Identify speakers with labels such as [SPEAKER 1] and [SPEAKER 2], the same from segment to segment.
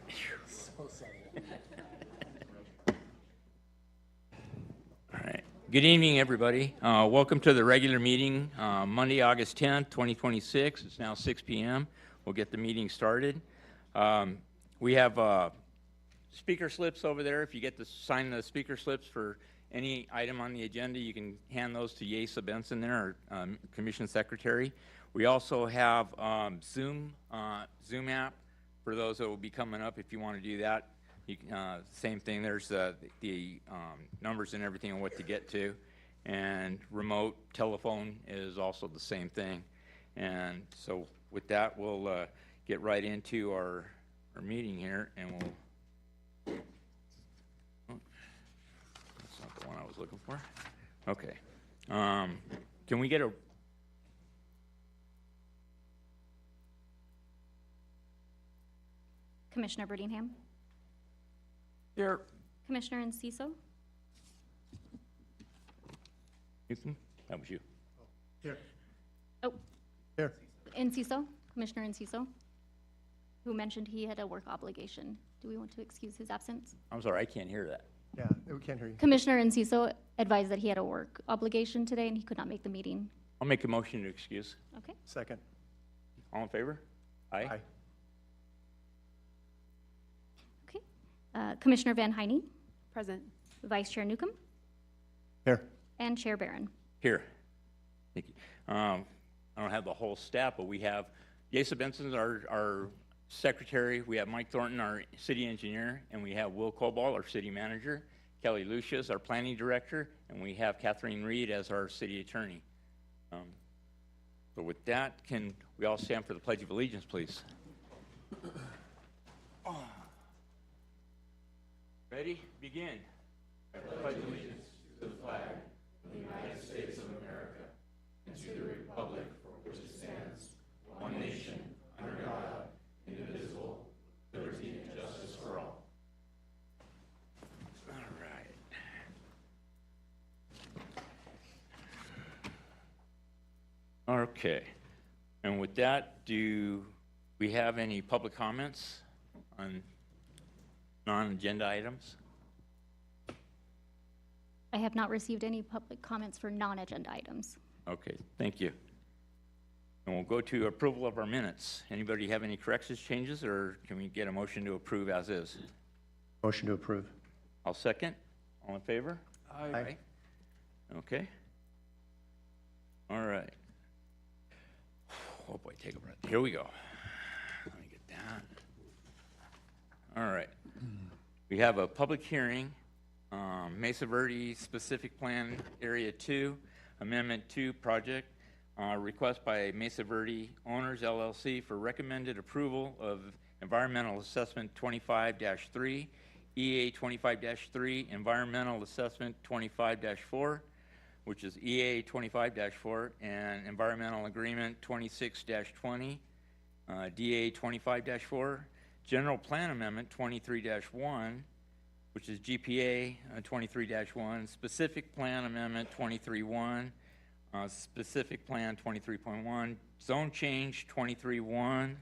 [SPEAKER 1] So sorry.
[SPEAKER 2] All right. Good evening, everybody. Welcome to the regular meeting, Monday, August 10th, 2026. It's now 6 p.m. We'll get the meeting started. We have speaker slips over there. If you get to sign the speaker slips for any item on the agenda, you can hand those to Yesa Benson there, our Commission Secretary. We also have Zoom app for those that will be coming up if you want to do that. You, same thing, there's the numbers and everything on what to get to. And remote telephone is also the same thing. And so with that, we'll get right into our meeting here, and we'll, oh, that's not the one I was looking for. Okay. Can we get a,
[SPEAKER 3] Commissioner Berdingham?
[SPEAKER 2] here,
[SPEAKER 3] Commissioner Enciso?
[SPEAKER 2] Newton? That was you.
[SPEAKER 1] Here.
[SPEAKER 3] Oh,
[SPEAKER 1] Here.
[SPEAKER 3] Enciso? Commissioner Enciso? Who mentioned he had a work obligation. Do we want to excuse his absence?
[SPEAKER 2] I'm sorry, I can't hear that.
[SPEAKER 1] Yeah, we can't hear you.
[SPEAKER 3] Commissioner Enciso advised that he had a work obligation today and he could not make the meeting.
[SPEAKER 2] I'll make a motion to excuse.
[SPEAKER 3] Okay.
[SPEAKER 1] Second.
[SPEAKER 2] All in favor? Aye.
[SPEAKER 1] Aye.
[SPEAKER 3] Okay. Commissioner Van Heine,
[SPEAKER 4] Present.
[SPEAKER 3] Vice Chair Newcomb,
[SPEAKER 1] Here.
[SPEAKER 3] and Chair Barron.
[SPEAKER 2] Here. Thank you. I don't have the whole staff, but we have Yesa Benson, our secretary. We have Mike Thornton, our city engineer, and we have Will Cobalt, our city manager, Kelly Lucius, our planning director, and we have Catherine Reed as our city attorney. So with that, can we all stand for the Pledge of Allegiance, please? Ready? Begin. I pledge allegiance to the flag of the United States of America and to the republic for which it stands, one nation, under God, indivisible, liberty and justice for all. All right. Okay. And with that, do we have any public comments on non-agenda items?
[SPEAKER 3] I have not received any public comments for non-agenda items.
[SPEAKER 2] Okay, thank you. And we'll go to approval of our minutes. Anybody have any corrections, changes, or can we get a motion to approve as is?
[SPEAKER 1] Motion to approve.
[SPEAKER 2] I'll second. All in favor?
[SPEAKER 1] Aye.
[SPEAKER 2] Okay. All right. Oh boy, take a breath. Here we go. Let me get down. All right. We have a public hearing, Mesa Verde Specific Plan Area 2, Amendment 2 project, request by Mesa Verde Owners LLC for recommended approval of Environmental Assessment 25-3, EA 25-3, Environmental Assessment 25-4, which is EA 25-4, and Environmental Agreement 26-20, DA 25-4, General Plan Amendment 23-1, which is GPA 23-1, Specific Plan Amendment 23-1, Specific Plan 23.1, Zone Change 23-1,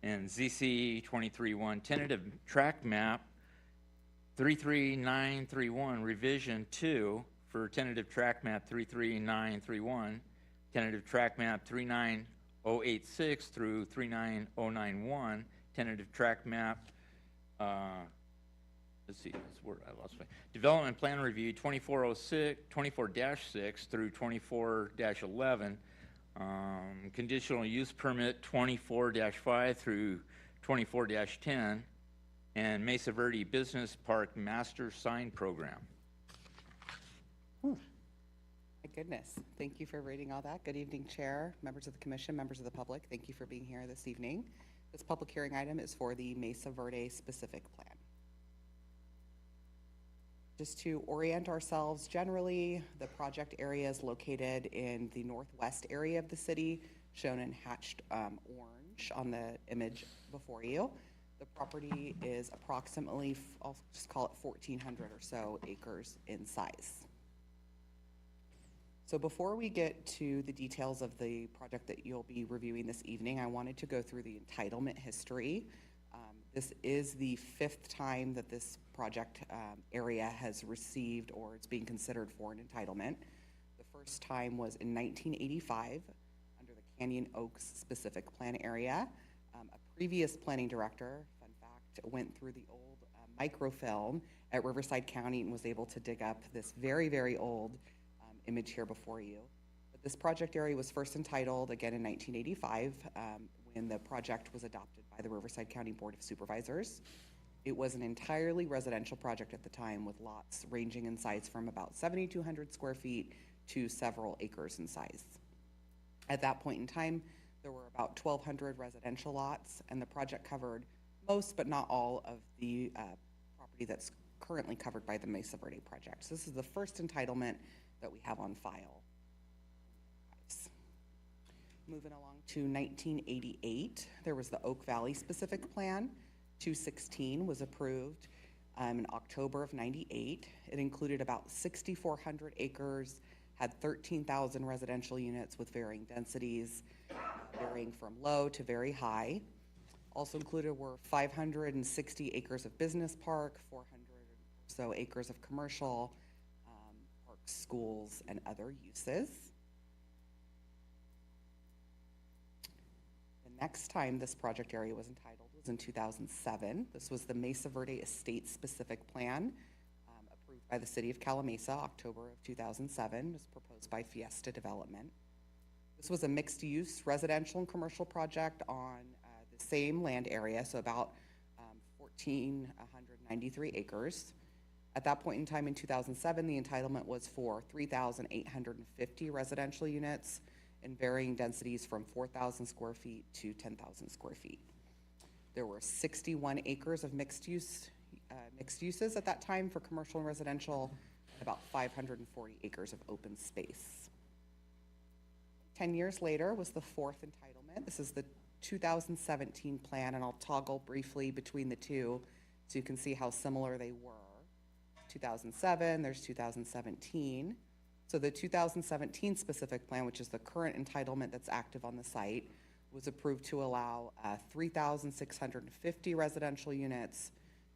[SPEAKER 2] and ZCE 23-1, Tentative Track Map 33931, Revision 2 for Tentative Track Map 33931, Tentative Track Map 39086 through 39091, Tentative Track Map, let's see, this word I lost. Development Plan Review 24-6 through 24-11, Conditional Use Permit 24-5 through 24-10, and Mesa Verde Business Park Master Sign Program.
[SPEAKER 4] My goodness. Thank you for reading all that. Good evening, Chair, members of the Commission, members of the public. Thank you for being here this evening. This public hearing item is for the Mesa Verde Specific Plan. Just to orient ourselves generally, the project area is located in the northwest area of the city, shown in hatched orange on the image before you. The property is approximately, I'll just call it 1,400 or so acres in size. So before we get to the details of the project that you'll be reviewing this evening, I wanted to go through the entitlement history. This is the 5th time that this project area has received or it's being considered for an entitlement. The first time was in 1985 under the Canyon Oaks specific plan area. A previous planning director, fun fact, went through the old microfilm at Riverside County and was able to dig up this very, very old image here before you. But this project area was first entitled again in 1985 when the project was adopted by the Riverside County Board of Supervisors. It was an entirely residential project at the time with lots ranging in size from about 7,200 square feet to several acres in size. At that point in time, there were about 1,200 residential lots, and the project covered most but not all of the property that's currently covered by the Mesa Verde project. So this is the first entitlement that we have on file. Moving along to 1988, there was the Oak Valley specific plan. 216 was approved in October of 98. It included about 6,400 acres, had 13,000 residential units with varying densities, varying from low to very high. Also included were 560 acres of business park, 400 or so acres of commercial, parks, schools, and other uses. The next time this project area was entitled was in 2007. This was the Mesa Verde Estate Specific Plan, approved by the City of Calimesa, October of 2007. It was proposed by Fiesta Development. This was a mixed-use residential and commercial project on the same land area, so about 1,493 acres. At that point in time in 2007, the entitlement was for 3,850 residential units in varying densities from 4,000 square feet to 10,000 square feet. There were 61 acres of mixed uses at that time for commercial and residential, and about 540 acres of open space. 10 years later was the 4th entitlement. This is the 2017 plan, and I'll toggle briefly between the two so you can see how similar they were. 2007, there's 2017. So the 2017 specific plan, which is the current entitlement that's active on the site, was approved to allow 3,650 residential units,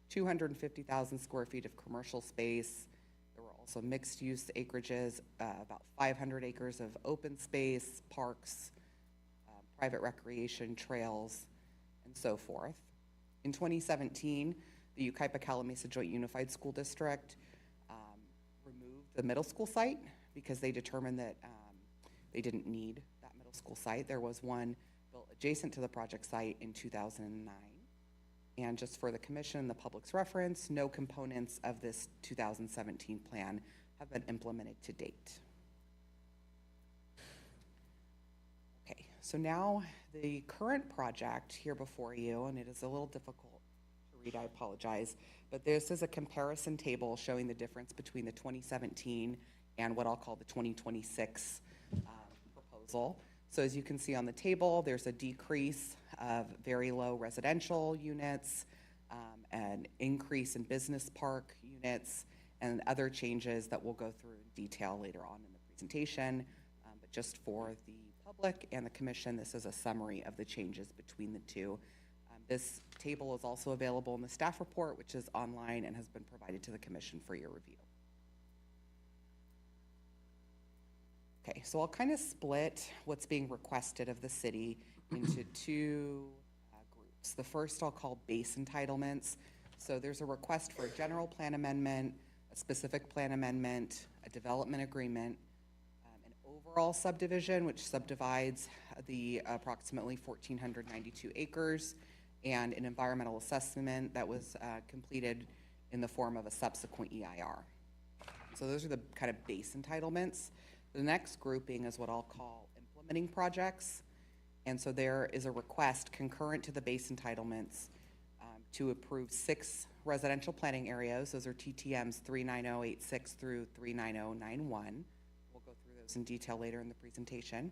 [SPEAKER 4] 250,000 square feet of commercial space. There were also mixed-use acreages, about 500 acres of open space, parks, private recreation, trails, and so forth. In 2017, the Yucaipa-Calimesa Joint Unified School District removed the middle school site because they determined that they didn't need that middle school site. There was one built adjacent to the project site in 2009. And just for the commission and the public's reference, no components of this 2017 plan have been implemented to date. Okay, so now the current project here before you, and it is a little difficult to read, I apologize, but this is a comparison table showing the difference between the 2017 and what I'll call the 2026 proposal. So as you can see on the table, there's a decrease of very low residential units, an increase in business park units, and other changes that we'll go through in detail later on in the presentation. But just for the public and the commission, this is a summary of the changes between the two. This table is also available in the staff report, which is online and has been provided to the commission for your review. Okay, so I'll kind of split what's being requested of the city into two groups. The first I'll call base entitlements. So there's a request for a general plan amendment, a specific plan amendment, a development agreement, an overall subdivision, which subdivides the approximately 1,492 acres, and an environmental assessment that was completed in the form of a subsequent EIR. So those are the kind of base entitlements. The next grouping is what I'll call implementing projects. And so there is a request concurrent to the base entitlements to approve 6 residential planning areas. Those are TTMs 39086 through 39091. We'll go through those in detail later in the presentation.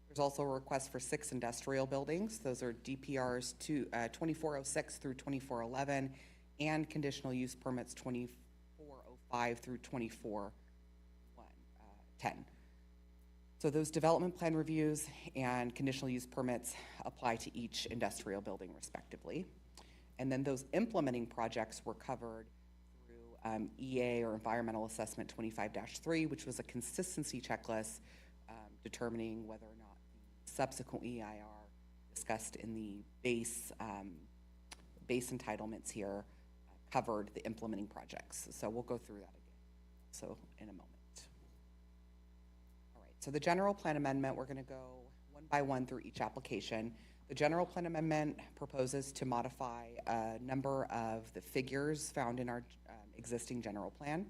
[SPEAKER 4] There's also a request for 6 industrial buildings. Those are DPRs 2406 through 2411 and conditional use permits 2405 through 2410. So those development plan reviews and conditional use permits apply to each industrial building respectively. And then those implementing projects were covered through EA, or Environmental Assessment 25-3, which was a consistency checklist determining whether or not the subsequent EIR discussed in the base entitlements here covered the implementing projects. So we'll go through that again, so in a moment. All right, so the general plan amendment, we're going to go one by one through each application. The general plan amendment proposes to modify a number of the figures found in our existing general plan.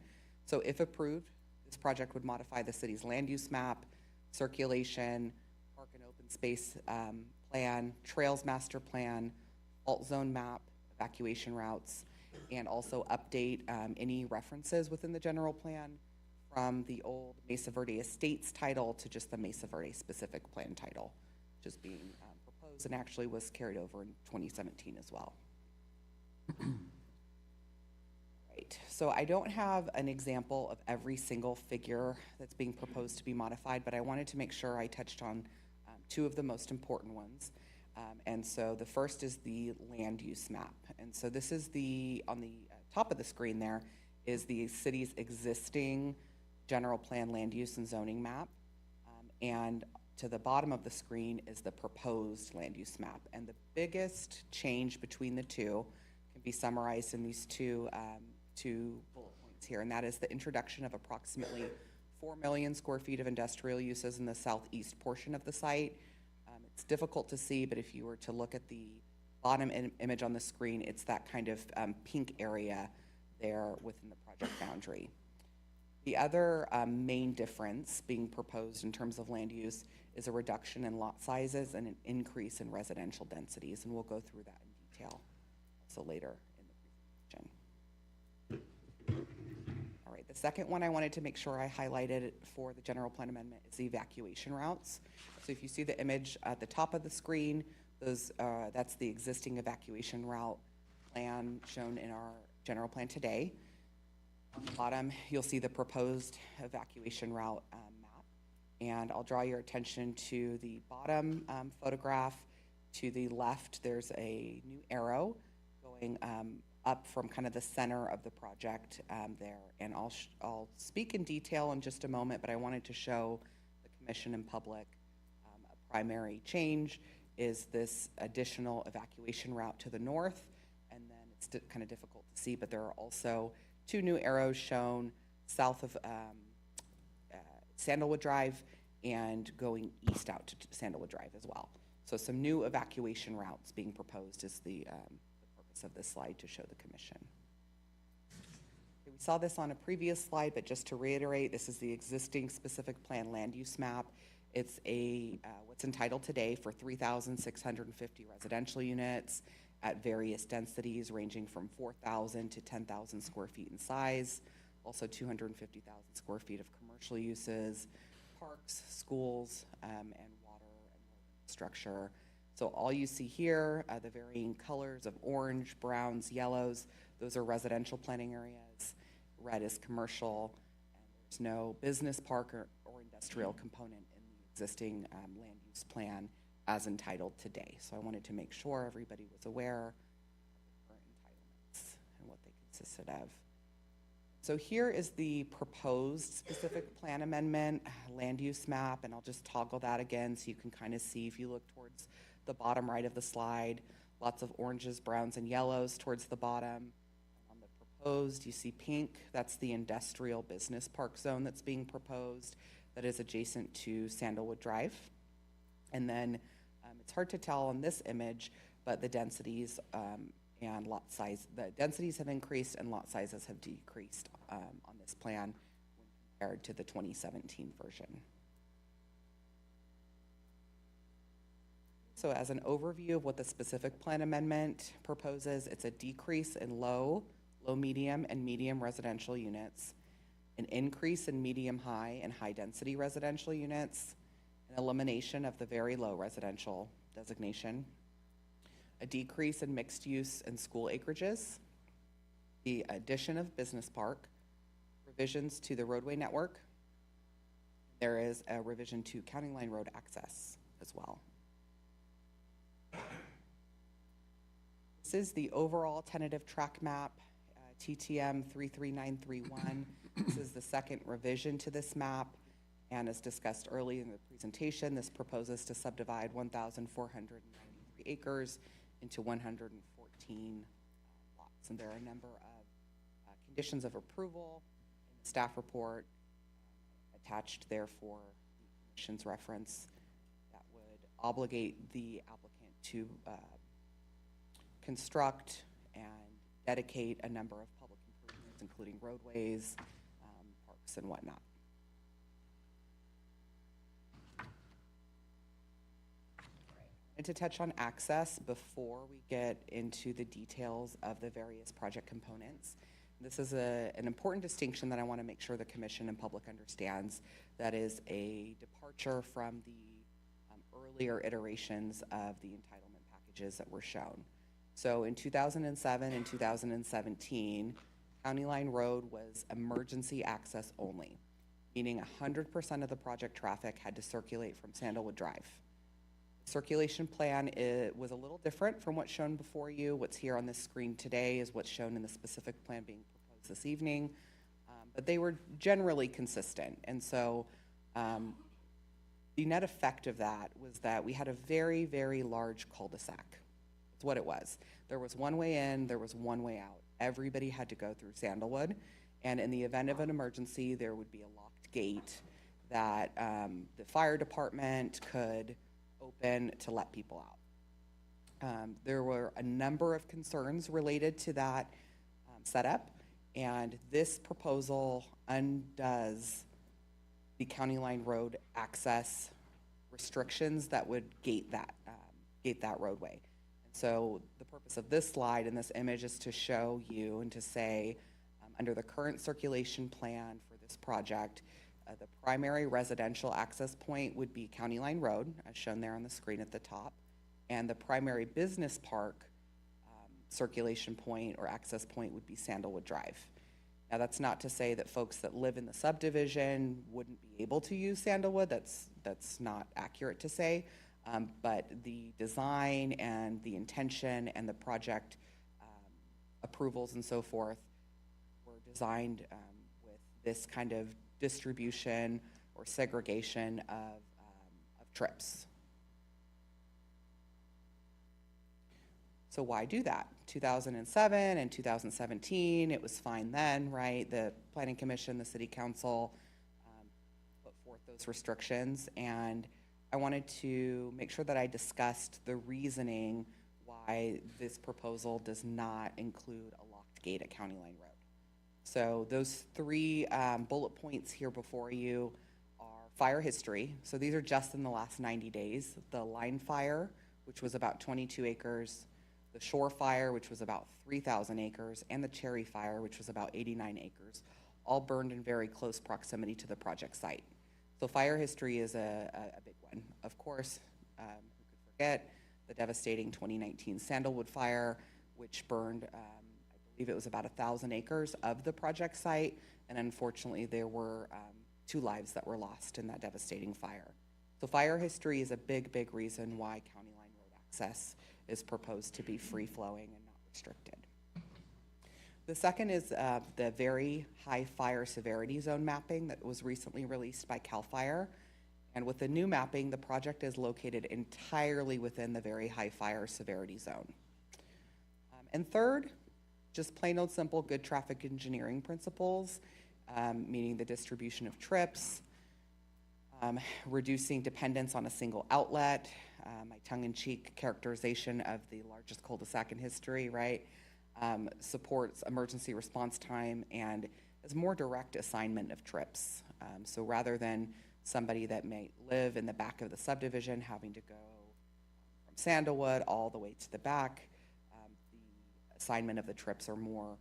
[SPEAKER 4] So if approved, this project would modify the city's land use map, circulation, park and open space plan, trails master plan, fault zone map, evacuation routes, and also update any references within the general plan from the old Mesa Verde Estates title to just the Mesa Verde specific plan title, which is being proposed and actually was carried over in 2017 as well. Right, so I don't have an example of every single figure that's being proposed to be modified, but I wanted to make sure I touched on two of the most important ones. And so the first is the land use map. And so this is on the top of the screen there is the city's existing general plan land use and zoning map. And to the bottom of the screen is the proposed land use map. And the biggest change between the two can be summarized in these two bullet points here. And that is the introduction of approximately 4 million square feet of industrial uses in the southeast portion of the site. It's difficult to see, but if you were to look at the bottom image on the screen, it's that kind of pink area there within the project boundary. The other main difference being proposed in terms of land use is a reduction in lot sizes and an increase in residential densities, and we'll go through that in detail also later in the presentation. All right, the second one I wanted to make sure I highlighted for the general plan amendment is the evacuation routes. So if you see the image at the top of the screen, that's the existing evacuation route plan shown in our general plan today. On the bottom, you'll see the proposed evacuation route map. And I'll draw your attention to the bottom photograph. To the left, there's a new arrow going up from kind of the center of the project there. And I'll speak in detail in just a moment, but I wanted to show the commission and public a primary change is this additional evacuation route to the north. And then it's kind of difficult to see, but there are also two new arrows shown south of Sandalwood Drive and going east out to Sandalwood Drive as well. So some new evacuation routes being proposed is the purpose of this slide to show the commission. Okay, we saw this on a previous slide, but just to reiterate, this is the existing specific plan land use map. It's what's entitled today for 3,650 residential units at various densities ranging from 4,000 to 10,000 square feet in size, also 250,000 square feet of commercial uses, parks, schools, and water and structure. So all you see here, the varying colors of orange, browns, yellows, those are residential planning areas. Red is commercial, and there's no business park or industrial component in the existing land use plan as entitled today. So I wanted to make sure everybody was aware of the current entitlements and what they consisted of. So here is the proposed specific plan amendment land use map, and I'll just toggle that again so you can kind of see. If you look towards the bottom right of the slide, lots of oranges, browns, and yellows towards the bottom. On the proposed, you see pink. That's the industrial business park zone that's being proposed that is adjacent to Sandalwood Drive. And then it's hard to tell on this image, but the densities and lot size, the densities have increased and lot sizes have decreased on this plan when compared to the 2017 version. So as an overview of what the specific plan amendment proposes, it's a decrease in low, medium, and medium residential units, an increase in medium, high, and high density residential units, an elimination of the very low residential designation, a decrease in mixed use and school acreages, the addition of business park, revisions to the roadway network. There is a revision to County Line Road access as well. This is the overall tentative track map, TTM 33931. This is the second revision to this map. And as discussed early in the presentation, this proposes to subdivide 1,493 acres into 114 lots. And there are a number of conditions of approval in the staff report attached there for the Commission's reference that would obligate the applicant to construct and dedicate a number of public improvements, including roadways, parks, and whatnot. And to touch on access before we get into the details of the various project components. This is an important distinction that I want to make sure the Commission and public understands. That is a departure from the earlier iterations of the entitlement packages that were shown. So in 2007 and 2017, County Line Road was emergency access only, meaning 100% of the project traffic had to circulate from Sandalwood Drive. Circulation plan was a little different from what's shown before you. What's here on this screen today is what's shown in the specific plan being proposed this evening, but they were generally consistent. And so the net effect of that was that we had a very, very large cul-de-sac. That's what it was. There was one way in, there was one way out. Everybody had to go through Sandalwood, and in the event of an emergency, there would be a locked gate that the fire department could open to let people out. There were a number of concerns related to that setup, and this proposal undoes the County Line Road access restrictions that would gate that roadway. And so the purpose of this slide and this image is to show you and to say, under the current circulation plan for this project, the primary residential access point would be County Line Road, as shown there on the screen at the top, and the primary business park circulation point or access point would be Sandalwood Drive. Now, that's not to say that folks that live in the subdivision wouldn't be able to use Sandalwood. That's not accurate to say, but the design and the intention and the project approvals and so forth were designed with this kind of distribution or segregation of trips. So why do that? 2007 and 2017, it was fine then, right? The Planning Commission, the City Council put forth those restrictions, and I wanted to make sure that I discussed the reasoning why this proposal does not include a locked gate at County Line Road. So those three bullet points here before you are fire history. So these are just in the last 90 days. The line fire, which was about 22 acres, the shore fire, which was about 3,000 acres, and the cherry fire, which was about 89 acres, all burned in very close proximity to the project site. So fire history is a big one. Of course, who could forget the devastating 2019 Sandalwood fire, which burned I believe it was about 1,000 acres of the project site, and unfortunately there were 2 lives that were lost in that devastating fire. So fire history is a big, big reason why County Line Road access is proposed to be free-flowing and not restricted. The second is the very high fire severity zone mapping that was recently released by CAL FIRE. And with the new mapping, the project is located entirely within the very high fire severity zone. And third, just plain old simple good traffic engineering principles, meaning the distribution of trips, reducing dependence on a single outlet, my tongue-in-cheek characterization of the largest cul-de-sac in history, right? Supports emergency response time and is more direct assignment of trips. So rather than somebody that may live in the back of the subdivision having to go from Sandalwood all the way to the back, the assignment of the trips are more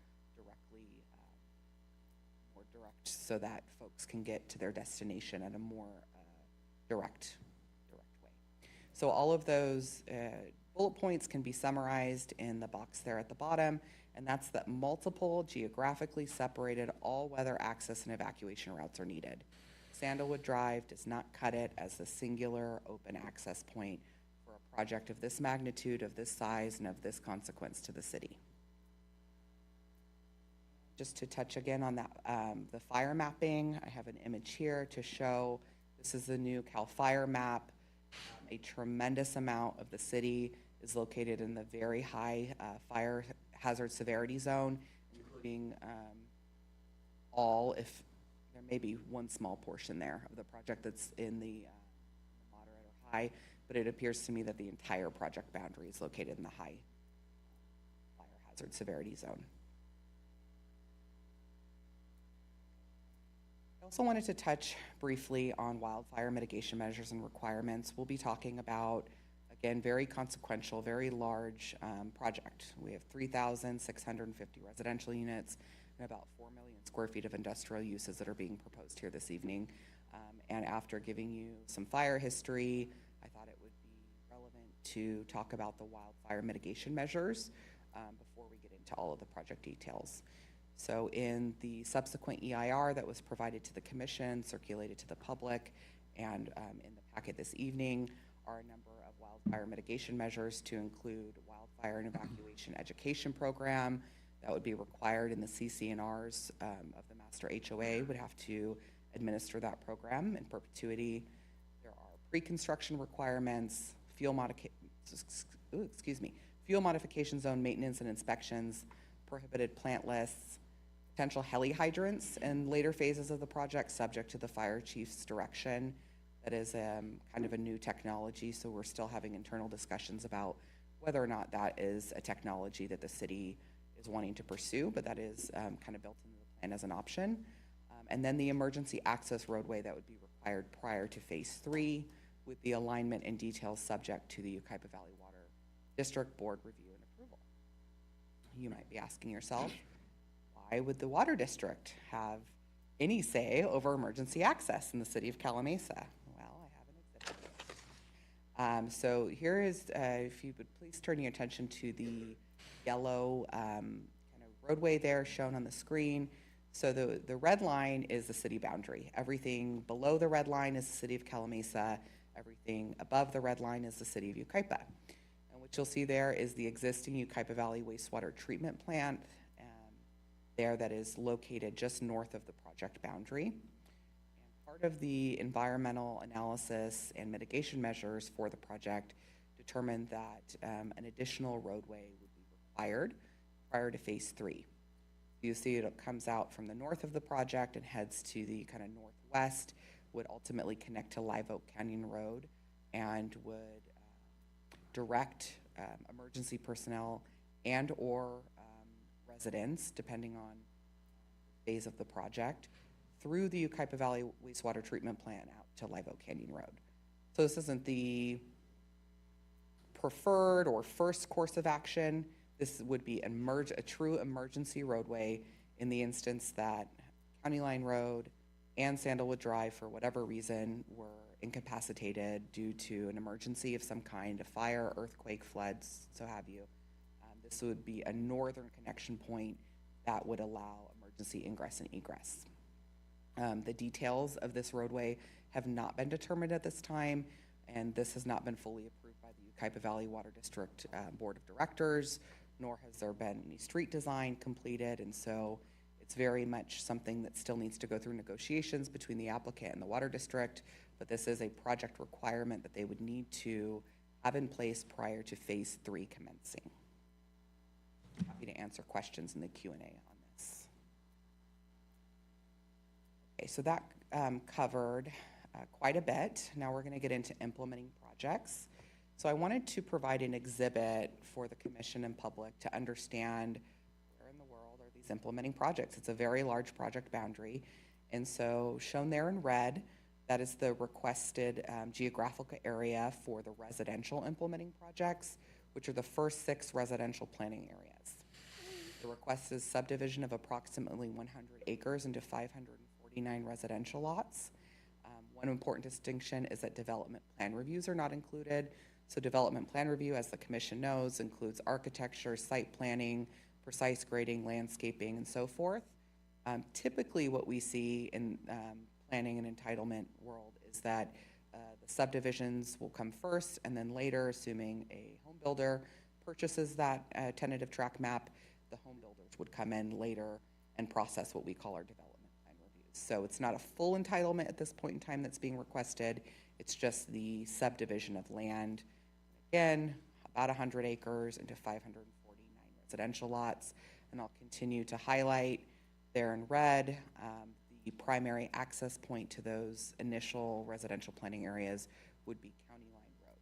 [SPEAKER 4] direct so that folks can get to their destination at a more direct way. So all of those bullet points can be summarized in the box there at the bottom, and that's that multiple geographically separated all-weather access and evacuation routes are needed. Sandalwood Drive does not cut it as a singular open access point for a project of this magnitude, of this size, and of this consequence to the city. Just to touch again on that, the fire mapping, I have an image here to show, this is the new CAL FIRE map. A tremendous amount of the city is located in the very high fire hazard severity zone, including if there may be one small portion there of the project that's in the moderate or high, but it appears to me that the entire project boundary is located in the high fire hazard severity zone. I also wanted to touch briefly on wildfire mitigation measures and requirements. We'll be talking about, again, very consequential, very large project. We have 3,650 residential units and about 4 million square feet of industrial uses that are being proposed here this evening. And after giving you some fire history, I thought it would be relevant to talk about the wildfire mitigation measures before we get into all of the project details. So in the subsequent EIR that was provided to the commission, circulated to the public, and in the packet this evening are a number of wildfire mitigation measures to include wildfire and evacuation education program that would be required in the CCNRs of the master HOA would have to administer that program in perpetuity. There are pre-construction requirements, fuel modification zone maintenance and inspections, prohibited plant lists, potential heli hydrants in later phases of the project subject to the fire chief's direction. That is kind of a new technology, so we're still having internal discussions about whether or not that is a technology that the city is wanting to pursue, but that is kind of built into the plan as an option. And then the emergency access roadway that would be required prior to phase 3 with the alignment and details subject to the Yucaipa Valley Water District Board review and approval. You might be asking yourself, why would the water district have any say over emergency access in the city of Calimesa? Well, I have an exhibit. So here is, if you would please turn your attention to the yellow kind of roadway there shown on the screen. So the red line is the city boundary. Everything below the red line is the city of Calimesa. Everything above the red line is the city of Yucaipa. And what you'll see there is the existing Yucaipa Valley wastewater treatment plant there that is located just north of the project boundary. And part of the environmental analysis and mitigation measures for the project determined that an additional roadway would be required prior to phase 3. You see it comes out from the north of the project and heads to the kind of northwest, would ultimately connect to Live Oak Canyon Road and would direct emergency personnel and or residents, depending on the phase of the project, through the Yucaipa Valley wastewater treatment plant out to Live Oak Canyon Road. So this isn't the preferred or first course of action. This would be a true emergency roadway in the instance that County Line Road and Sandalwood Drive, for whatever reason, were incapacitated due to an emergency of some kind, a fire, earthquake, floods, so have you. This would be a northern connection point that would allow emergency ingress and egress. The details of this roadway have not been determined at this time, and this has not been fully approved by the Yucaipa Valley Water District Board of Directors, nor has there been any street design completed, and so it's very much something that still needs to go through negotiations between the applicant and the water district, but this is a project requirement that they would need to have in place prior to phase 3 commencing. Happy to answer questions in the Q&A on this. Okay, so that covered quite a bit. Now we're going to get into implementing projects. So I wanted to provide an exhibit for the commission and public to understand where in the world are these implementing projects. It's a very large project boundary. And so shown there in red, that is the requested geographical area for the residential implementing projects, which are the first 6 residential planning areas. The request is subdivision of approximately 100 acres into 549 residential lots. One important distinction is that development plan reviews are not included. So development plan review, as the commission knows, includes architecture, site planning, precise grading, landscaping, and so forth. Typically what we see in planning and entitlement world is that The subdivisions will come first, and then later, assuming a home builder purchases that tentative track map, the home builders would come in later and process what we call our development plan reviews. So it's not a full entitlement at this point in time that's being requested. It's just the subdivision of land. Again, about 100 acres into 549 residential lots. And I'll continue to highlight there in red, the primary access point to those initial residential planning areas would be County Line Road.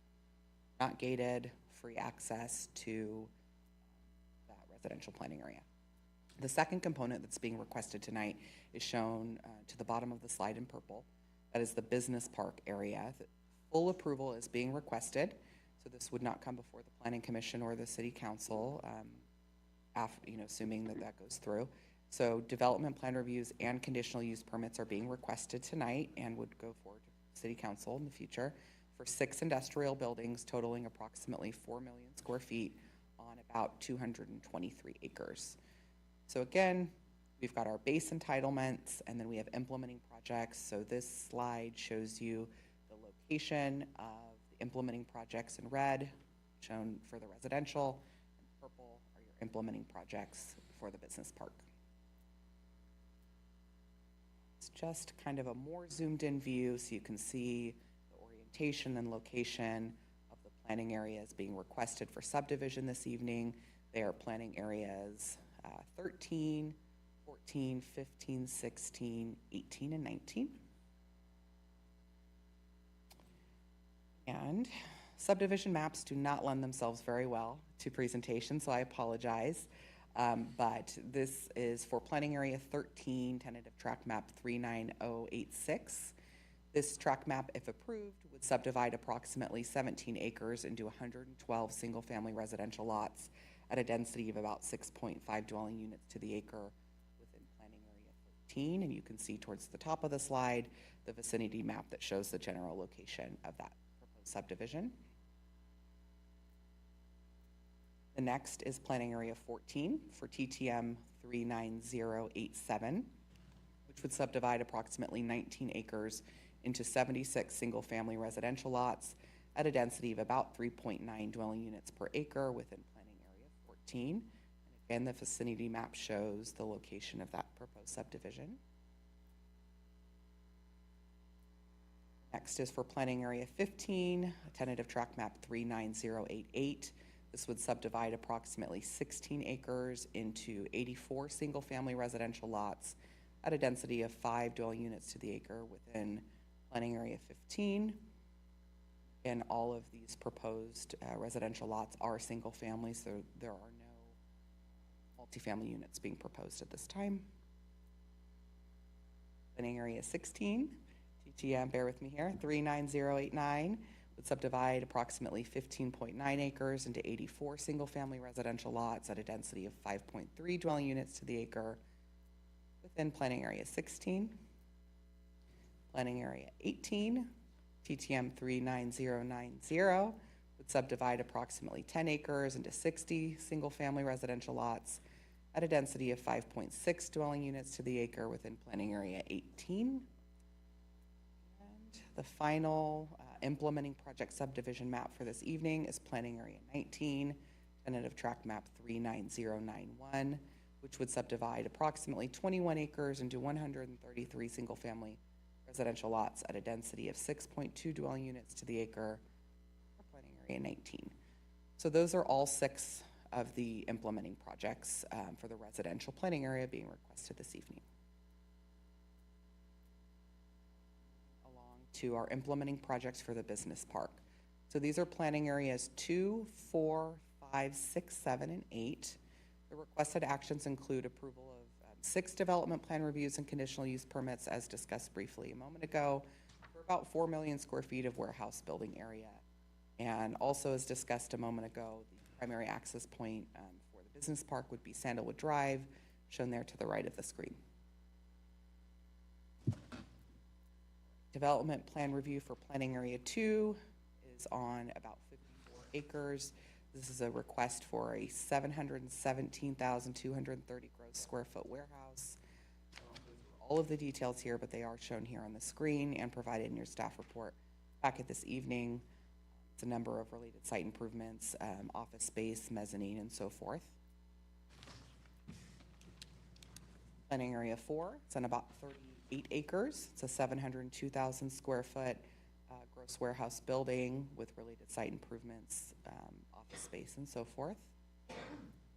[SPEAKER 4] Not gated, free access to that residential planning area. The second component that's being requested tonight is shown to the bottom of the slide in purple. That is the business park area. The full approval is being requested, so this would not come before the Planning Commission or the City Council, assuming that that goes through. So development plan reviews and conditional use permits are being requested tonight and would go forward to City Council in the future for 6 industrial buildings totaling approximately 4 million square feet on about 223 acres. So again, we've got our base entitlements, and then we have implementing projects. So this slide shows you the location of the implementing projects in red, shown for the residential, and purple are your implementing projects for the business park. It's just kind of a more zoomed in view so you can see the orientation and location of the planning areas being requested for subdivision this evening. They are planning areas 13, 14, 15, 16, 18, and 19. And subdivision maps do not lend themselves very well to presentation, so I apologize. But this is for planning area 13, tentative track map 39086. This track map, if approved, would subdivide approximately 17 acres into 112 single-family residential lots at a density of about 6.5 dwelling units to the acre within planning area 13. And you can see towards the top of the slide the vicinity map that shows the general location of that proposed subdivision. The next is planning area 14 for TTM 39087, which would subdivide approximately 19 acres into 76 single-family residential lots at a density of about 3.9 dwelling units per acre within planning area 14. And again, the vicinity map shows the location of that proposed subdivision. Next is for planning area 15, tentative track map 39088. This would subdivide approximately 16 acres into 84 single-family residential lots at a density of 5 dwelling units to the acre within planning area 15. And all of these proposed residential lots are single-family, so there are no multifamily units being proposed at this time. Planning area 16, TTM, bear with me here, 39089. Would subdivide approximately 15.9 acres into 84 single-family residential lots at a density of 5.3 dwelling units to the acre within planning area 16. Planning area 18, TTM 39090, would subdivide approximately 10 acres into 60 single-family residential lots at a density of 5.6 dwelling units to the acre within planning area 18. And the final implementing project subdivision map for this evening is planning area 19, tentative track map 39091, which would subdivide approximately 21 acres into 133 single-family residential lots at a density of 6.2 dwelling units to the acre for planning area 19. So those are all 6 of the implementing projects for the residential planning area being requested this evening. To our implementing projects for the business park. So these are planning areas 2, 4, 5, 6, 7, and 8. The requested actions include approval of 6 development plan reviews and conditional use permits, as discussed briefly a moment ago, for about 4 million square feet of warehouse building area. And also, as discussed a moment ago, the primary access point for the business park would be Sandalwood Drive, shown there to the right of the screen. Development plan review for planning area 2 is on about 54 acres. This is a request for a 717,230 gross square foot warehouse. All of the details here, but they are shown here on the screen and provided in your staff report packet this evening. It's a number of related site improvements, office space, mezzanine, and so forth. Planning area 4, it's on about 38 acres. It's a 702,000 square foot gross warehouse building with related site improvements, office space, and so forth.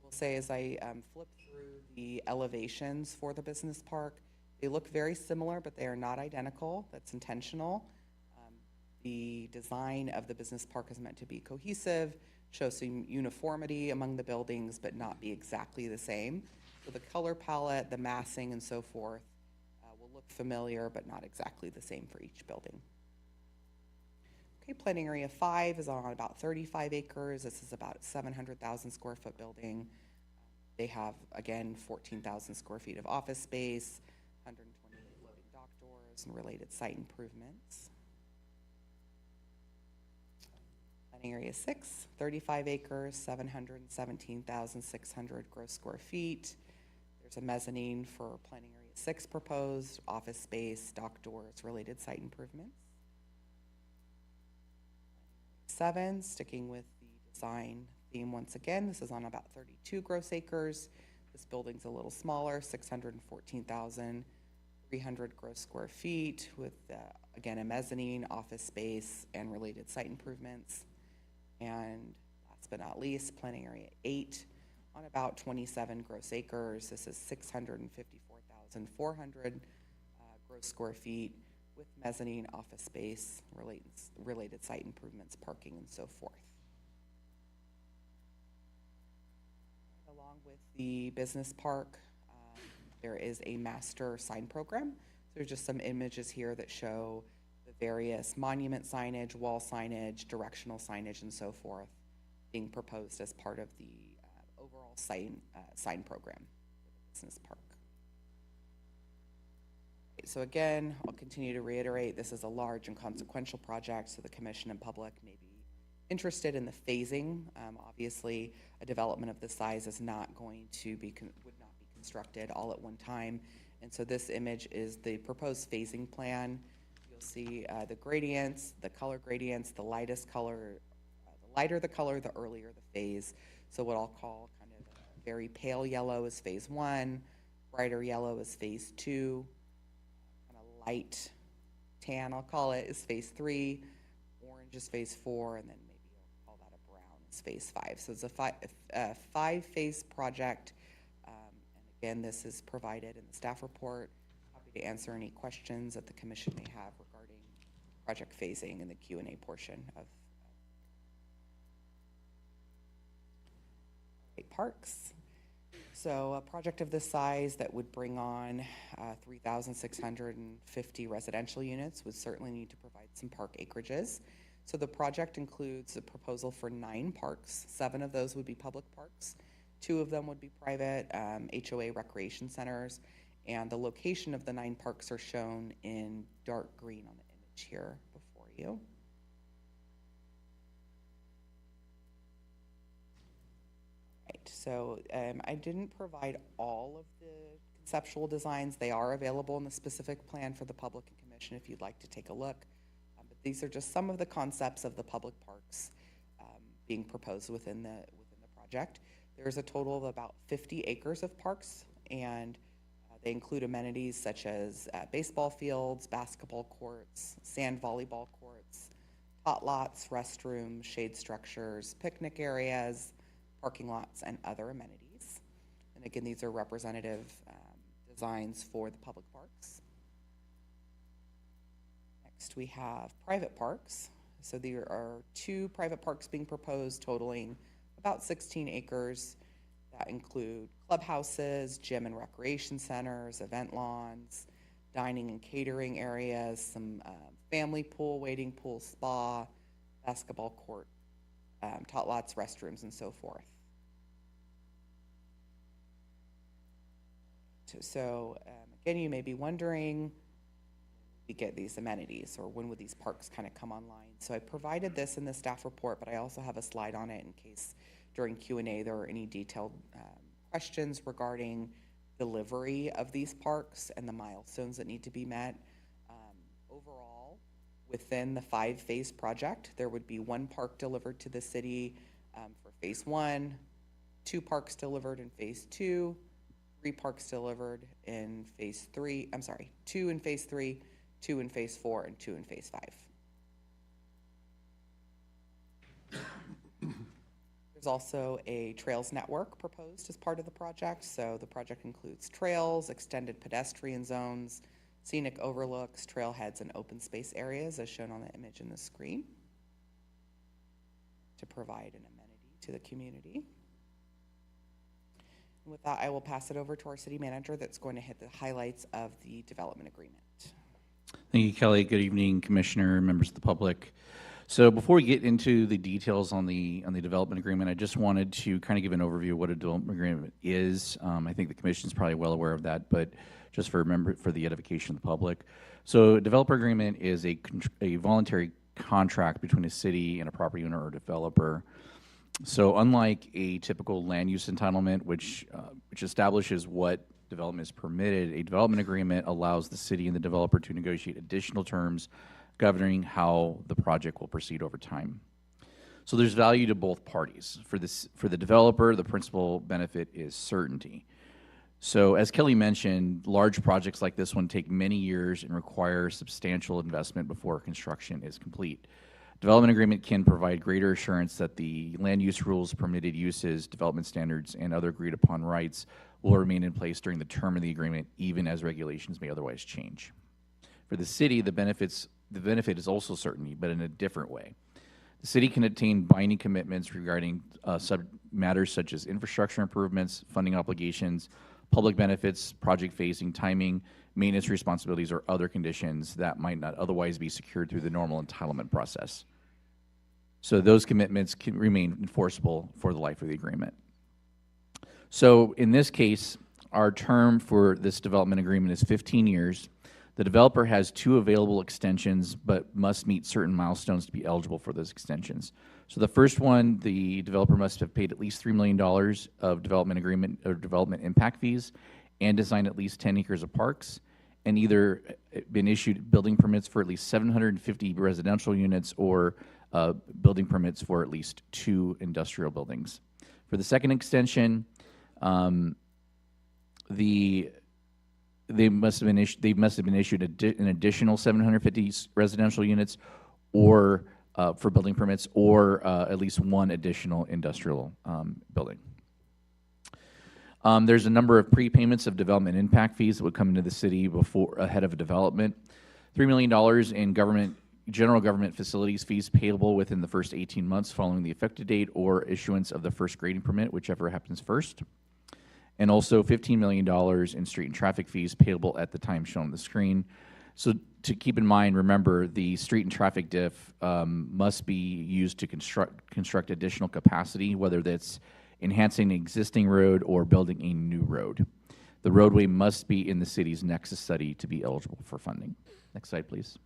[SPEAKER 4] We'll say as I flip through the elevations for the business park, they look very similar, but they are not identical. That's intentional. The design of the business park is meant to be cohesive, show some uniformity among the buildings, but not be exactly the same. So the color palette, the massing, and so forth will look familiar, but not exactly the same for each building. Okay, planning area 5 is on about 35 acres. This is about a 700,000 square foot building. They have, again, 14,000 square feet of office space, 128 loading dock doors, and related site improvements. Planning area 6, 35 acres, 717,600 gross square feet. There's a mezzanine for planning area 6 proposed, office space, dock doors, related site improvements. 7, sticking with the design theme once again, this is on about 32 gross acres. This building's a little smaller, 614,300 gross square feet with, again, a mezzanine, office space, and related site improvements. And last but not least, planning area 8 on about 27 gross acres. This is 654,400 gross square feet with mezzanine, office space, related site improvements, parking, and so forth. Along with the business park, there is a master sign program. So there's just some images here that show the various monument signage, wall signage, directional signage, and so forth being proposed as part of the overall sign program for the business park. So again, I'll continue to reiterate, this is a large and consequential project, so the commission and public may be interested in the phasing. Obviously, a development of this size is not going to be, would not be constructed all at one time. And so this image is the proposed phasing plan. You'll see the gradients, the color gradients, the lightest color, the lighter the color, the earlier the phase. So what I'll call kind of very pale yellow is phase 1, brighter yellow is phase 2, light tan, I'll call it, is phase 3, orange is phase 4, and then maybe I'll call that a brown is phase 5. So it's a five-phase project, and again, this is provided in the staff report. Happy to answer any questions that the commission may have regarding project phasing in the Q&A portion of parks. So a project of this size that would bring on 3,650 residential units would certainly need to provide some park acreages. So the project includes a proposal for 9 parks. 7 of those would be public parks. 2 of them would be private HOA recreation centers. And the location of the 9 parks are shown in dark green on the image here before you. So I didn't provide all of the conceptual designs. They are available in the specific plan for the public and commission if you'd like to take a look. But these are just some of the concepts of the public parks being proposed within the project. There's a total of about 50 acres of parks, and they include amenities such as baseball fields, basketball courts, sand volleyball courts, tot lots, restrooms, shade structures, picnic areas, parking lots, and other amenities. And again, these are representative designs for the public parks. Next, we have private parks. So there are 2 private parks being proposed, totaling about 16 acres. That include clubhouses, gym and recreation centers, event lawns, dining and catering areas, some family pool, wading pool, spa, basketball court, tot lots, restrooms, and so forth. So again, you may be wondering, we get these amenities, or when would these parks kind of come online? So I provided this in the staff report, but I also have a slide on it in case during Q&A there are any detailed questions regarding delivery of these parks and the milestones that need to be met. Overall, Within the 5-phase project, there would be 1 park delivered to the city for phase 1, 2 parks delivered in phase 2, 3 parks delivered in phase 3, 2 in phase 3, 2 in phase 4, and 2 in phase 5. There's also a trails network proposed as part of the project. So the project includes trails, extended pedestrian zones, scenic overlooks, trailheads, and open space areas as shown on the image in the screen to provide an amenity to the community. And with that, I will pass it over to our city manager that's going to hit the highlights of the development agreement.
[SPEAKER 5] Thank you, Kelly. Good evening, Commissioner, members of the public. So before we get into the details on the development agreement, I just wanted to kind of give an overview of what a development agreement is. I think the Commission is probably well aware of that, but just for the edification of the public. So a developer agreement is a voluntary contract between a city and a property owner or developer. So unlike a typical land use entitlement, which establishes what development is permitted, a development agreement allows the city and the developer to negotiate additional terms governing how the project will proceed over time. So there's value to both parties. For the developer, the principal benefit is certainty. So as Kelly mentioned, large projects like this one take many years and require substantial investment before construction is complete. Development agreement can provide greater assurance that the land use rules, permitted uses, development standards, and other agreed upon rights will remain in place during the term of the agreement, even as regulations may otherwise change. For the city, the benefit is also certainty, but in a different way. The city can obtain binding commitments regarding matters such as infrastructure improvements, funding obligations, public benefits, project phasing, timing, maintenance responsibilities, or other conditions that might not otherwise be secured through the normal entitlement process. So those commitments can remain enforceable for the life of the agreement. So in this case, our term for this development agreement is 15 years. The developer has 2 available extensions, but must meet certain milestones to be eligible for those extensions. So the first one, the developer must have paid at least $3 million of development agreement or development impact fees and designed at least 10 acres of parks, and either been issued building permits for at least 750 residential units or building permits for at least 2 industrial buildings. For the second extension, they must have been issued an additional 750 residential units, or for building permits, or at least 1 additional industrial building. There's a number of prepayments of development impact fees that would come into the city ahead of a development. $3 million in general government facilities fees payable within the first 18 months following the effective date or issuance of the first grading permit, whichever happens first. And also $15 million in street and traffic fees payable at the time shown on the screen. So to keep in mind, remember, the street and traffic diff must be used to construct additional capacity, whether that's enhancing an existing road or building a new road. The roadway must be in the city's nexus study to be eligible for funding. Next slide, please.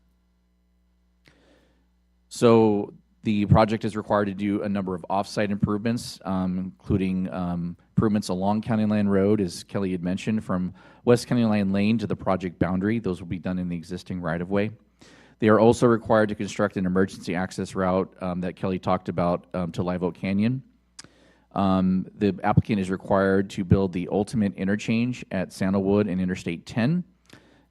[SPEAKER 5] So the project is required to do a number of off-site improvements, including improvements along County Line Road, as Kelly had mentioned, from West County Line Lane to the project boundary. Those will be done in the existing right-of-way. They are also required to construct an emergency access route that Kelly talked about to Live Oak Canyon. The applicant is required to build the ultimate interchange at Sandalwood and Interstate 10.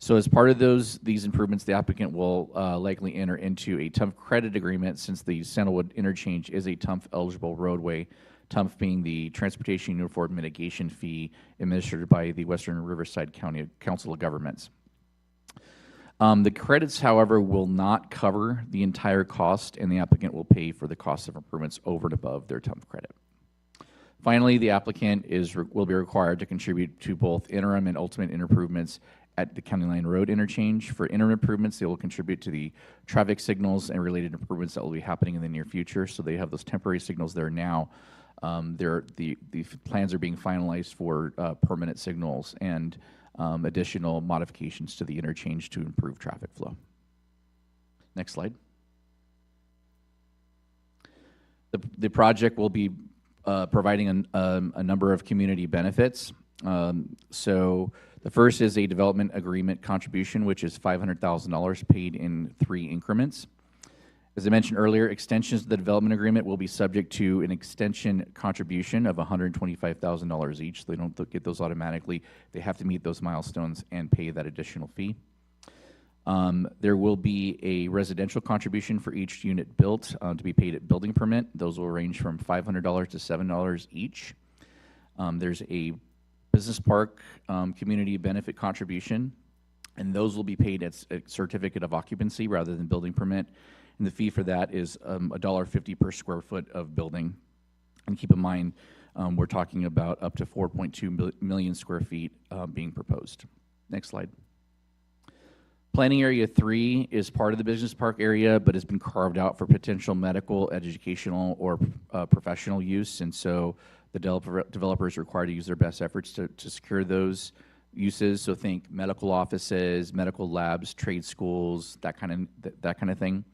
[SPEAKER 5] So as part of these improvements, the applicant will likely enter into a TUMF credit agreement, since the Sandalwood interchange is a TUMF eligible roadway, TUMF being the Transportation Uniform Mitigation Fee administered by the Western Riverside County Council of Governments. The credits, however, will not cover the entire cost, and the applicant will pay for the cost of improvements over and above their TUMF credit. Finally, the applicant will be required to contribute to both interim and ultimate improvements at the County Line Road interchange. For interim improvements, they will contribute to the traffic signals and related improvements that will be happening in the near future. So they have those temporary signals there now. The plans are being finalized for permanent signals and additional modifications to the interchange to improve traffic flow. Next slide. The project will be providing a number of community benefits. So the first is a development agreement contribution, which is $500,000 paid in 3 increments. As I mentioned earlier, extensions to the development agreement will be subject to an extension contribution of $125,000 each. They don't get those automatically. They have to meet those milestones and pay that additional fee. There will be a residential contribution for each unit built to be paid at building permit. Those will range from $500 to $7 each. There's a business park community benefit contribution, and those will be paid at a certificate of occupancy rather than building permit. And the fee for that is $1.50 per square foot of building. And keep in mind, we're talking about up to 4.2 million square feet being proposed. Next slide. Planning Area 3 is part of the business park area, but has been carved out for potential medical, educational, or professional use. And so the developer is required to use their best efforts to secure those uses. So think medical offices, medical labs, trade schools, that kind of thing.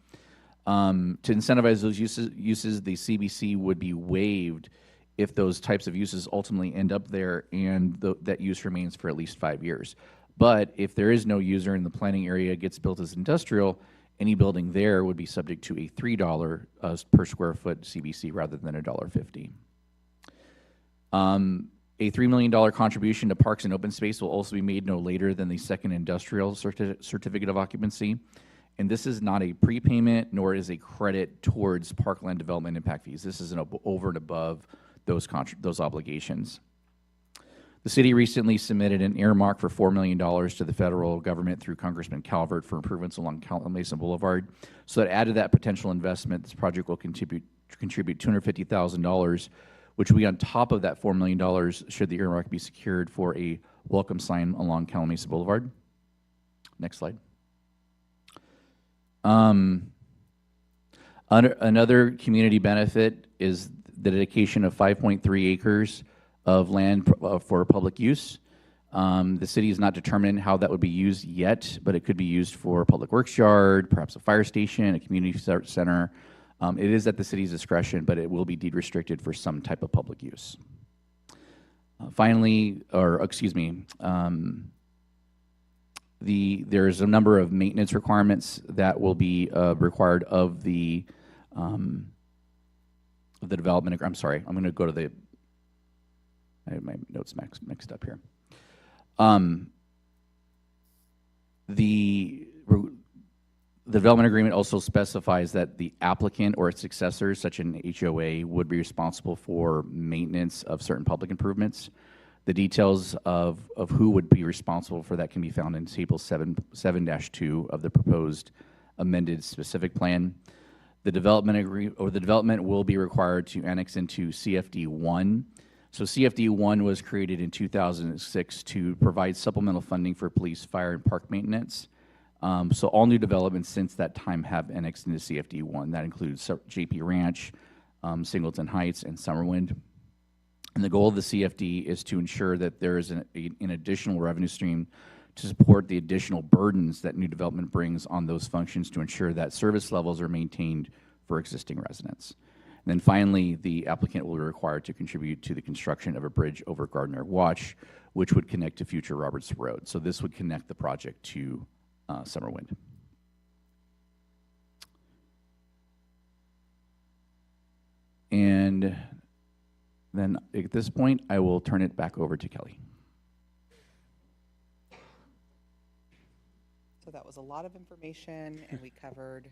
[SPEAKER 5] To incentivize those uses, the CBC would be waived if those types of uses ultimately end up there and that use remains for at least 5 years. But if there is no user and the planning area gets built as industrial, any building there would be subject to a $3 per square foot CBC rather than $1.50. A $3 million contribution to parks and open space will also be made no later than the second industrial certificate of occupancy. And this is not a prepayment, nor is a credit towards parkland development impact fees. This is over and above those obligations. The city recently submitted an earmark for $4 million to the federal government through Congressman Calvert for improvements along Calimesa Boulevard. So that added that potential investment, this project will contribute $250,000, which will be on top of that $4 million should the earmark be secured for a welcome sign along Calimesa Boulevard. Next slide. Another community benefit is the dedication of 5.3 acres of land for public use. The city is not determined how that would be used yet, but it could be used for a public works yard, perhaps a fire station, a community center. It is at the city's discretion, but it will be deed restricted for some type of public use. There's a number of maintenance requirements that will be required of the development. I'm sorry, I'm going to go to I have my notes mixed up here. The development agreement also specifies that the applicant or its successors, such an HOA, would be responsible for maintenance of certain public improvements. The details of who would be responsible for that can be found in Table 7-2 of the proposed amended specific plan. The development will be required to annex into CFD1. So CFD1 was created in 2006 to provide supplemental funding for police, fire, and park maintenance. So all new developments since that time have annexed into CFD1. That includes JP Ranch, Singleton Heights, and Summerwind. And the goal of the CFD is to ensure that there is an additional revenue stream to support the additional burdens that new development brings on those functions to ensure that service levels are maintained for existing residents. And then finally, the applicant will be required to contribute to the construction of a bridge over Gardner Watch, which would connect to future Roberts Road. So this would connect the project to Summerwind. And then at this point, I will turn it back over to Kelly.
[SPEAKER 4] So that was a lot of information, and we covered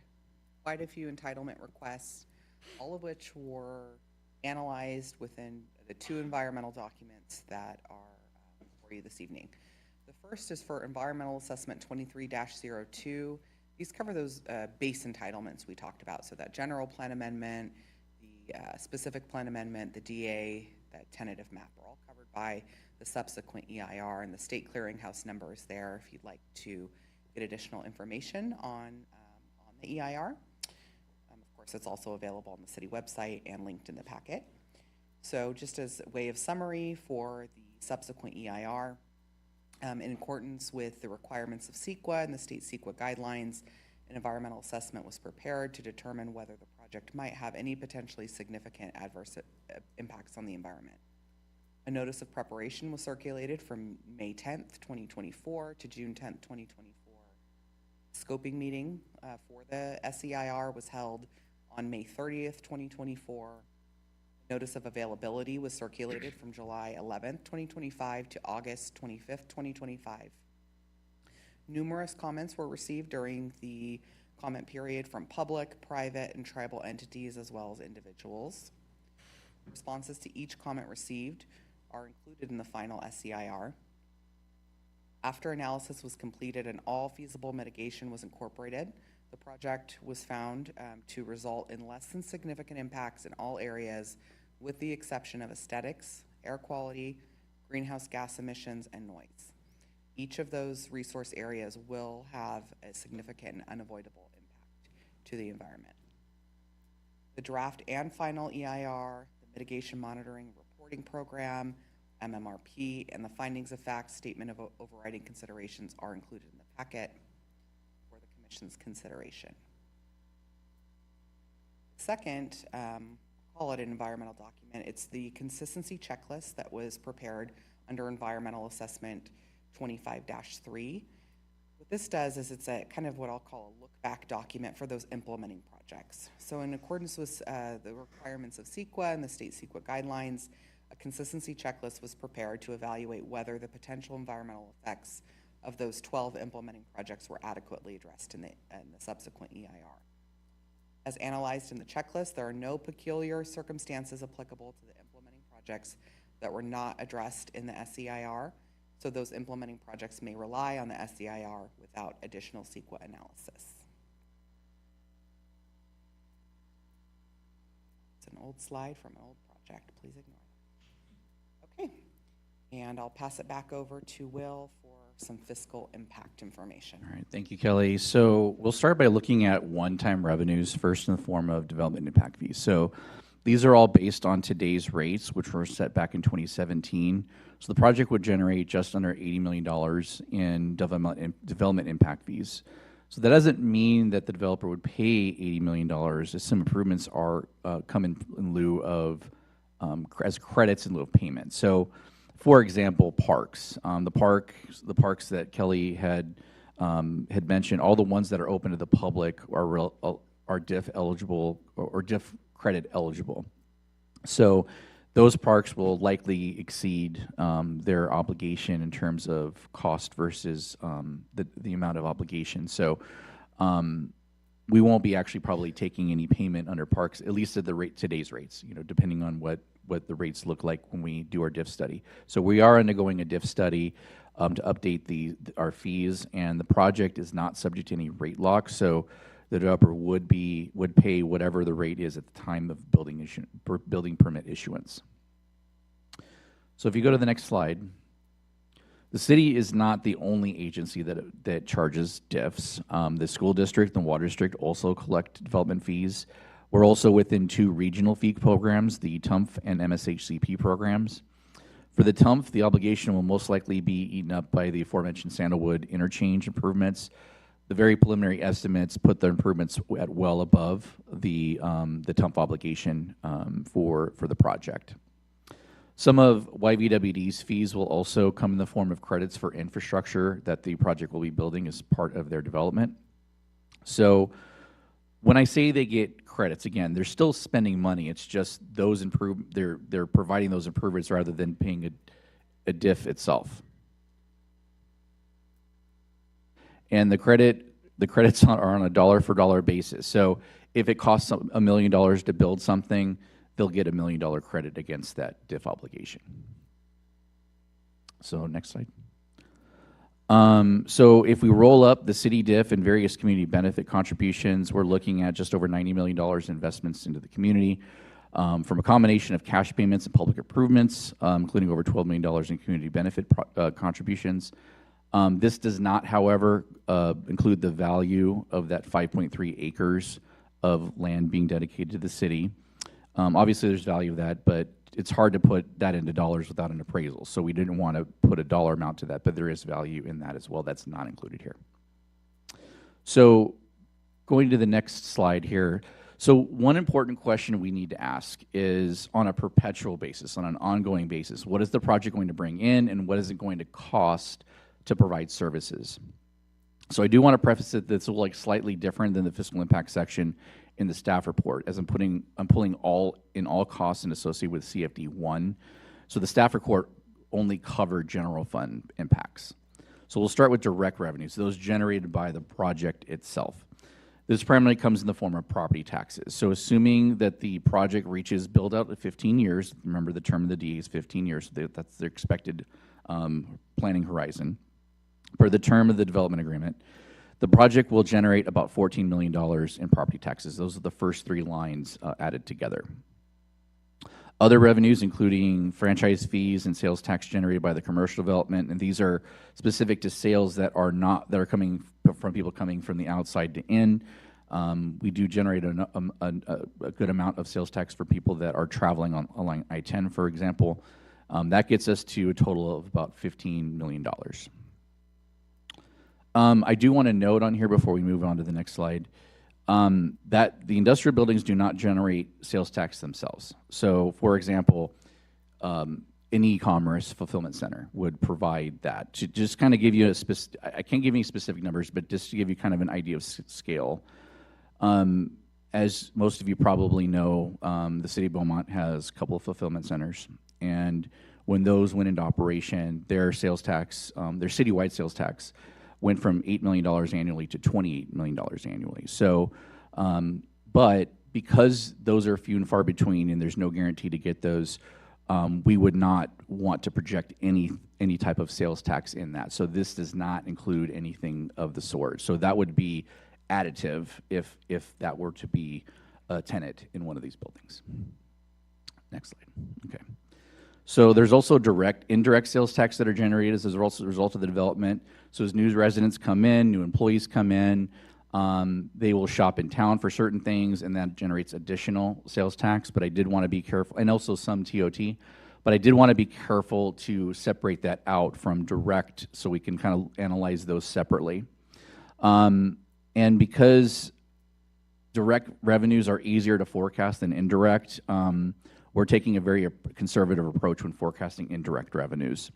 [SPEAKER 4] quite a few entitlement requests, all of which were analyzed within the 2 environmental documents that are for you this evening. The first is for Environmental Assessment 23-02. These cover those base entitlements we talked about, so that general plan amendment, the specific plan amendment, the DA, that tentative map are all covered by the subsequent EIR, and the state clearinghouse number is there if you'd like to get additional information on the EIR. Of course, it's also available on the city website and linked in the packet. So just as a way of summary for the subsequent EIR, in accordance with the requirements of CEQA and the state CEQA guidelines, an environmental assessment was prepared to determine whether the project might have any potentially significant adverse impacts on the environment. A notice of preparation was circulated from May 10th, 2024 to June 10th, 2024. Scoping meeting for the SEIR was held on May 30th, 2024. Notice of availability was circulated from July 11th, 2025 to August 25th, 2025. Numerous comments were received during the comment period from public, private, and tribal entities as well as individuals. Responses to each comment received are included in the final SEIR. After analysis was completed and all feasible mitigation was incorporated, the project was found to result in less than significant impacts in all areas with the exception of aesthetics, air quality, greenhouse gas emissions, and noise. Each of those resource areas will have a significant and unavoidable impact to the environment. The draft and final EIR, the mitigation monitoring reporting program, MMRP, and the findings of fact statement of overriding considerations are included in the packet for the Commission's consideration. Second, call it an environmental document. It's the consistency checklist that was prepared under Environmental Assessment 25-3. What this does is it's a kind of what I'll call a look-back document for those implementing projects. So in accordance with the requirements of CEQA and the state CEQA guidelines, a consistency checklist was prepared to evaluate whether the potential environmental effects of those 12 implementing projects were adequately addressed in the subsequent EIR. As analyzed in the checklist, there are no peculiar circumstances applicable to the implementing projects that were not addressed in the SEIR, so those implementing projects may rely on the SEIR without additional CEQA analysis. It's an old slide from an old project. Please ignore it. Okay, and I'll pass it back over to Will for some fiscal impact information.
[SPEAKER 5] All right, thank you, Kelly. So we'll start by looking at one-time revenues first in the form of development impact fees. So these are all based on today's rates, which were set back in 2017. So the project would generate just under $80 million in development impact fees. So that doesn't mean that the developer would pay $80 million, as some improvements are come in lieu of, as credits in lieu of payment. So for example, parks. The parks that Kelly had mentioned, all the ones that are open to the public are DIF eligible or DIF credit eligible. So those parks will likely exceed their obligation in terms of cost versus the amount of obligation. So we won't be actually probably taking any payment under parks, at least at the today's rates, depending on what the rates look like when we do our DIF study. So we are undergoing a DIF study to update our fees, and the project is not subject to any rate lock. So the developer would pay whatever the rate is at the time of building permit issuance. So if you go to the next slide, the city is not the only agency that charges DIFs. The school district and water district also collect development fees. We're also within two regional fee programs, the TUMF and MSHCP programs. For the TUMF, the obligation will most likely be eaten up by the aforementioned Sandalwood interchange improvements. The very preliminary estimates put the improvements at well above the TUMF obligation for the project. Some of YVWD's fees will also come in the form of credits for infrastructure that the project will be building as part of their development. So when I say they get credits, again, they're still spending money. It's just those they're providing those improvements rather than paying a DIF itself. And the credits are on a dollar-for-dollar basis. So if it costs $1 million to build something, they'll get $1 million credit against that DIF obligation. So next slide. So if we roll up the city DIF and various community benefit contributions, we're looking at just over $90 million in investments into the community from a combination of cash payments and public improvements, including over $12 million in community benefit contributions. This does not, however, include the value of that 5.3 acres of land being dedicated to the city. Obviously, there's value of that, but it's hard to put that into dollars without an appraisal. So we didn't want to put a dollar amount to that, but there is value in that as well. That's not included here. So going to the next slide here. So one important question we need to ask is on a perpetual basis, on an ongoing basis, what is the project going to bring in and what is it going to cost to provide services? So I do want to preface it that's like slightly different than the fiscal impact section in the staff report, as I'm pulling all costs and associated with CFD1. So the staff report only covered general fund impacts. So we'll start with direct revenues, those generated by the project itself. This primarily comes in the form of property taxes. So assuming that the project reaches build out at 15 years, remember the term of the DA is 15 years, so that's their expected planning horizon. Per the term of the development agreement, the project will generate about $14 million in property taxes. Those are the first three lines added together. Other revenues, including franchise fees and sales tax generated by the commercial development, and these are specific to sales that are coming from people coming from the outside to in. We do generate a good amount of sales tax for people that are traveling along I-10, for example. That gets us to a total of about $15 million. I do want to note on here before we move on to the next slide that the industrial buildings do not generate sales tax themselves. So, for example, an e-commerce fulfillment center would provide that. To just kind of give you I can't give any specific numbers, but just to give you kind of an idea of scale. As most of you probably know, the city of Beaumont has a couple of fulfillment centers, and when those went into operation, their sales tax, their citywide sales tax, went from $8 million annually to $28 million annually. So, but because those are few and far between and there's no guarantee to get those, we would not want to project any type of sales tax in that. So this does not include anything of the sort. So that would be additive if that were to be a tenant in one of these buildings. Next slide. Okay. So there's also indirect sales tax that are generated as a result of the development. So as new residents come in, new employees come in, they will shop in town for certain things, and that generates additional sales tax. But I did want to be careful, and also some TOT, but I did want to be careful to separate that out from direct so we can kind of analyze those separately. And because direct revenues are easier to forecast than indirect, we're taking a very conservative approach when forecasting indirect revenues.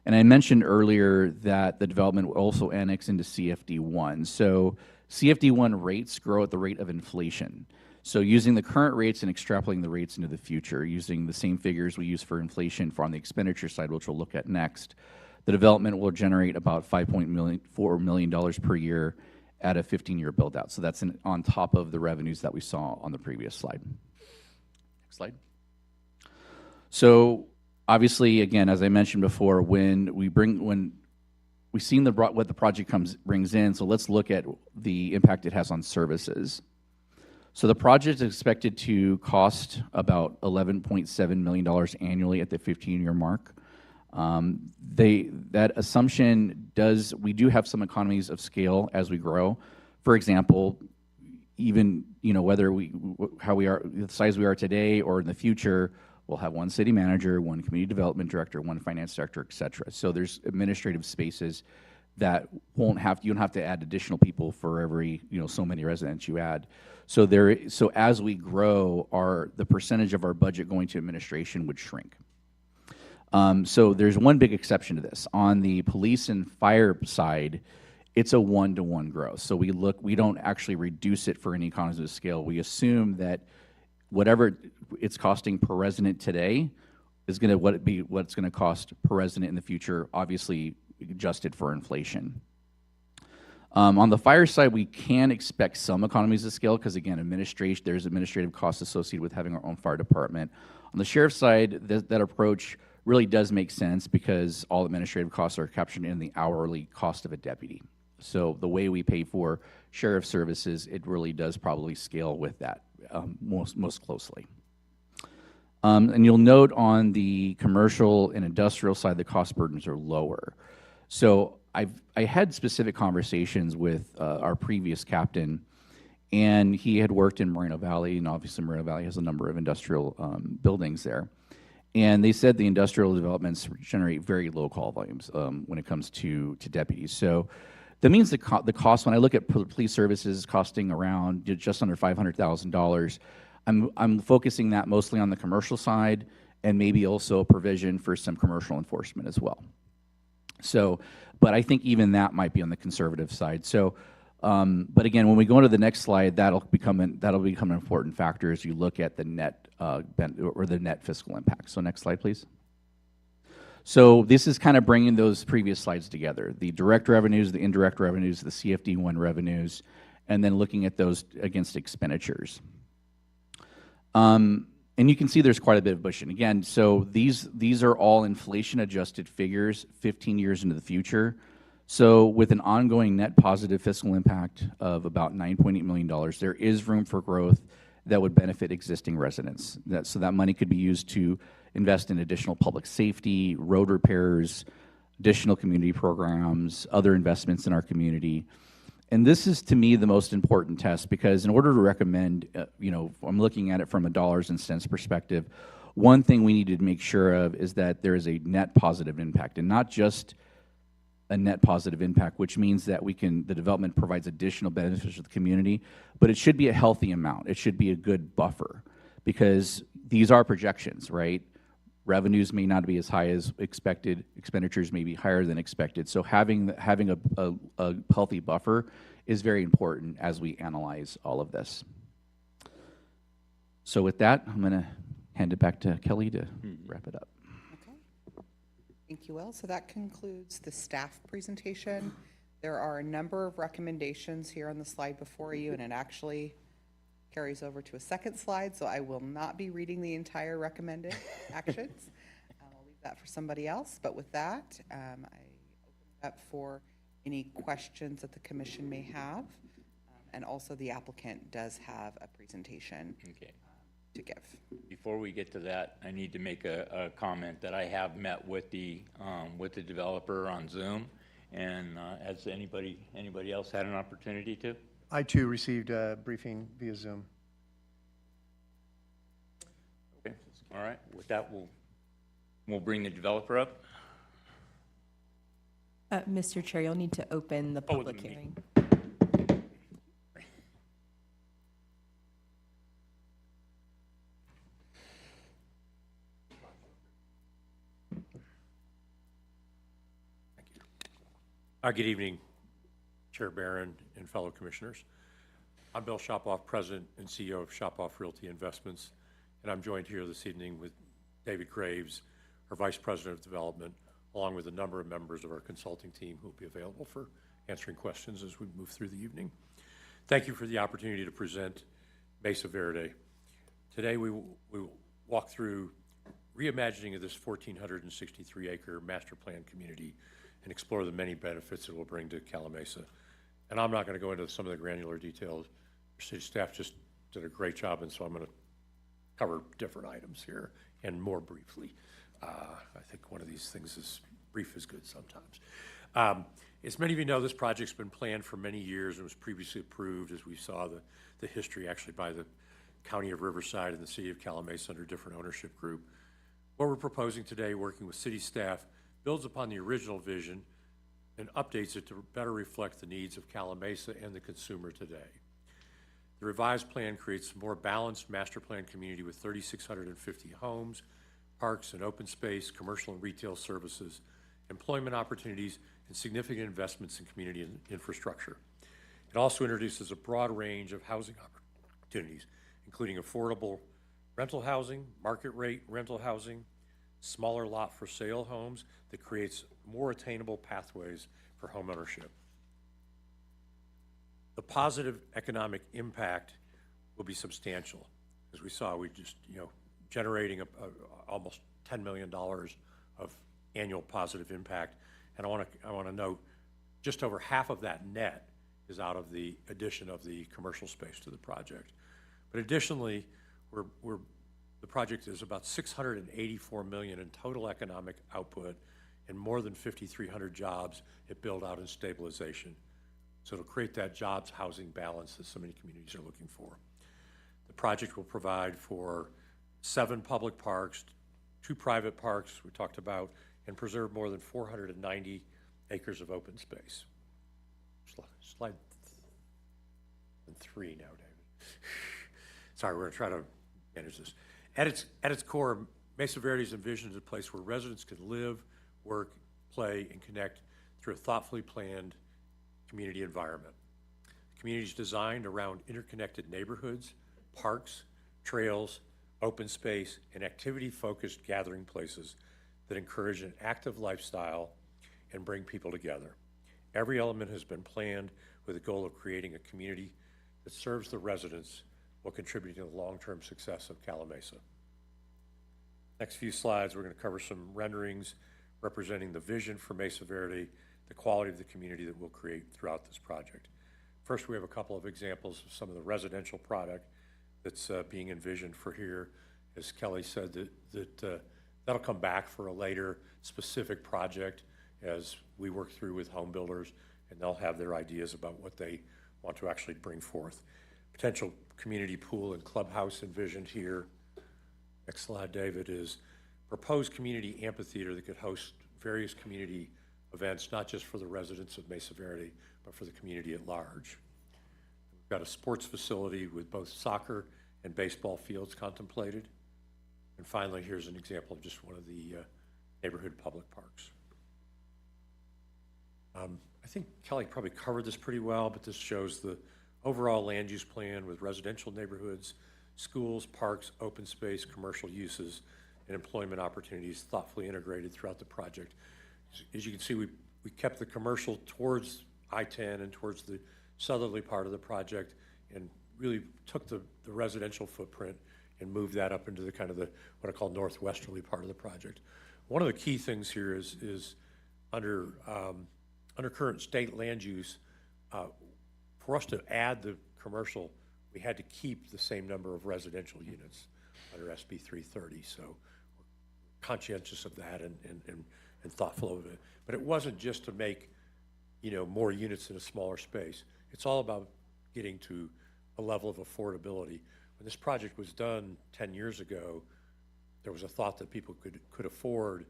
[SPEAKER 5] And I mentioned earlier that the development will also annex into CFD1. So CFD1 rates grow at the rate of inflation. So using the current rates and extrapolating the rates into the future, using the same figures we use for inflation on the expenditure side, which we'll look at next, the development will generate about $5.4 million per year at a 15-year build-out. So that's on top of the revenues that we saw on the previous slide. Next slide. So obviously, again, as I mentioned before, when we've seen what the project brings in, so let's look at the impact it has on services. So the project is expected to cost about $11.7 million annually at the 15-year mark. That assumption we do have some economies of scale as we grow. For example, even whether the size we are today or in the future, we'll have one city manager, one community development director, one finance director, et cetera. So there's administrative spaces that you don't have to add additional people for every so many residents you add. So as we grow, the percentage of our budget going to administration would shrink. So there's one big exception to this. On the police and fire side, it's a one-to-one growth. So we don't actually reduce it for any economies of scale. We assume that whatever it's costing per resident today is going to what it's going to cost per resident in the future, obviously adjusted for inflation. On the fire side, we can expect some economies of scale because, again, there's administrative costs associated with having our own fire department. On the sheriff's side, that approach really does make sense because all administrative costs are captured in the hourly cost of a deputy. So the way we pay for sheriff services, it really does probably scale with that most closely. And you'll note on the commercial and industrial side, the cost burdens are lower. So I had specific conversations with our previous captain, and he had worked in Moreno Valley, and obviously Moreno Valley has a number of industrial buildings there. And they said the industrial developments generate very low call volumes when it comes to deputies. So That means the cost, when I look at police services costing around just under $500,000, I'm focusing that mostly on the commercial side and maybe also a provision for some commercial enforcement as well. So, but I think even that might be on the conservative side. So, but again, when we go into the next slide, that'll become an important factor as you look at the net or the net fiscal impact. So next slide, please. So this is kind of bringing those previous slides together: the direct revenues, the indirect revenues, the CFD1 revenues, and then looking at those against expenditures. And you can see there's quite a bit of push. And again, so these are all inflation-adjusted figures 15 years into the future. So with an ongoing net positive fiscal impact of about $9.8 million, there is room for growth that would benefit existing residents. So that money could be used to invest in additional public safety, road repairs, additional community programs, other investments in our community. And this is, to me, the most important test, because in order to recommend, I'm looking at it from a dollars and cents perspective, one thing we need to make sure of is that there is a net positive impact, and not just a net positive impact, which means that the development provides additional benefits to the community, but it should be a healthy amount. It should be a good buffer, because these are projections, right? Revenues may not be as high as expected. Expenditures may be higher than expected. So having a healthy buffer is very important as we analyze all of this. So with that, I'm going to hand it back to Kelly to wrap it up.
[SPEAKER 4] Okay. Thank you, Will. So that concludes the staff presentation. There are a number of recommendations here on the slide before you, and it actually carries over to a second slide, so I will not be reading the entire recommended actions. I'll leave that for somebody else. But with that, I open it up for any questions that the commission may have. And also the applicant does have a presentation to give.
[SPEAKER 2] Before we get to that, I need to make a comment that I have met with the developer on Zoom. And has anybody else had an opportunity to?
[SPEAKER 1] I, too, received a briefing via Zoom.
[SPEAKER 2] Okay, all right. With that, we'll bring the developer up.
[SPEAKER 6] Mr. Chair, you'll need to open the public hearing.
[SPEAKER 7] Good evening, Chair Barron and fellow commissioners. I'm Bill Shopoff, President and CEO of Shopoff Realty Investments, and I'm joined here this evening with David Graves, our Vice President of Development, along with a number of members of our consulting team who will be available for answering questions as we move through the evening. Thank you for the opportunity to present Mesa Verde. Today we will walk through reimagining of this 1,463-acre master plan community and explore the many benefits it will bring to Calimesa. And I'm not going to go into some of the granular details. City staff just did a great job, and so I'm going to cover different items here and more briefly. I think one of these things is brief is good sometimes. As many of you know, this project's been planned for many years and was previously approved, as we saw the history actually by the County of Riverside and the City of Calimesa under different ownership group. What we're proposing today, working with city staff, builds upon the original vision and updates it to better reflect the needs of Calimesa and the consumer today. The revised plan creates a more balanced master plan community with 3,650 homes, parks and open space, commercial and retail services, employment opportunities, and significant investments in community infrastructure. It also introduces a broad range of housing opportunities, including affordable rental housing, market rate rental housing, smaller lot for sale homes that creates more attainable pathways for home ownership. The positive economic impact will be substantial. As we saw, we just, generating almost $10 million of annual positive impact. And I want to note, just over half of that net is out of the addition of the commercial space to the project. But additionally, the project is about $684 million in total economic output and more than 5,300 jobs at build out and stabilization. So it'll create that jobs housing balance that so many communities are looking for. The project will provide for 7 public parks, 2 private parks we talked about, and preserve more than 490 acres of open space. slide 3 now, David. Sorry, we're going to try to manage this. At its core, Mesa Verde is envisioned as a place where residents can live, work, play, and connect through a thoughtfully planned community environment. The community is designed around interconnected neighborhoods, parks, trails, open space, and activity-focused gathering places that encourage an active lifestyle and bring people together. Every element has been planned with the goal of creating a community that serves the residents while contributing to the long-term success of Calimesa. Next few slides, we're going to cover some renderings representing the vision for Mesa Verde, the quality of the community that we'll create throughout this project. First, we have a couple of examples of some of the residential product that's being envisioned for here. As Kelly said, that'll come back for a later specific project as we work through with home builders, and they'll have their ideas about what they want to actually bring forth. Potential community pool and clubhouse envisioned here. Next slide, David, is proposed community amphitheater that could host various community events, not just for the residents of Mesa Verde, but for the community at large. We've got a sports facility with both soccer and baseball fields contemplated. And finally, here's an example of just one of the neighborhood public parks. I think Kelly probably covered this pretty well, but this shows the overall land use plan with residential neighborhoods, schools, parks, open space, commercial uses, and employment opportunities thoughtfully integrated throughout the project. As you can see, we kept the commercial towards I-10 and towards the southerly part of the project and really took the residential footprint and moved that up into the kind of the what I call northwesterly part of the project. One of the key things here is under current state land use, for us to add the commercial, we had to keep the same number of residential units under SB 330. So we're conscientious of that and thoughtful of it. But it wasn't just to make, more units in a smaller space. It's all about getting to a level of affordability. When this project was done 10 years ago, there was a thought that people could afford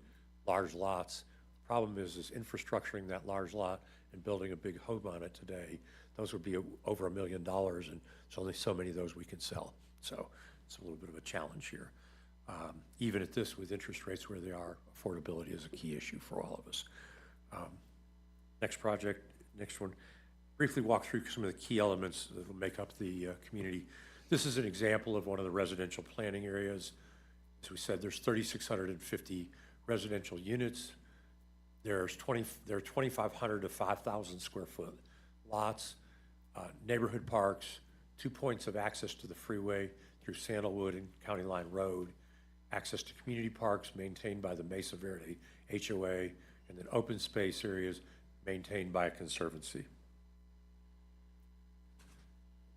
[SPEAKER 7] large lots. The problem is infrastructuring that large lot and building a big home on it today. Those would be over $1 million, and there's only so many of those we can sell. So it's a little bit of a challenge here. Even at this, with interest rates where they are, affordability is a key issue for all of us. Next one. Briefly walk through some of the key elements that will make up the community. This is an example of one of the residential planning areas. As we said, there's 3,650 residential units. There are 2,500 to 5,000 square foot lots, neighborhood parks, 2 points of access to the freeway through Sandalwood and County Line Road, access to community parks maintained by the Mesa Verde HOA, and then open space areas maintained by a conservancy.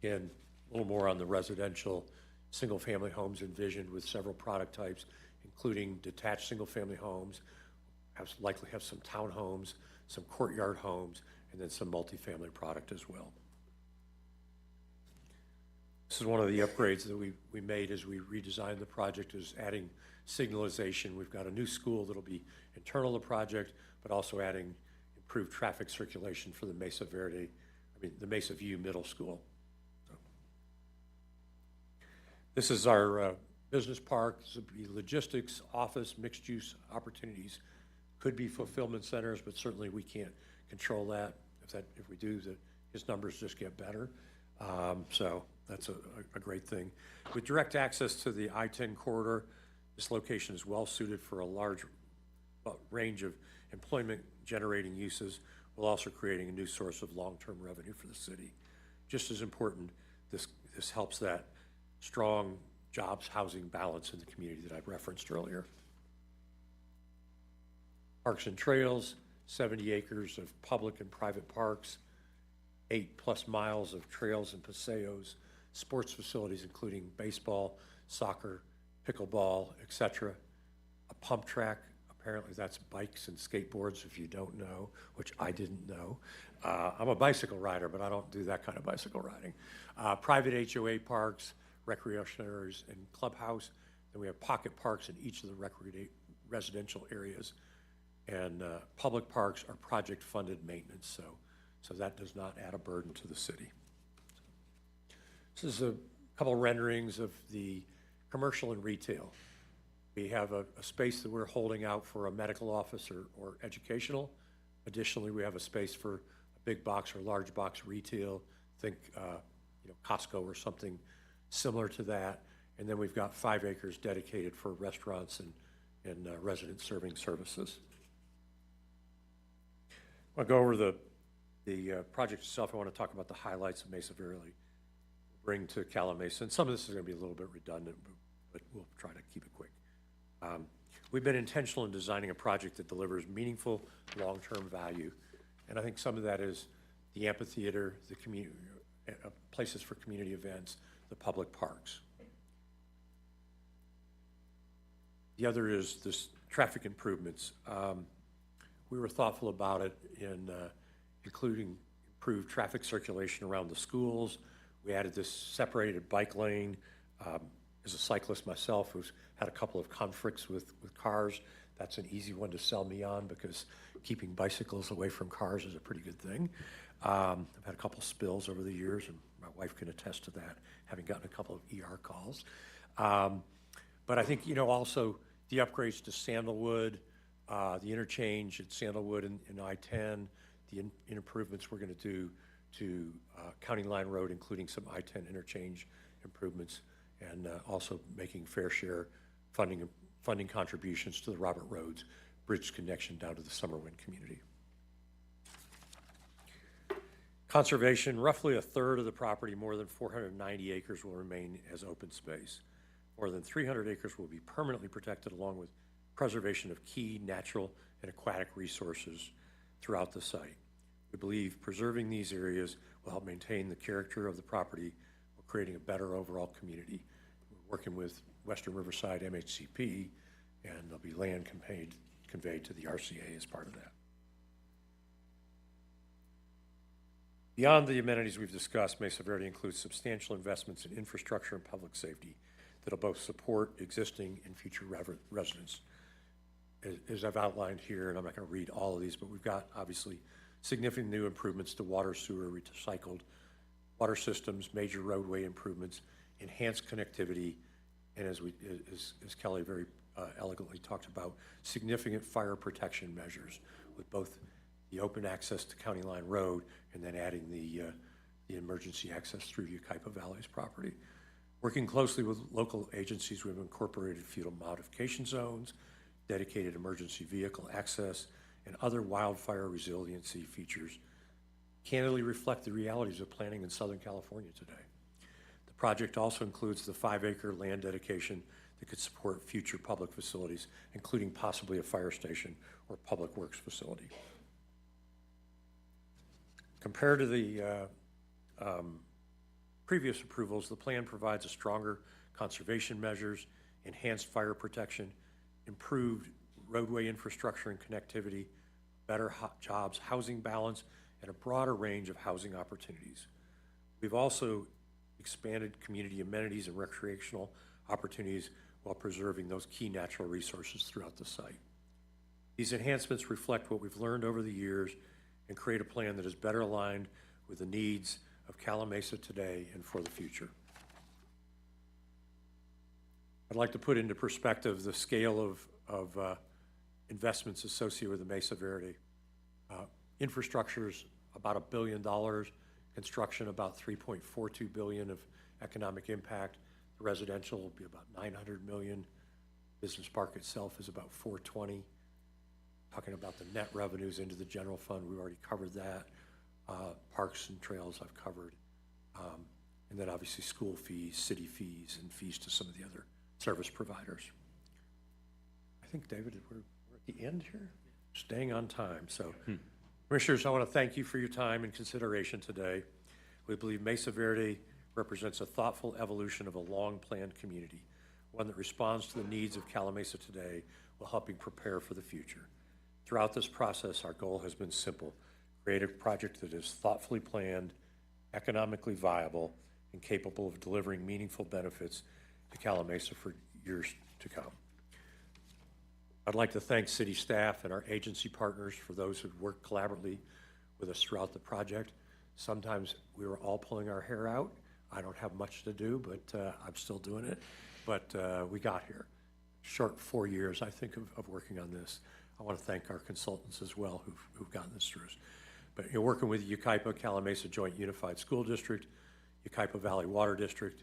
[SPEAKER 7] Again, a little more on the residential single-family homes envisioned with several product types, including detached single-family homes, likely have some townhomes, some courtyard homes, and then some multifamily product as well. This is one of the upgrades that we made as we redesigned the project, is adding signalization. We've got a new school that'll be internal to the project, but also adding improved traffic circulation for the the Mesa View Middle School. This is our business park. This would be logistics, office, mixed-use opportunities. Could be fulfillment centers, but certainly we can't control that. If we do, his numbers just get better. So that's a great thing. With direct access to the I-10 corridor, this location is well suited for a large range of employment-generating uses, while also creating a new source of long-term revenue for the city. Just as important, this helps that strong jobs housing balance in the community that I referenced earlier. Parks and trails, 70 acres of public and private parks, 8+ miles of trails and paseos, sports facilities including baseball, soccer, pickleball, etc. A pump track, apparently that's bikes and skateboards if you don't know, which I didn't know. I'm a bicycle rider, but I don't do that kind of bicycle riding. Private HOA parks, recreation areas, and clubhouse. Then we have pocket parks in each of the residential areas. And public parks are project-funded maintenance, so so that does not add a burden to the city. This is a couple renderings of the commercial and retail. We have a space that we're holding out for a medical office or educational. Additionally, we have a space for a big box or large box retail, think Costco or something similar to that. And then we've got 5 acres dedicated for restaurants and resident serving services. I'll go over the project itself. I want to talk about the highlights of Mesa Verde bring to Calimesa. And some of this is going to be a little bit redundant, but we'll try to keep it quick. We've been intentional in designing a project that delivers meaningful long-term value. And I think some of that is the amphitheater, the community, places for community events, the public parks. The other is this traffic improvements. We were thoughtful about it in including improved traffic circulation around the schools. We added this separated bike lane. As a cyclist myself who's had a couple of conflicts with cars, that's an easy one to sell me on because keeping bicycles away from cars is a pretty good thing. I've had a couple spills over the years, and my wife can attest to that, having gotten a couple of ER calls. But I think, also the upgrades to Sandalwood, the interchange at Sandalwood and I-10, the improvements we're going to do to County Line Road, including some I-10 interchange improvements, and also making fair share funding contributions to the Robert Rhodes Bridge connection down to the Summerwind community. Conservation, roughly a third of the property, more than 490 acres, will remain as open space. More than 300 acres will be permanently protected, along with preservation of key natural and aquatic resources throughout the site. We believe preserving these areas will help maintain the character of the property while creating a better overall community. We're working with Western Riverside MHCP, and there'll be land conveyed to the RCA as part of that. Beyond the amenities we've discussed, Mesa Verde includes substantial investments in infrastructure and public safety that'll both support existing and future residents. As I've outlined here, and I'm not going to read all of these, but we've got obviously significant new improvements to water, sewer, recycled water systems, major roadway improvements, enhanced connectivity, and as Kelly very elegantly talked about, significant fire protection measures with both the open access to County Line Road and then adding the emergency access through Yucaipa Valley's property. Working closely with local agencies, we've incorporated fuel modification zones, dedicated emergency vehicle access, and other wildfire resiliency features candidly reflect the realities of planning in Southern California today. The project also includes the 5-acre land dedication that could support future public facilities, including possibly a fire station or public works facility. Compared to the previous approvals, the plan provides a stronger conservation measures, enhanced fire protection, improved roadway infrastructure and connectivity, better jobs, housing balance, and a broader range of housing opportunities. We've also expanded community amenities and recreational opportunities while preserving those key natural resources throughout the site. These enhancements reflect what we've learned over the years and create a plan that is better aligned with the needs of Calimesa today and for the future. I'd like to put into perspective the scale of investments associated with the Mesa Verde. Infrastructure is about $1 billion, construction about $3.42 billion of economic impact. The residential will be about $900 million. Business park itself is about $420. Talking about the net revenues into the general fund, we've already covered that. Parks and trails I've covered. And then obviously school fees, city fees, and fees to some of the other service providers. I think, David, we're at the end here, staying on time. So, Commissioners, I want to thank you for your time and consideration today. We believe Mesa Verde represents a thoughtful evolution of a long-planned community, one that responds to the needs of Calimesa today while helping prepare for the future. Throughout this process, our goal has been simple: create a project that is thoughtfully planned, economically viable, and capable of delivering meaningful benefits to Calimesa for years to come. I'd like to thank city staff and our agency partners for those who've worked collaboratively with us throughout the project. Sometimes we were all pulling our hair out. I don't have much to do, but I'm still doing it. But we got here. Short 4 years, I think, of working on this. I want to thank our consultants as well who've gotten this through. But you're working with Yucaipa, Calimesa Joint Unified School District, Yucaipa Valley Water District,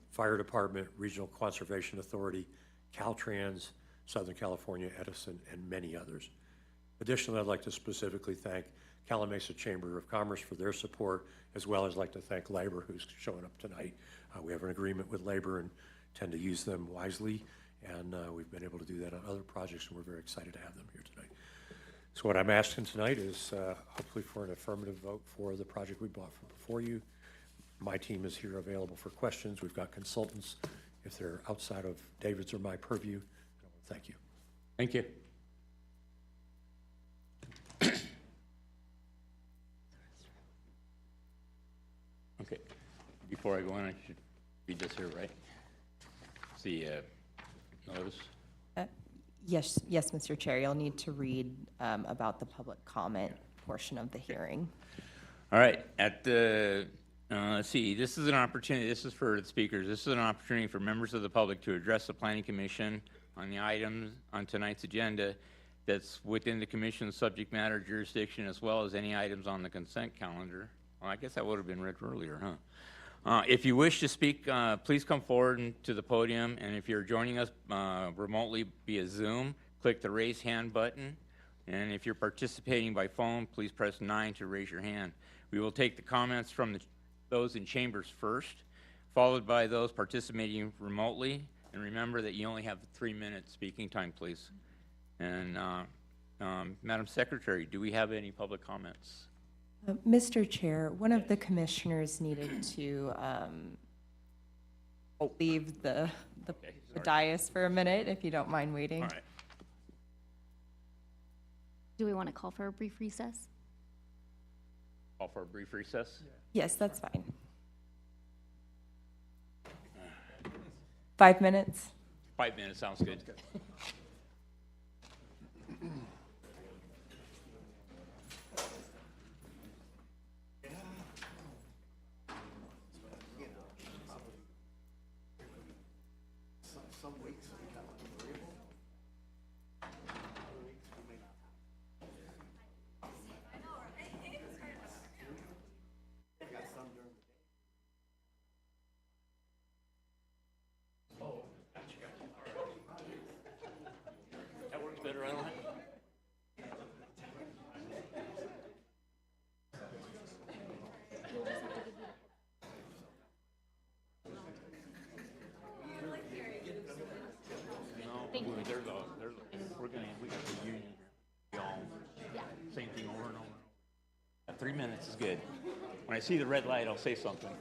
[SPEAKER 7] Fire Department, Regional Conservation Authority, Caltrans, Southern California Edison, and many others. Additionally, I'd like to specifically thank Calimesa Chamber of Commerce for their support, as well as like to thank Labor, who's showing up tonight. We have an agreement with Labor and tend to use them wisely, and we've been able to do that on other projects, and we're very excited to have them here tonight. So what I'm asking tonight is hopefully for an affirmative vote for the project we brought before you. My team is here available for questions. We've got consultants. If they're outside of David's or my purview, I want to thank you.
[SPEAKER 2] Thank you. Okay, before I go in, I should read this here, right? See, notice.
[SPEAKER 6] Yes, Mr. Chair, you'll need to read about the public comment portion of the hearing.
[SPEAKER 2] All right, at the, let's see, this is an opportunity, this is for the speakers, this is an opportunity for members of the public to address the planning commission on the items on tonight's agenda that's within the commission's subject matter jurisdiction, as well as any items on the consent calendar. Well, I guess that would have been read earlier, huh? If you wish to speak, please come forward to the podium, and if you're joining us remotely via Zoom, click the raise hand button, and if you're participating by phone, please press 9 to raise your hand. We will take the comments from those in chambers first, followed by those participating remotely, and remember that you only have 3 minutes speaking time, please. And Madam Secretary, do we have any public comments?
[SPEAKER 6] Mr. Chair, one of the commissioners needed to leave the dais for a minute, if you don't mind waiting.
[SPEAKER 2] All right.
[SPEAKER 3] Do we want to call for a brief recess?
[SPEAKER 2] Call for a brief recess?
[SPEAKER 6] Yes, that's fine. 5 minutes?
[SPEAKER 2] 5 minutes, sounds good. That works better, I don't have.
[SPEAKER 3] Thank you.
[SPEAKER 2] We got the union here.
[SPEAKER 3] Yeah.
[SPEAKER 2] Same thing over and over. 3 minutes is good. When I see the red light, I'll say something.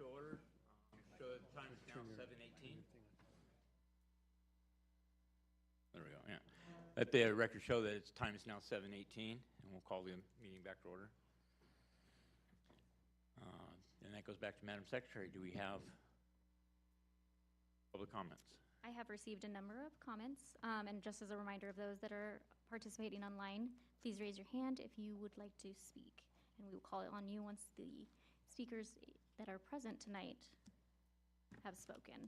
[SPEAKER 2] to order. So the time is now 7:18. There we go, yeah. Let the record show that its time is now 7:18, and we'll call the meeting back to order. And that goes back to Madam Secretary. Do we have public comments?
[SPEAKER 3] I have received a number of comments, and just as a reminder of those that are participating online, please raise your hand if you would like to speak, and we will call on you once the speakers that are present tonight have spoken.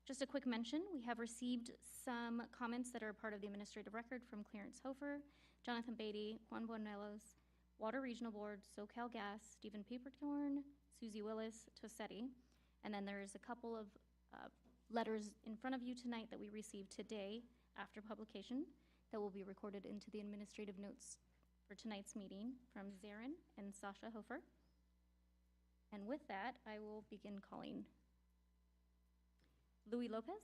[SPEAKER 3] Just a quick mention, we have received some comments that are part of the administrative record from Clarence Hofer, Jonathan Beatty, Juan Bonelos, Water Regional Board, SoCal Gas, Stephen Peepercorn, Susie Willis, Tossetti, and then there's a couple of letters in front of you tonight that we received today after publication that will be recorded into the administrative notes for tonight's meeting from Zarin and Sasha Hofer. And with that, I will begin calling Louis Lopez.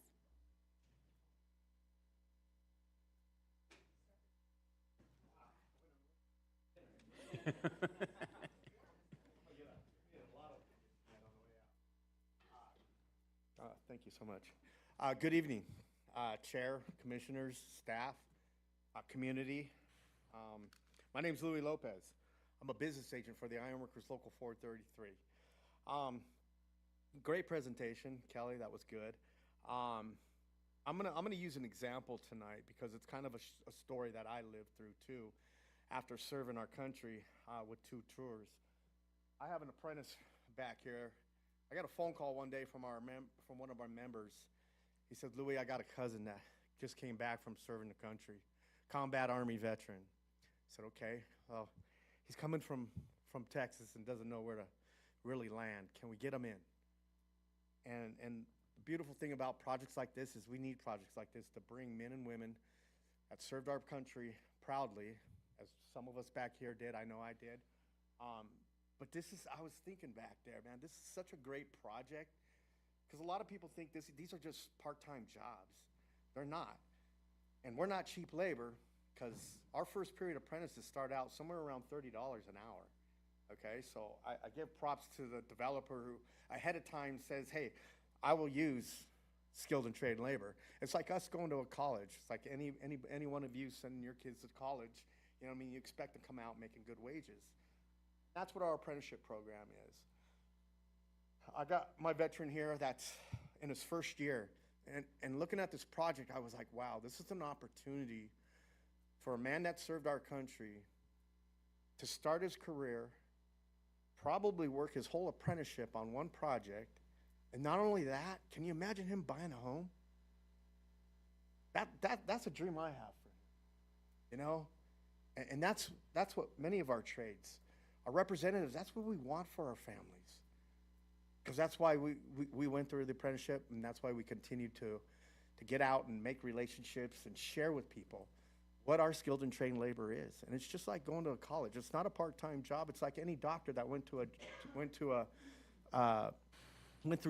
[SPEAKER 1] Thank you so much. Good evening, Chair, Commissioners, staff, community. My name's Louis Lopez. I'm a business agent for the Ironworkers Local 433. Great presentation, Kelly. That was good. I'm gonna use an example tonight because it's kind of a story that I lived through too, after serving our country with 2 tours. I have an apprentice back here. I got a phone call one day from one of our members. He said, "Louis, I got a cousin that just came back from serving the country, combat Army veteran." I said, "Okay, well, he's coming from Texas and doesn't know where to really land. Can we get him in?" And the beautiful thing about projects like this is we need projects like this to bring men and women that served our country proudly, as some of us back here did. I know I did. But I was thinking back there, man, this is such a great project because a lot of people think these are just part-time jobs. They're not. And we're not cheap labor because our first period apprentices start out somewhere around $30 an hour. Okay, so I give props to the developer who ahead of time says, "Hey, I will use skilled and trade labor." It's like us going to a college. It's like any one of you sending your kids to college. You know what I mean? You expect to come out making good wages. That's what our apprenticeship program is. I got my veteran here that's in his first year. And looking at this project, I was like, wow, this is an opportunity for a man that served our country to start his career, probably work his whole apprenticeship on one project. And not only that, can you imagine him buying a home? That's a dream I have for him, you know? And that's what many of our trades, our representatives, that's what we want for our families. Because that's why we went through the apprenticeship, and that's why we continue to get out and make relationships and share with people what our skilled and trained labor is. And it's just like going to a college. It's not a part-time job. It's like any doctor that went through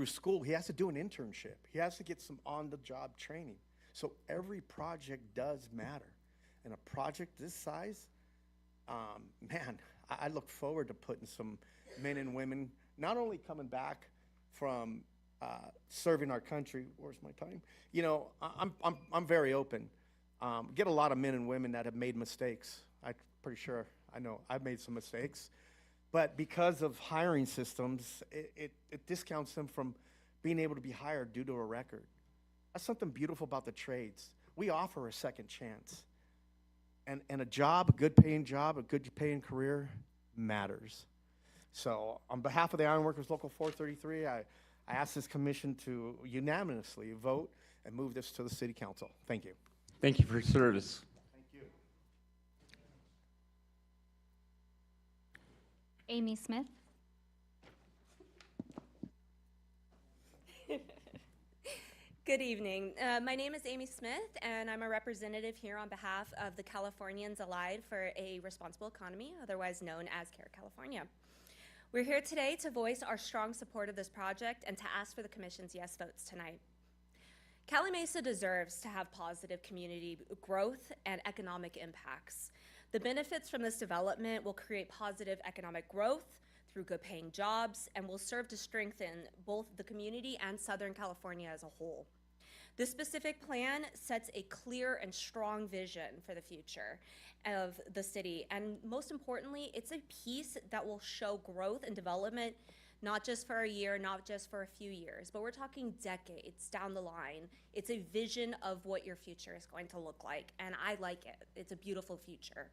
[SPEAKER 1] school. He has to do an internship. He has to get some on-the-job training. So every project does matter. And a project this size, man, I look forward to putting some men and women not only coming back from serving our country. Where's my time? You know, I'm very open. Get a lot of men and women that have made mistakes. I'm pretty sure I know I've made some mistakes, but because of hiring systems, it discounts them from being able to be hired due to a record. That's something beautiful about the trades. We offer a second chance. And a job, a good paying job, a good paying career matters. So on behalf of the Ironworkers Local 433, I ask this commission to unanimously vote and move this to the city council. Thank you.
[SPEAKER 2] Thank you for your service.
[SPEAKER 1] Thank you.
[SPEAKER 3] Amy Smith.
[SPEAKER 8] Good evening. My name is Amy Smith, and I'm a representative here on behalf of the Californians Allied for a Responsible Economy, otherwise known as CARE California. We're here today to voice our strong support of this project and to ask for the Commission's yes votes tonight. Calimesa deserves to have positive community growth and economic impacts. The benefits from this development will create positive economic growth through good paying jobs and will serve to strengthen both the community and Southern California as a whole. This specific plan sets a clear and strong vision for the future of the city. And most importantly, it's a piece that will show growth and development, not just for a year, not just for a few years, but we're talking decades down the line. It's a vision of what your future is going to look like, and I like it. It's a beautiful future.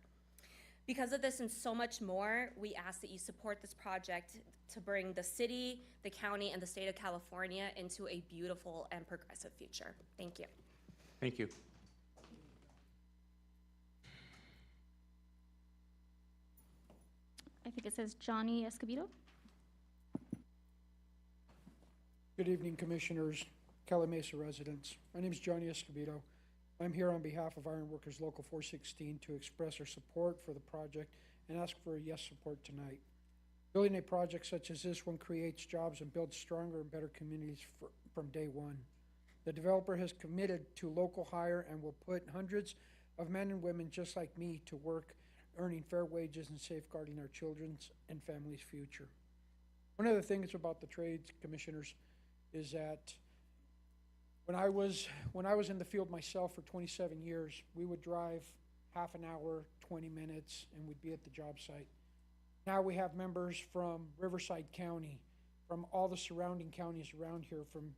[SPEAKER 8] Because of this and so much more, we ask that you support this project to bring the city, the county, and the state of California into a beautiful and progressive future. Thank you.
[SPEAKER 2] Thank you.
[SPEAKER 3] I think it says Johnny Escobedo.
[SPEAKER 9] Good evening, Commissioners, Calimesa residents. My name is Johnny Escobedo. I'm here on behalf of Ironworkers Local 416 to express our support for the project and ask for a yes support tonight. Building a project such as this one creates jobs and builds stronger and better communities from day one. The developer has committed to local hire and will put hundreds of men and women just like me to work, earning fair wages and safeguarding our children's and families' future. One of the things about the trades, Commissioners, is that when I was in the field myself for 27 years, we would drive half an hour, 20 minutes, and we'd be at the job site. Now we have members from Riverside County, from all the surrounding counties around here, from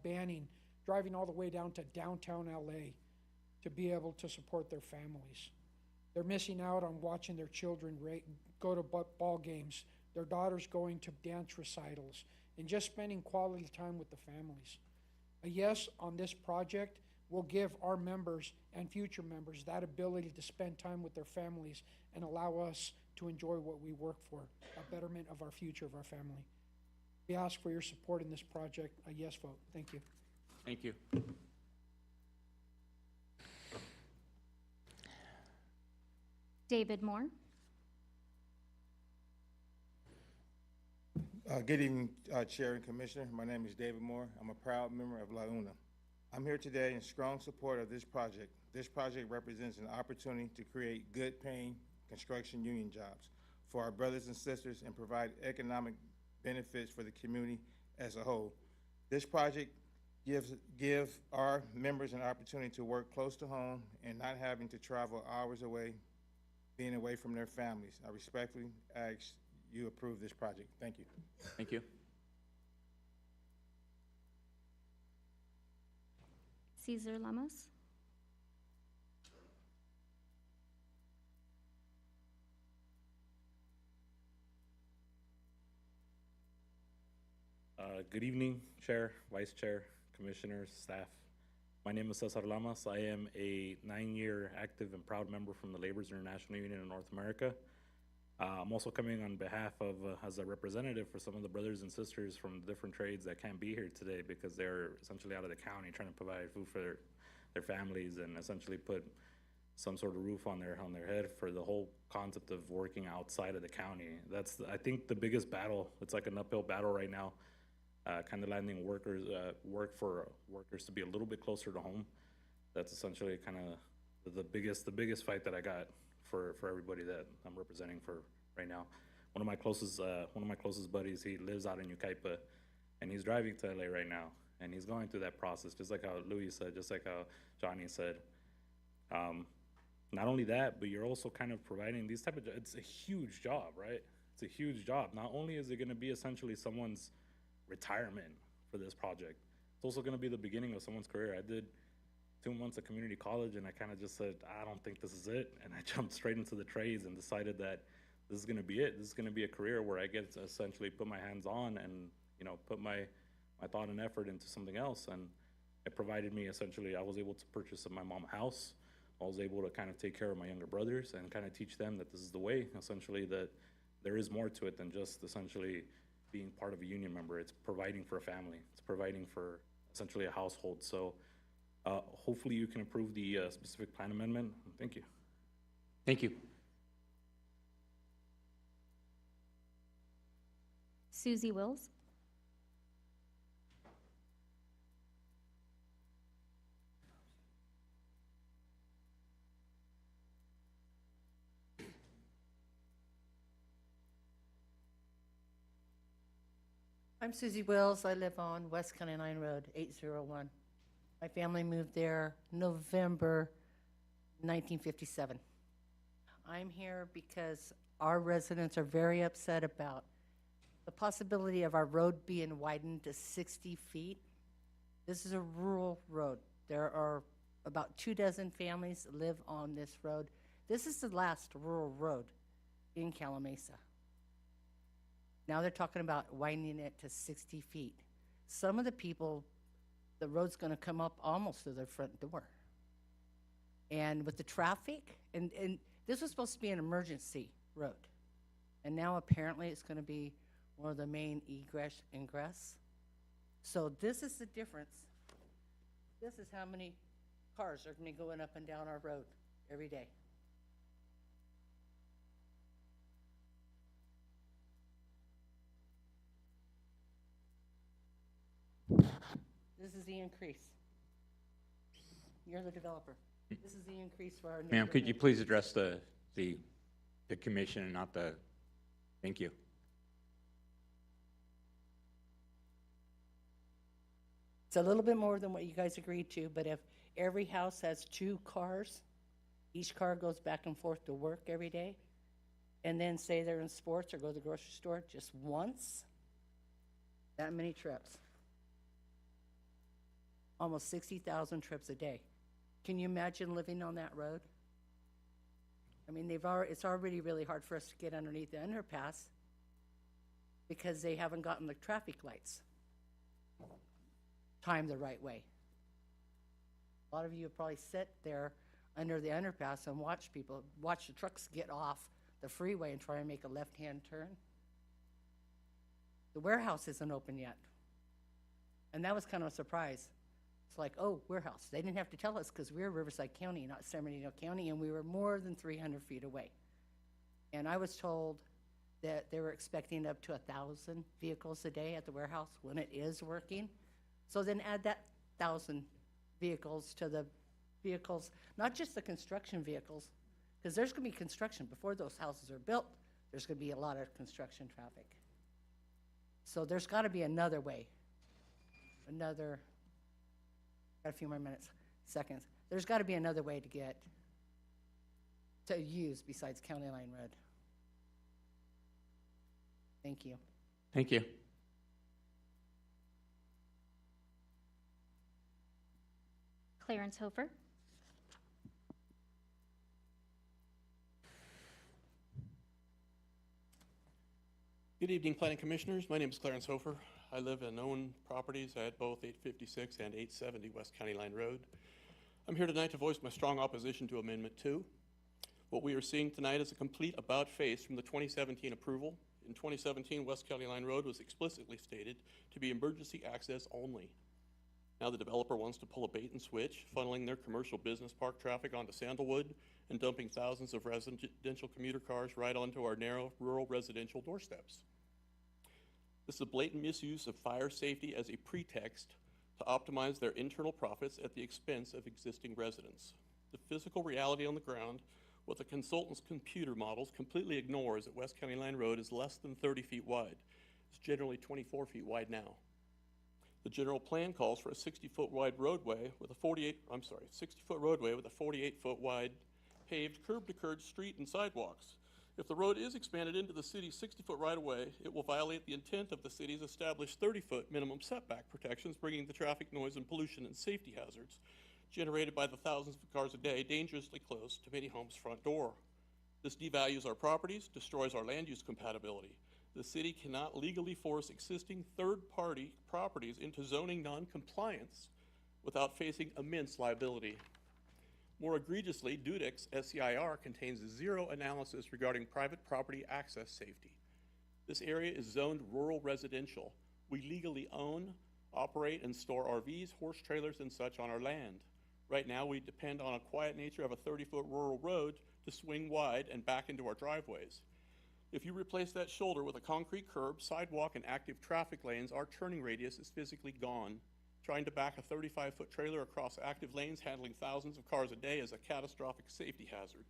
[SPEAKER 9] Banning, driving all the way down to downtown LA to be able to support their families. They're missing out on watching their children go to ball games, their daughters going to dance recitals, and just spending quality time with the families. A yes on this project will give our members and future members that ability to spend time with their families and allow us to enjoy what we work for, a betterment of our future, of our family. We ask for your support in this project, a yes vote. Thank you.
[SPEAKER 2] Thank you.
[SPEAKER 3] David Moore.
[SPEAKER 10] Good evening, Chair and Commissioner. My name is David Moore. I'm a proud member of La Una. I'm here today in strong support of this project. This project represents an opportunity to create good-paying construction union jobs for our brothers and sisters and provide economic benefits for the community as a whole. This project gives our members an opportunity to work close to home and not having to travel hours away, being away from their families. I respectfully ask you approve this project. Thank you.
[SPEAKER 2] Thank you.
[SPEAKER 3] Cesar Lamas.
[SPEAKER 11] Good evening, Chair, Vice Chair, Commissioners, staff. My name is Cesar Lamas. I am a 9-year active and proud member from the Laborers International Union in North America. I'm also coming on behalf of, as a representative for some of the brothers and sisters from different trades that can't be here today because they're essentially out of the county trying to provide food for their families and essentially put some sort of roof on their head for the whole concept of working outside of the county. That's, I think, the biggest battle. It's like an uphill battle right now, kind of landing work for workers to be a little bit closer to home. That's essentially kind of the biggest fight that I got for everybody that I'm representing for right now. One of my closest buddies, he lives out in Yucaipa, and he's driving to LA right now, and he's going through that process, just like how Louis said, just like how Johnny said. Not only that, but you're also kind of providing these type of jobs. It's a huge job, right? It's a huge job. Not only is it going to be essentially someone's retirement for this project, it's also going to be the beginning of someone's career. I did 2 months of community college, and I kind of just said, I don't think this is it. And I jumped straight into the trades and decided that this is going to be it. This is going to be a career where I get to essentially put my hands on and, you know, put my thought and effort into something else. And it provided me, essentially, I was able to purchase my mom a house. I was able to kind of take care of my younger brothers and kind of teach them that this is the way, essentially, that there is more to it than just essentially being part of a union member. It's providing for a family. It's providing for essentially a household. So hopefully you can approve the specific plan amendment. Thank you.
[SPEAKER 2] Thank you.
[SPEAKER 3] Susie Wills.
[SPEAKER 12] I'm Susie Wills. I live on West County Line Road, 801. My family moved there November 1957. I'm here because our residents are very upset about the possibility of our road being widened to 60 feet. This is a rural road. There are about 24 families that live on this road. This is the last rural road in Calimesa. Now they're talking about widening it to 60 feet. Some of the people, the road's gonna come up almost to their front door. And with the traffic, and this was supposed to be an emergency road. And now apparently it's gonna be one of the main egress, ingress. So this is the difference. This is how many cars are gonna be going up and down our road every day. This is the increase. You're the developer. This is the increase for our
[SPEAKER 2] Ma'am, could you
[SPEAKER 12] neighborhood.
[SPEAKER 2] please address the commission and not the, thank you.
[SPEAKER 12] It's a little bit more than what you guys agreed to, but if every house has 2 cars, each car goes back and forth to work every day, and then say they're in sports or go to the grocery store just once, that many trips. Almost 60,000 trips a day. Can you imagine living on that road? I mean, it's already really hard for us to get underneath the underpass because they haven't gotten the traffic lights timed the right way. A lot of you have probably sit there under the underpass and watch the trucks get off the freeway and try and make a left-hand turn. The warehouse isn't open yet. And that was kind of a surprise. It's like, oh, warehouse. They didn't have to tell us because we're Riverside County, not San Bernardino County, and we were more than 300 feet away. And I was told that they were expecting up to 1,000 vehicles a day at the warehouse when it is working. So then add that 1,000 vehicles to the vehicles, not just the construction vehicles, because there's going to be construction before those houses are built. There's going to be a lot of construction traffic. So there's got to be another way, got a few more seconds. There's got to be another way to use besides County Line Road. Thank you.
[SPEAKER 2] Thank you.
[SPEAKER 3] Clarence Hofer.
[SPEAKER 13] Good evening, Planning Commissioners. My name is Clarence Hofer. I live and own properties at both 856 and 870 West County Line Road. I'm here tonight to voice my strong opposition to Amendment 2. What we are seeing tonight is a complete about-face from the 2017 approval. In 2017, West County Line Road was explicitly stated to be emergency access only. Now the developer wants to pull a bait and switch, funneling their commercial business park traffic onto Sandalwood and dumping thousands of residential commuter cars right onto our narrow rural residential doorsteps. This is a blatant misuse of fire safety as a pretext to optimize their internal profits at the expense of existing residents. The physical reality on the ground, what the consultant's computer models completely ignore, is that West County Line Road is less than 30 feet wide. It's generally 24 feet wide now. The general plan calls for a 60-foot wide roadway with a 60-foot roadway with a 48-foot wide paved curb-to-curb street and sidewalks. If the road is expanded into the city's 60-foot right-of-way, it will violate the intent of the city's established 30-foot minimum setback protections, bringing the traffic noise and pollution and safety hazards generated by the thousands of cars a day dangerously close to many homes' front door. This devalues our properties, destroys our land use compatibility. The city cannot legally force existing third-party properties into zoning non-compliance without facing immense liability. More egregiously, Dudek's SCIR contains zero analysis regarding private property access safety. This area is zoned rural residential. We legally own, operate, and store RVs, horse trailers, and such on our land. Right now, we depend on a quiet nature of a 30-foot rural road to swing wide and back into our driveways. If you replace that shoulder with a concrete curb, sidewalk, and active traffic lanes, our turning radius is physically gone. Trying to back a 35-foot trailer across active lanes handling thousands of cars a day is a catastrophic safety hazard.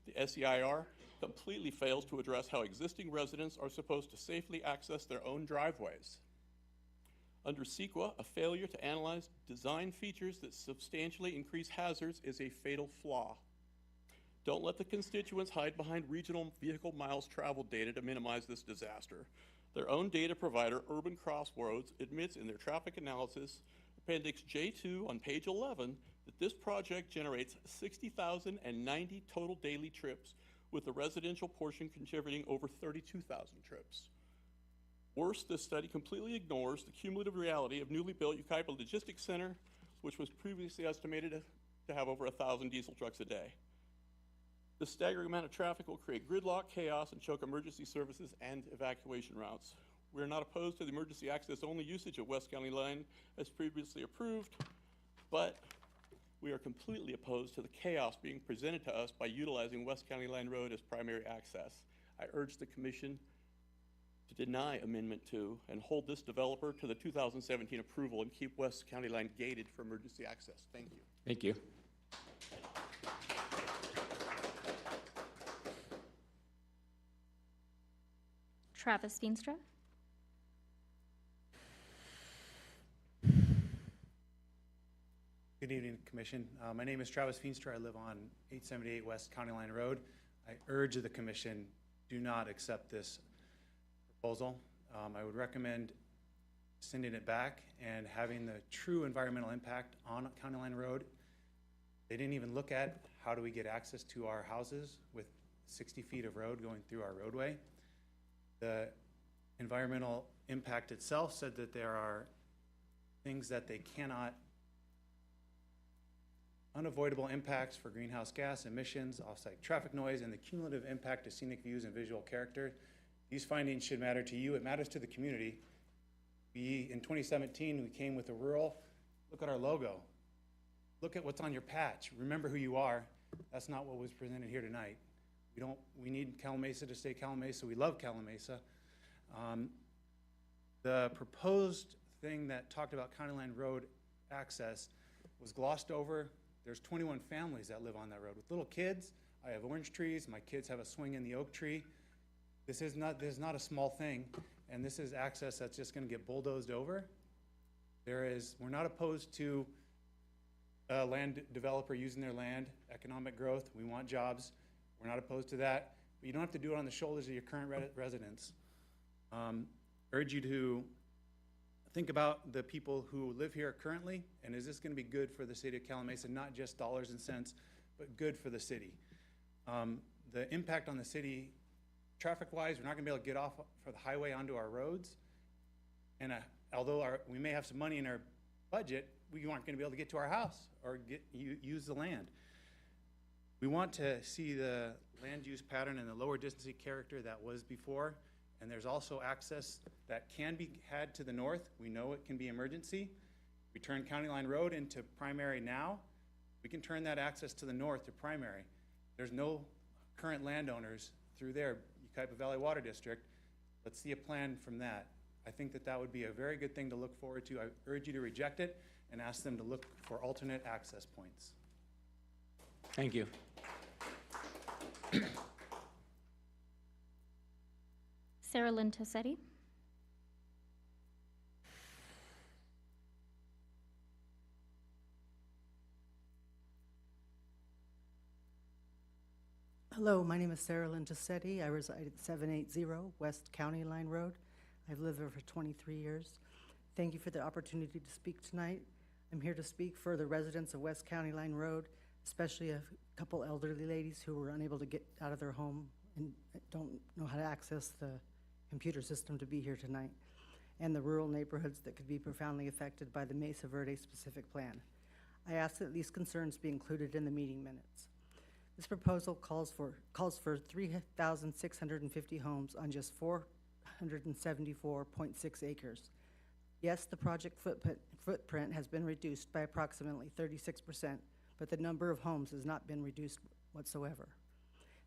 [SPEAKER 13] The SEIR completely fails to address how existing residents are supposed to safely access their own driveways. Under CEQA, a failure to analyze design features that substantially increase hazards is a fatal flaw. Don't let the constituents hide behind regional vehicle miles traveled data to minimize this disaster. Their own data provider, Urban Crossroads, admits in their traffic analysis, Appendix J2 on page 11, that this project generates 60,090 total daily trips, with the residential portion contributing over 32,000 trips. Worse, this study completely ignores the cumulative reality of newly built Yucaipa Logistics Center, which was previously estimated to have over 1,000 diesel trucks a day. The staggering amount of traffic will create gridlock, chaos, and choke emergency services and evacuation routes. We are not opposed to the emergency access only usage of West County Line as previously approved, but we are completely opposed to the chaos being presented to us by utilizing West County Line Road as primary access. I urge the Commission to deny Amendment 2 and hold this developer to the 2017 approval and keep West County Line gated for emergency access. Thank you.
[SPEAKER 2] Thank you.
[SPEAKER 3] Travis Feenstra.
[SPEAKER 14] Good evening, Commission. My name is Travis Feenstra. I live on 878 West County Line Road. I urge the Commission, do not accept this proposal. I would recommend sending it back and having the true environmental impact on County Line Road. They didn't even look at how do we get access to our houses with 60 feet of road going through our roadway. The environmental impact itself said that there are things that they cannot, unavoidable impacts for greenhouse gas emissions, off-site traffic noise, and the cumulative impact to scenic views and visual character. These findings should matter to you. It matters to the community. In 2017, we came with a rural, look at our logo. Look at what's on your patch. Remember who you are. That's not what was presented here tonight. We need Calimesa to stay Calimesa. We love Calimesa. The proposed thing that talked about County Line Road access was glossed over. There's 21 families that live on that road with little kids. I have orange trees. My kids have a swing in the oak tree. This is not a small thing, and this is access that's just going to get bulldozed over. We're not opposed to a land developer using their land, economic growth. We want jobs. We're not opposed to that, but you don't have to do it on the shoulders of your current residents. Urge you to think about the people who live here currently, and is this going to be good for the city of Calimesa, not just dollars and cents, but good for the city. The impact on the city, traffic-wise, we're not going to be able to get off for the highway onto our roads, and although we may have some money in our budget, we aren't going to be able to get to our house or use the land. We want to see the land use pattern and the lower density character that was before, and there's also access that can be had to the north. We know it can be emergency. We turn County Line Road into primary now. We can turn that access to the north to primary. There's no current landowners through there, Yucaipa Valley Water District. Let's see a plan from that. I think that would be a very good thing to look forward to. I urge you to reject it and ask them to look for alternate access points.
[SPEAKER 2] Thank you.
[SPEAKER 3] Sarah Lynn Tossetti.
[SPEAKER 15] Hello, my name is Sarah Lynn Tossetti. I reside at 780 West County Line Road. I've lived there for 23 years. Thank you for the opportunity to speak tonight. I'm here to speak for the residents of West County Line Road, especially a couple elderly ladies who were unable to get out of their home and don't know how to access the computer system to be here tonight, and the rural neighborhoods that could be profoundly affected by the Mesa Verde specific plan. I ask that these concerns be included in the meeting minutes. This proposal calls for 3,650 homes on just 474.6 acres. Yes, the project footprint has been reduced by approximately 36%, but the number of homes has not been reduced whatsoever.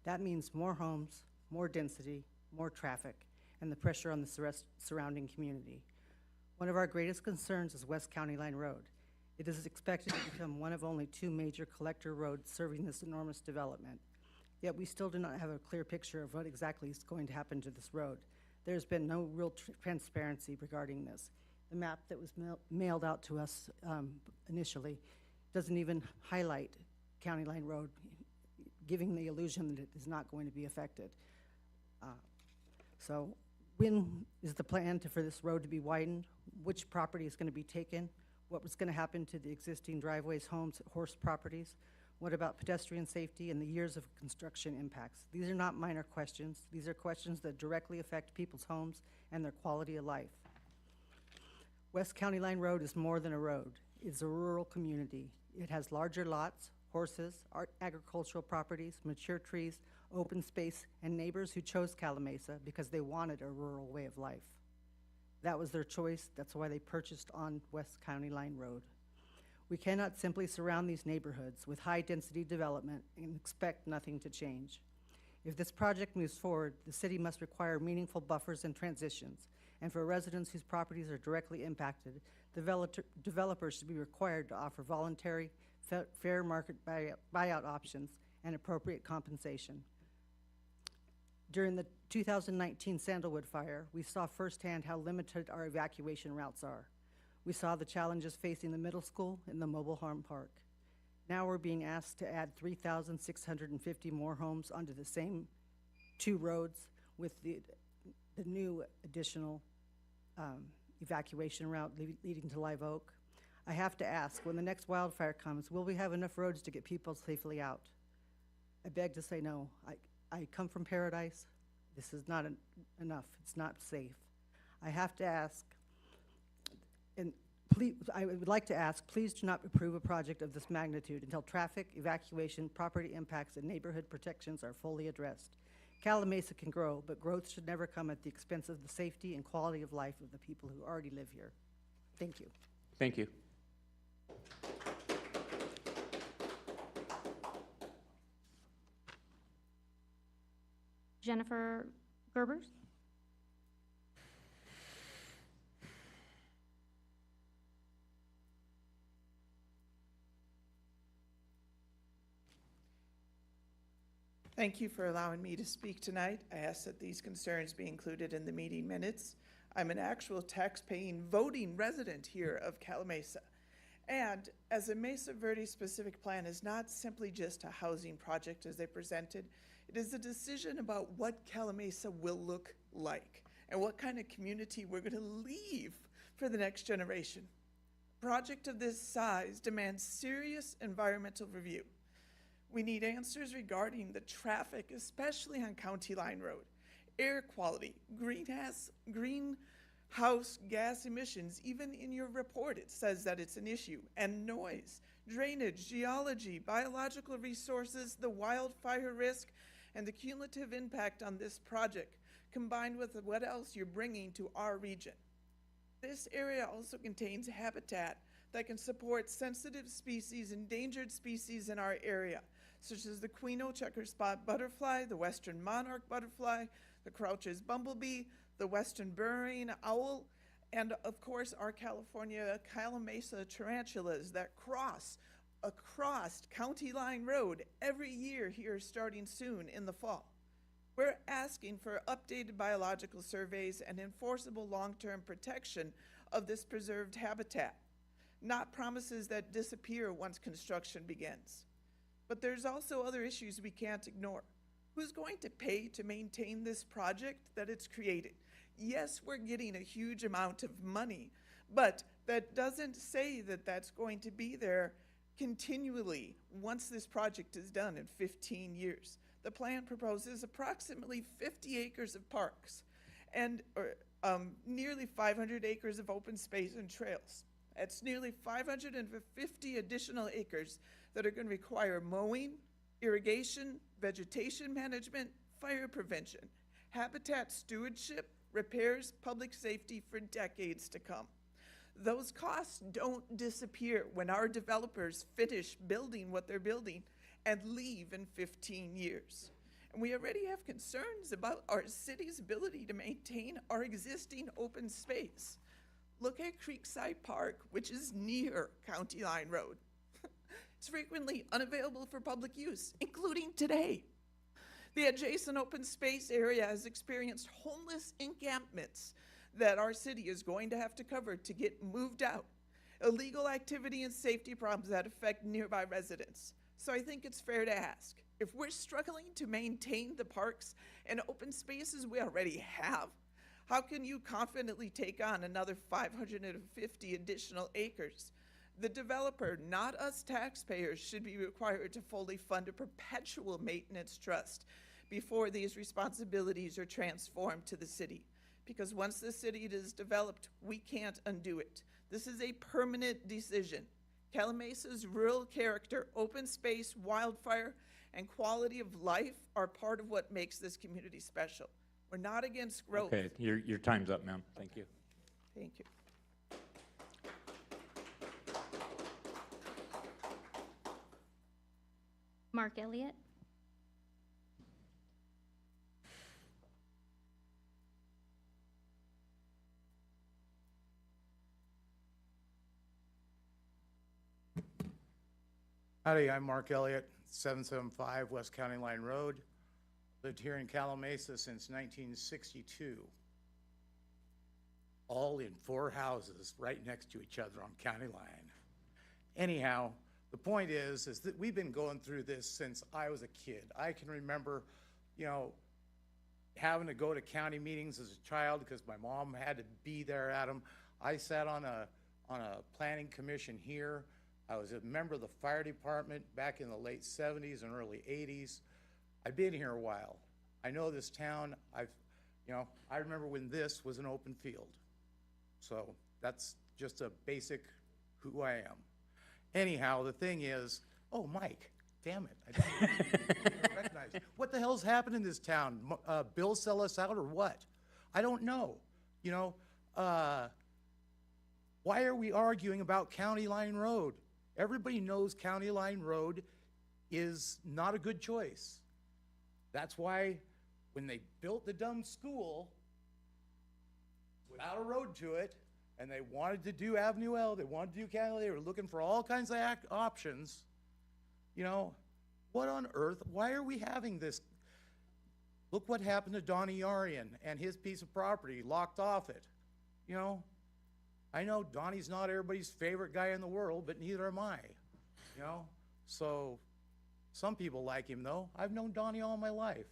[SPEAKER 15] That means more homes, more density, more traffic, and the pressure on the surrounding community. One of our greatest concerns is West County Line Road. It is expected to become one of only 2 major collector roads serving this enormous development. Yet we still do not have a clear picture of what exactly is going to happen to this road. There's been no real transparency regarding this. The map that was mailed out to us initially doesn't even highlight County Line Road, giving the illusion that it is not going to be affected. So when is the plan for this road to be widened? Which property is going to be taken? What was going to happen to the existing driveways, homes, horse properties? What about pedestrian safety and the years of construction impacts? These are not minor questions. These are questions that directly affect people's homes and their quality of life. West County Line Road is more than a road. It's a rural community. It has larger lots, horses, agricultural properties, mature trees, open space, and neighbors who chose Calimesa because they wanted a rural way of life. That was their choice. That's why they purchased on West County Line Road. We cannot simply surround these neighborhoods with high-density development and expect nothing to change. If this project moves forward, the city must require meaningful buffers and transitions, and for residents whose properties are directly impacted, developers should be required to offer voluntary, fair market buyout options and appropriate compensation. During the 2019 Sandalwood fire, we saw firsthand how limited our evacuation routes are. We saw the challenges facing the middle school and the mobile home park. Now we're being asked to add 3,650 more homes onto the same two roads with the new additional evacuation route leading to Live Oak. I have to ask, when the next wildfire comes, will we have enough roads to get people safely out? I beg to say no. I come from Paradise. This is not enough. It's not safe. I have to ask, and please, I would like to ask, please do not approve a project of this magnitude until traffic, evacuation, property impacts, and neighborhood protections are fully addressed. Calimesa can grow, but growth should never come at the expense of the safety and quality of life of the people who already live here. Thank you.
[SPEAKER 2] Thank you.
[SPEAKER 3] Jennifer Gerbers?
[SPEAKER 16] Thank you for allowing me to speak tonight. I ask that these concerns be included in the meeting minutes. I'm an actual tax-paying voting resident here of Calimesa. And as a Mesa Verde specific plan is not simply just a housing project as they presented, it is a decision about what Calimesa will look like and what kind of community we're going to leave for the next generation. A project of this size demands serious environmental review. We need answers regarding the traffic, especially on County Line Road, air quality, greenhouse gas emissions. Even in your report, it says that it's an issue, and noise, drainage, geology, biological resources, the wildfire risk, and the cumulative impact on this project, combined with what else you're bringing to our region. This area also contains habitat that can support sensitive species, endangered species in our area, such as the Quino checker-spot butterfly, the western monarch butterfly, the Crouch's bumblebee, the western burrowing owl, and of course our California Calimesa tarantulas that cross across County Line Road every year here starting soon in the fall. We're asking for updated biological surveys and enforceable long-term protection of this preserved habitat, not promises that disappear once construction begins. But there's also other issues we can't ignore. Who's going to pay to maintain this project that it's created? Yes, we're getting a huge amount of money, but that doesn't say that that's going to be there continually once this project is done in 15 years. The plan proposes approximately 50 acres of parks and nearly 500 acres of open space and trails. That's nearly 550 additional acres that are going to require mowing, irrigation, vegetation management, fire prevention, habitat stewardship, repairs, public safety for decades to come. Those costs don't disappear when our developers finish building what they're building and leave in 15 years. And we already have concerns about our city's ability to maintain our existing open space. Look at Creekside Park, which is near County Line Road. It's frequently unavailable for public use, including today. The adjacent open space area has experienced homeless encampments that our city is going to have to cover to get moved out, illegal activity and safety problems that affect nearby residents. So I think it's fair to ask, if we're struggling to maintain the parks and open spaces we already have, how can you confidently take on another 550 additional acres? The developer, not us taxpayers, should be required to fully fund a perpetual maintenance trust before these responsibilities are transformed to the city. Because once the city is developed, we can't undo it. This is a permanent decision. Calimesa's rural character, open space, wildfire, and quality of life are part of what makes this community special. We're not against growth.
[SPEAKER 2] Okay, your time's up, ma'am. Thank you.
[SPEAKER 16] Thank you.
[SPEAKER 3] Mark Elliott.
[SPEAKER 17] Howdy, I'm Mark Elliott, 775 West County Line Road. Lived here in Calimesa since 1962. All in 4 houses right next to each other on county line. Anyhow, the point is that we've been going through this since I was a kid. I can remember, having to go to county meetings as a child because my mom had to be there at them. I sat on a planning commission here. I was a member of the fire department back in the late 70s and early 80s. I've been here a while. I know this town. I remember when this was an open field. So that's just a basic who I am. Anyhow, the thing is, oh, Mike, damn it. I don't recognize you. What the hell's happened in this town? Bill sell us out or what? I don't know. Why are we arguing about County Line Road? Everybody knows County Line Road is not a good choice. That's why when they built the dumb school without a road to it, and they wanted to do Avenue L, they wanted to do County, they were looking for all kinds of options. What on earth? Why are we having this? Look what happened to Donnie Yarian and his piece of property, locked off it. I know Donnie's not everybody's favorite guy in the world, but neither am I. So some people like him though. I've known Donnie all my life.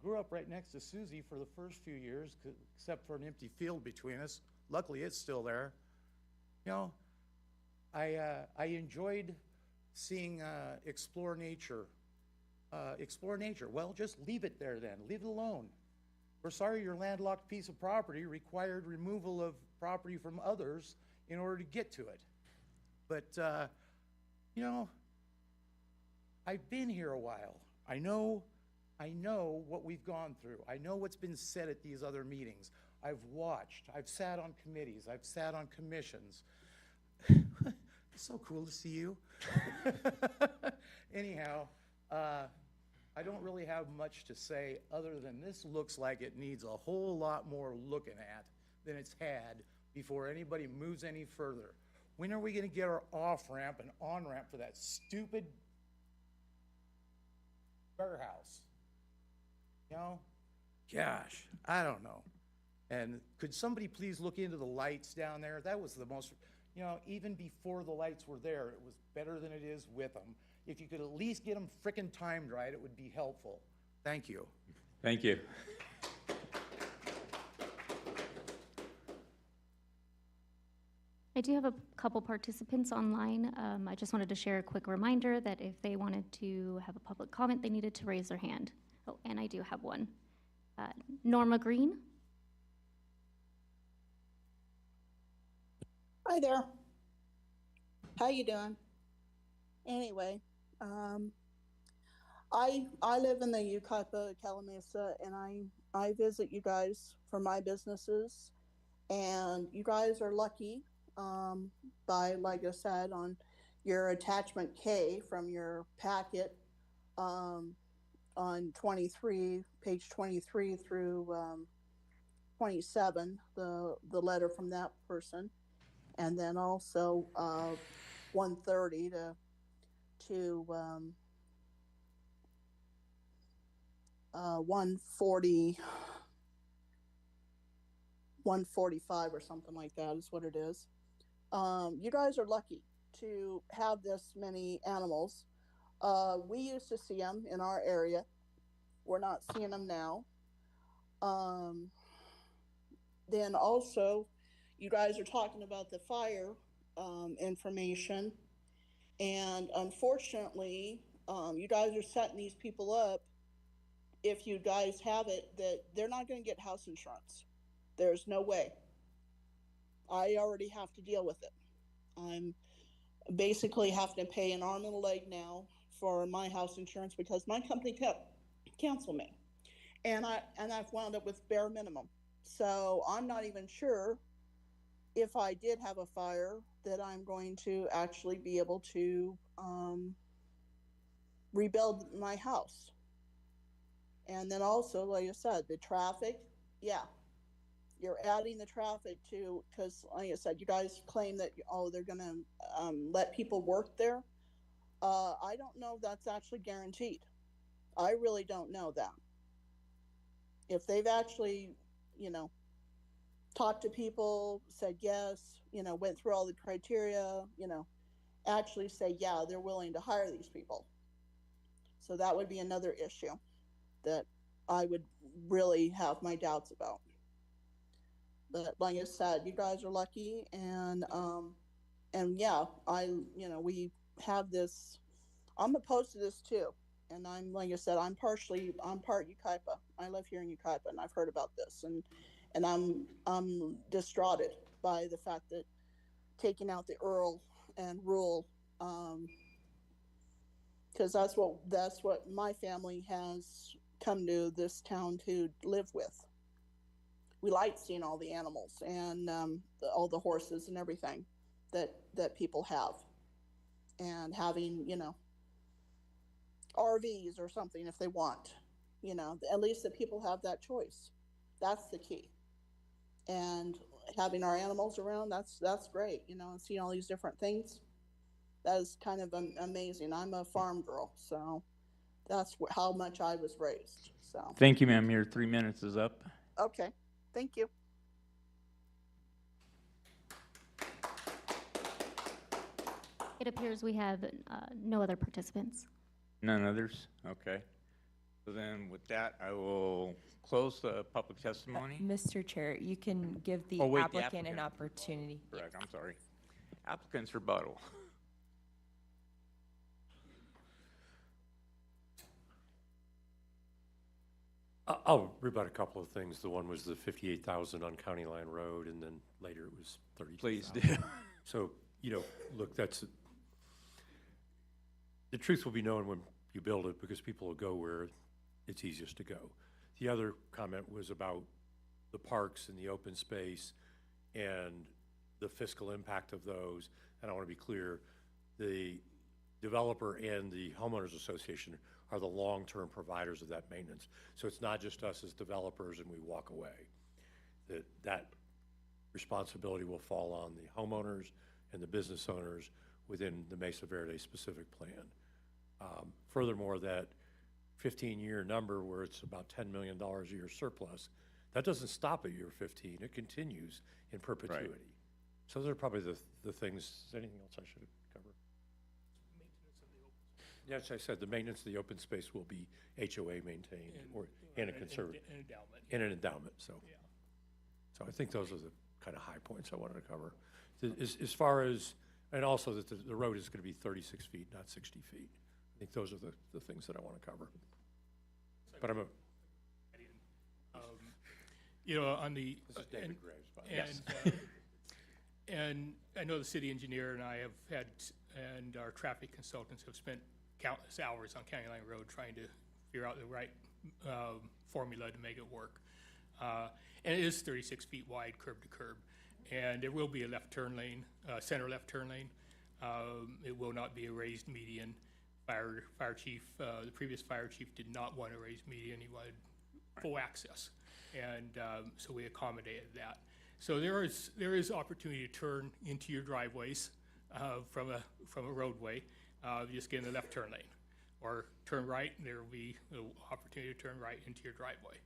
[SPEAKER 17] Grew up right next to Susie for the first few years, except for an empty field between us. Luckily, it's still there. I enjoyed seeing Explore Nature. Explore Nature. Well, just leave it there then. Leave it alone. We're sorry your landlocked piece of property required removal of property from others in order to get to it. But, I've been here a while. I know what we've gone through. I know what's been said at these other meetings. I've watched. I've sat on committees. I've sat on commissions. It's so cool to see you. Anyhow, I don't really have much to say other than this looks like it needs a whole lot more looking at than it's had before anybody moves any further. When are we going to get our off-ramp and on-ramp for that stupid warehouse? Gosh, I don't know. And could somebody please look into the lights down there? That was the most, even before the lights were there, it was better than it is with them. If you could at least get them frickin' timed right, it would be helpful. Thank you.
[SPEAKER 2] Thank you.
[SPEAKER 3] I do have a couple participants online. I just wanted to share a quick reminder that if they wanted to have a public comment, they needed to raise their hand. Oh, and I do have one. Norma Green.
[SPEAKER 18] Hi there. How you doing? Anyway, I live in the Yucaipa, Calimesa, and I visit you guys for my businesses, and you guys are lucky by, like I said, on your attachment K from your packet on 23, page 23 through 27, the letter from that person, and then also 130 to 140 145 or something like that is what it is. You guys are lucky to have this many animals. We used to see them in our area. We're not seeing them now. Then also, you guys are talking about the fire information, and unfortunately, you guys are setting these people up. If you guys have it, that they're not going to get house insurance. There's no way. I already have to deal with it. I'm basically having to pay an arm and a leg now for my house insurance because my company kept cancel me, and I've wound up with bare minimum. So I'm not even sure if I did have a fire that I'm going to actually be able to rebuild my house. And then also, like I said, the traffic, yeah, you're adding the traffic to, because like I said, you guys claim that, oh, they're going to let people work there. I don't know if that's actually guaranteed. I really don't know that. If they've actually, talked to people, said yes, went through all the criteria, actually say, yeah, they're willing to hire these people. So that would be another issue that I would really have my doubts about. But like I said, you guys are lucky, and yeah, we have this. I'm opposed to this too, and I'm like I said, I'm part Ukaipa. I live here in Ukaipa, and I've heard about this, and I'm distraughted by the fact that taking out the Earl and rural, because that's what my family has come to this town to live with. We like seeing all the animals and all the horses and everything that people have, and having RVs or something if they want. At least that people have that choice. That's the key. And having our animals around, that's great. And seeing all these different things, that is kind of amazing. I'm a farm girl, so that's how much I was raised. So
[SPEAKER 2] Thank you, ma'am. Your 3 minutes is up.
[SPEAKER 18] okay, thank you.
[SPEAKER 3] It appears we have no other participants.
[SPEAKER 2] None others? Okay. So then with that, I will close the public testimony.
[SPEAKER 6] Mr. Chair, you can give the
[SPEAKER 2] Oh, wait, the
[SPEAKER 6] applicant an
[SPEAKER 2] applicant.
[SPEAKER 6] opportunity.
[SPEAKER 2] Correct, I'm sorry. Applicant's rebuttal.
[SPEAKER 7] I'll rebut a couple of things. The one was the 58,000 on County Line Road, and then later it was 32,000.
[SPEAKER 2] Please do.
[SPEAKER 7] So, look, the truth will be known when you build it, because people will go where it's easiest to go. The other comment was about the parks and the open space and the fiscal impact of those. And I want to be clear, the developer and the homeowners association are the long-term providers of that maintenance. So it's not just us as developers and we walk away. That responsibility will fall on the homeowners and the business owners within the Mesa Verde specific plan. Furthermore, that 15-year number where it's about $10 million a year surplus, that doesn't stop at year 15. It continues in perpetuity. Right. So those are probably the things. Anything else I should cover? Yes, I said the maintenance of the open space will be HOA maintained and a conservative. And an endowment. So, yeah. So I think those are the kind of high points I wanted to cover. As far as, and also that the road is going to be 36 feet, not 60 feet. I think those are the things that I want to cover. But I'm
[SPEAKER 19] on the
[SPEAKER 7] this is David Graves, by the way.
[SPEAKER 19] yes. And I know the city engineer and I have had, and our traffic consultants have spent countless hours on County Line Road trying to figure out the right formula to make it work. And it is 36 feet wide, curb to curb. And there will be a left turn lane, center left turn lane. It will not be a raised median. Fire chief, the previous fire chief did not want a raised median. He wanted full access. And so we accommodated that. So there is opportunity to turn into your driveways from a roadway. Just get in the left turn lane, or turn right, and there will be the opportunity to turn right into your driveway.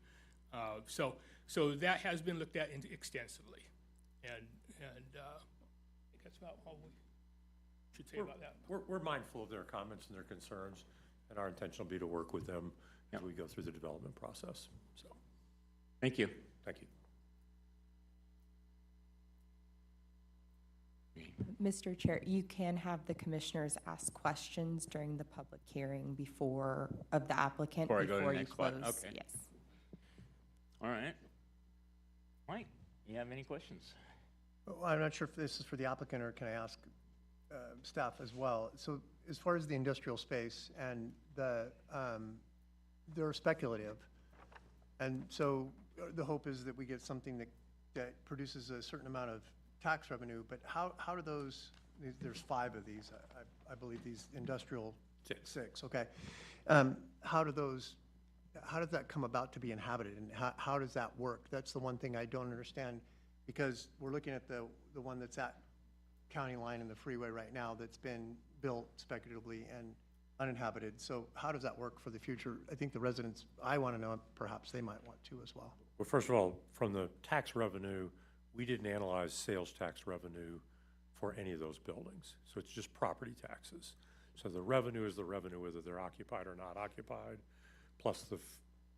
[SPEAKER 19] So that has been looked at extensively, and I think that's about all we should say about that.
[SPEAKER 7] We're mindful of their comments and their concerns, and our intention will be to work with them as we go through the development process. So,
[SPEAKER 2] Thank you.
[SPEAKER 7] thank you.
[SPEAKER 6] Mr. Chair, you can have the commissioners ask questions during the public hearing of the applicant
[SPEAKER 2] Before I go to the
[SPEAKER 6] before you
[SPEAKER 2] next spot,
[SPEAKER 6] close.
[SPEAKER 2] okay.
[SPEAKER 6] Yes.
[SPEAKER 2] All right. Mike, you have any questions?
[SPEAKER 20] Well, I'm not sure if this is for the applicant, or can I ask staff as well? So as far as the industrial space, and they're speculative, and so the hope is that we get something that produces a certain amount of tax revenue, but how do those, there's 5 of these, I believe, these industrial, six, okay. How does that come about to be inhabited, and how does that work? That's the one thing I don't understand, because we're looking at the one that's at county line and the freeway right now that's been built speculatively and uninhabited. So how does that work for the future? I think the residents, I want to know, perhaps they might want to as well.
[SPEAKER 7] Well, first of all, from the tax revenue, we didn't analyze sales tax revenue for any of those buildings. So it's just property taxes. So the revenue is the revenue whether they're occupied or not occupied, plus the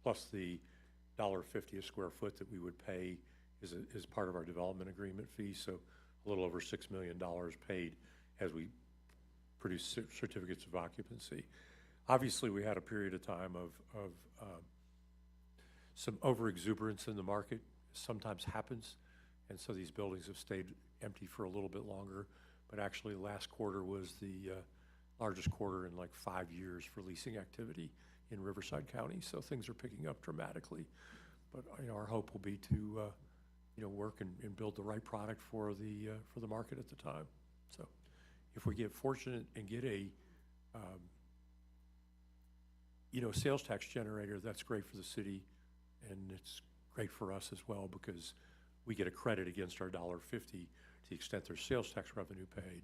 [SPEAKER 7] $1.50 a square foot that we would pay is part of our development agreement fee. So a little over $6 million paid as we produce certificates of occupancy. Obviously, we had a period of time of some overexuberance in the market. Sometimes happens. And so these buildings have stayed empty for a little bit longer, but actually last quarter was the largest quarter in like 5 years for leasing activity in Riverside County. So things are picking up dramatically. But our hope will be to work and build the right product for the market at the time. So if we get fortunate and get a sales tax generator, that's great for the city, and it's great for us as well, because we get a credit against our $1.50 to the extent there's sales tax revenue paid.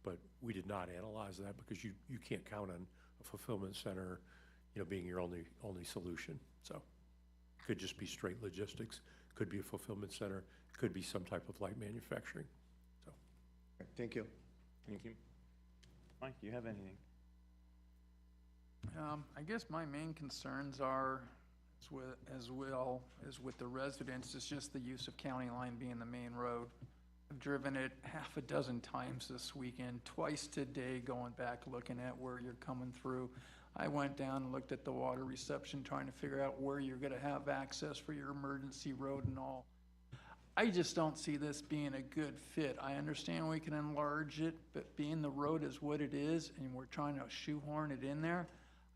[SPEAKER 7] But we did not analyze that, because you can't count on a fulfillment center, being your only solution. So it could just be straight logistics, could be a fulfillment center, could be some type of light manufacturing. So,
[SPEAKER 20] thank you.
[SPEAKER 2] Thank you. Mike, do you have anything?
[SPEAKER 21] I guess my main concerns are, as well as with the residents, is just the use of County Line being the main road. I've driven it half a dozen times this weekend, twice today, going back looking at where you're coming through. I went down and looked at the water reception, trying to figure out where you're going to have access for your emergency road and all. I just don't see this being a good fit. I understand we can enlarge it, but being the road is what it is, and we're trying to shoehorn it in there,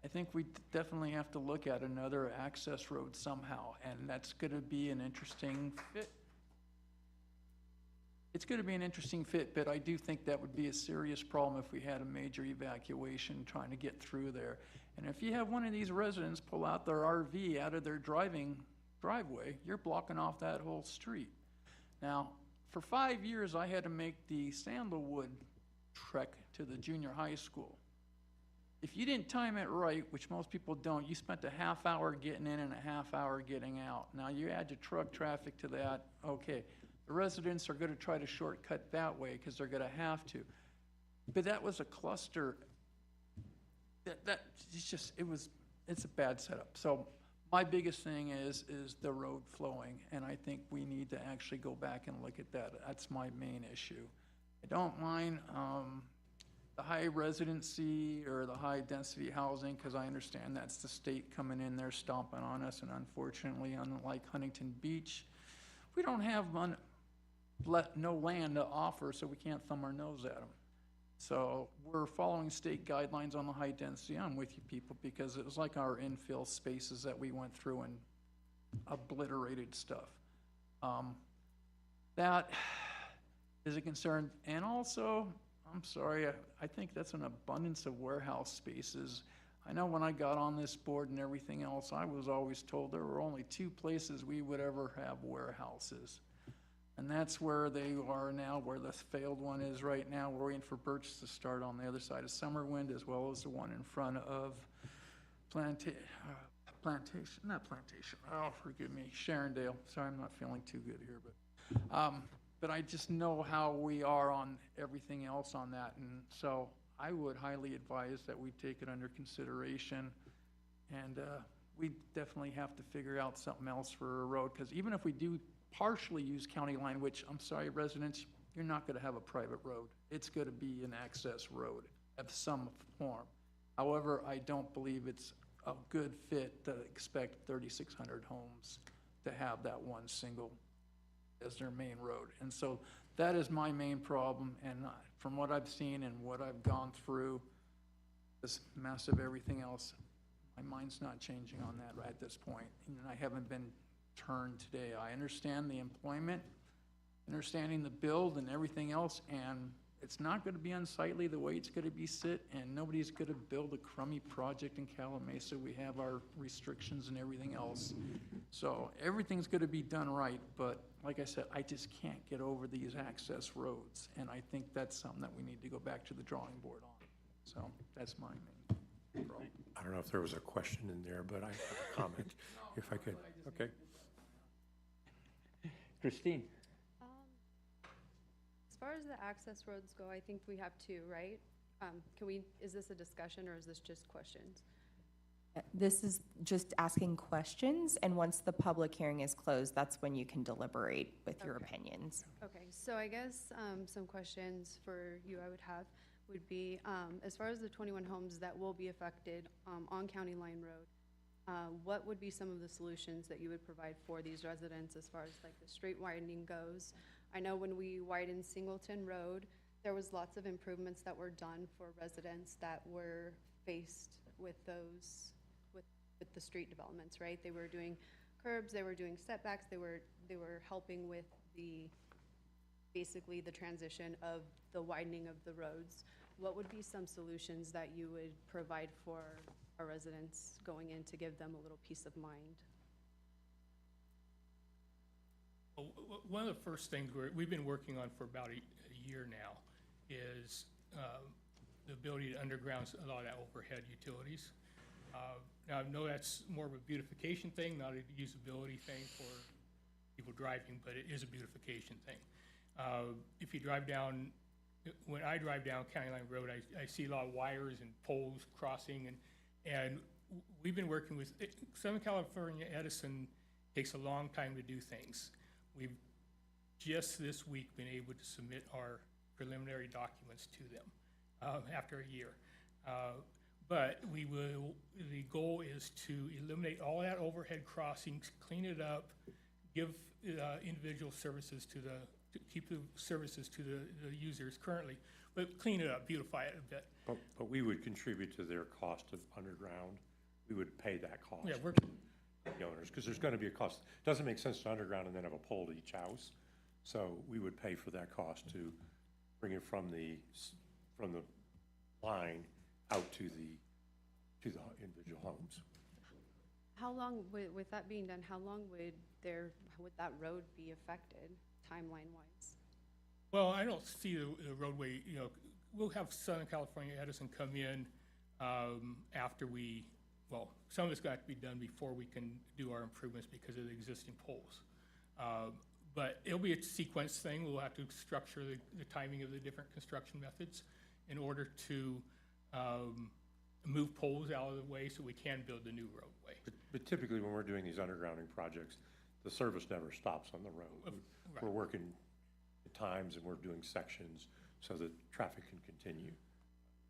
[SPEAKER 21] I think we definitely have to look at another access road somehow, and that's going to be an interesting fit. It's going to be an interesting fit, but I do think that would be a serious problem if we had a major evacuation trying to get through there. And if you have one of these residents pull out their RV out of their driveway, you're blocking off that whole street. Now, for 5 years, I had to make the Sandalwood trek to the junior high school. If you didn't time it right, which most people don't, you spent a half hour getting in and a half hour getting out. Now, you add your truck traffic to that, okay. The residents are going to try to shortcut that way because they're going to have to. But that was a cluster. It's a bad setup. So my biggest thing is the road flowing, and I think we need to actually go back and look at that. That's my main issue. I don't mind the high residency or the high density housing, because I understand that's the state coming in there stomping on us, and unfortunately, unlike Huntington Beach, we don't have no land to offer, so we can't thumb our nose at them. So we're following state guidelines on the high density. I'm with you, people, because it was like our infill spaces that we went through and obliterated stuff. That is a concern. And also, I'm sorry, I think that's an abundance of warehouse spaces. I know when I got on this board and everything else, I was always told there were only 2 places we would ever have warehouses. And that's where they are now, where the failed one is right now. We're waiting for Birch to start on the other side of Summerwind, as well as the one in front of oh, forgive me, Sharondale. Sorry, I'm not feeling too good here, but I just know how we are on everything else on that, and so I would highly advise that we take it under consideration, and we definitely have to figure out something else for a road, because even if we do partially use county line, which, I'm sorry, residents, you're not gonna have a private road. It's gonna be an access road of some form. However, I don't believe it's a good fit to expect 3,600 homes to have that one single as their main road. And so that is my main problem, and from what I've seen and what I've gone through, this massive everything else, my mind's not changing on that right at this point. And I haven't been turned today. I understand the employment, understanding the build and everything else, and it's not gonna be unsightly the way it's gonna be sit, and nobody's gonna build a crummy project in Calimesa. We have our restrictions and everything else. So everything's gonna be done right, but like I said, I just can't get over these access roads, and I think that's something that we need to go back to the drawing board on. So that's my main problem.
[SPEAKER 7] I don't know if there was a question in there, but I have a comment, if I could. Okay.
[SPEAKER 2] Christine?
[SPEAKER 5] As far as the access roads go, I think we have two, right? Is this a discussion or is this just questions?
[SPEAKER 6] This is just asking questions, and once the public hearing is closed, that's when you can deliberate with your opinions.
[SPEAKER 5] Okay, so I guess some questions for you I would have would be, as far as the 21 homes that will be affected on County Line Road, what would be some of the solutions that you would provide for these residents as far as like the street widening goes? I know when we widened Singleton Road, there was lots of improvements that were done for residents that were faced with those, with the street developments, right? They were doing curbs, they were doing setbacks, they were helping with basically the transition of the widening of the roads. What would be some solutions that you would provide for our residents going in to give them a little peace of mind?
[SPEAKER 19] Well, one of the first things we've been working on for about a year now is the ability to underground a lot of that overhead utilities. Now, I know that's more of a beautification thing, not a usability thing for people driving, but it is a beautification thing. If you drive down, when I drive down County Line Road, I see a lot of wires and poles crossing, and we've been working with, Southern California Edison takes a long time to do things. We've just this week been able to submit our preliminary documents to them after a year. But the goal is to eliminate all that overhead crossings, clean it up, give individual services to keep the services to the users currently, but clean it up, beautify it a bit.
[SPEAKER 7] But we would contribute to their cost of underground. We would pay that cost.
[SPEAKER 19] Yeah, we're
[SPEAKER 7] the owners, because there's gonna be a cost. Doesn't make sense to underground and then have a pole to each house. So we would pay for that cost to bring it from the line out to the individual homes.
[SPEAKER 5] How long, with that being done, how long would that road be affected, timeline-wise?
[SPEAKER 19] Well, I don't see the roadway, we'll have Southern California Edison come in after some of it's got to be done before we can do our improvements because of the existing poles. But it'll be a sequence thing. We'll have to structure the timing of the different construction methods in order to move poles out of the way so we can build the new roadway.
[SPEAKER 7] But typically when we're doing these undergrounding projects, the service never stops on the road.
[SPEAKER 19] Right.
[SPEAKER 7] We're working at times and we're doing sections so that traffic can continue.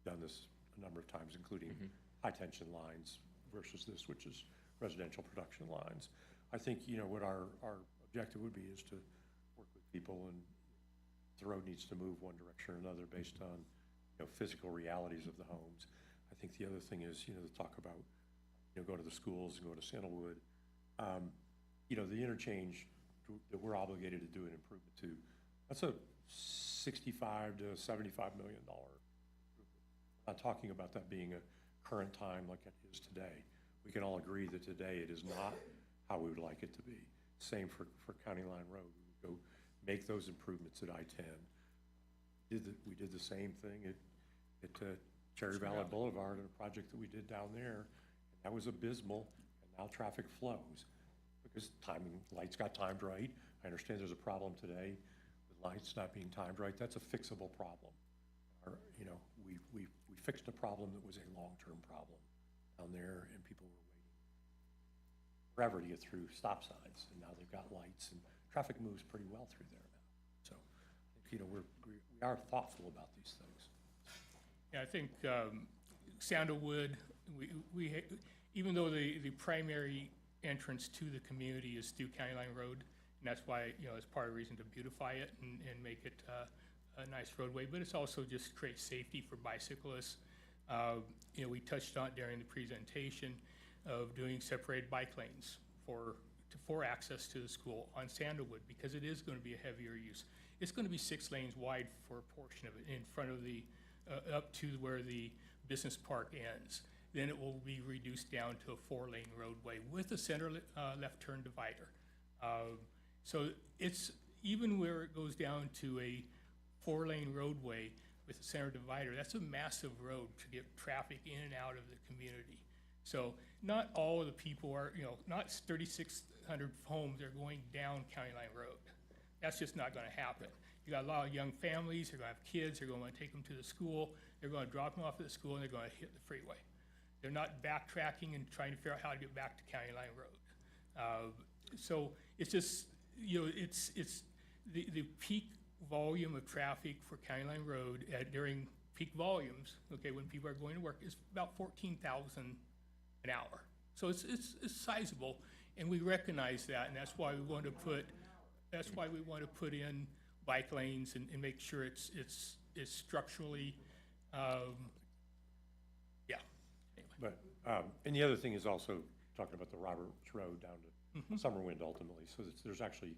[SPEAKER 7] Done this a number of times, including high tension lines versus this, which is residential production lines. I think, what our objective would be is to work with people, and the road needs to move one direction or another based on, physical realities of the homes. I think the other thing is, to talk about, go to the schools and go to Sandalwood. The interchange that we're obligated to do an improvement to, that's a $65 to $75 million improvement. I'm not talking about that being a current time like it is today. We can all agree that today it is not how we would like it to be. Same for County Line Road. We would go make those improvements at I-10. We did the same thing at Cherry Valley Boulevard, in a project that we did down there. That was abysmal, and Now traffic flows because timing, lights got timed right. I understand there's a problem today with lights not being timed right. That's a fixable problem. You know, we fixed a problem that was a long-term problem down there, and people were waiting forever to get through stop signs, and now they've got lights, and traffic moves pretty well through there now. So, you know, we are thoughtful about these things.
[SPEAKER 19] Yeah, I think Sandalwood, even though the primary entrance to the community is through County Line Road, and that's why, you know, it's part of the reason to beautify it and make it a nice roadway, but it's also just creates safety for bicyclists. You know, we touched on during the presentation of doing separated bike lanes for access to the school on Sandalwood, because it is going to be a heavier use. It's going to be 6 lanes wide for a portion of it in front of the, up to where the business park ends. Then it will be reduced down to a 4-lane roadway with a center left turn divider. So it's, even where it goes down to a 4-lane roadway with a center divider, that's a massive road to get traffic in and out of the community. So not all of the people are, you know, not 3,600 homes are going down County Line Road. That's just not going to happen. You got a lot of young families, they're going to have kids, they're going to want to take them to the school, they're going to drop them off at the school, and they're going to hit the freeway. They're not backtracking and trying to figure out how to get back to County Line Road. So it's just, you know, it's the peak volume of traffic for County Line Road during peak volumes, okay, when people are going to work, is about 14,000 an hour. So it's sizable, and we recognize that, and that's why we want to put in bike lanes and make sure it's structurally, yeah. Anyway.
[SPEAKER 7] But, and the other thing is also talking about the Roberts Road down to Summerwind ultimately. So there's actually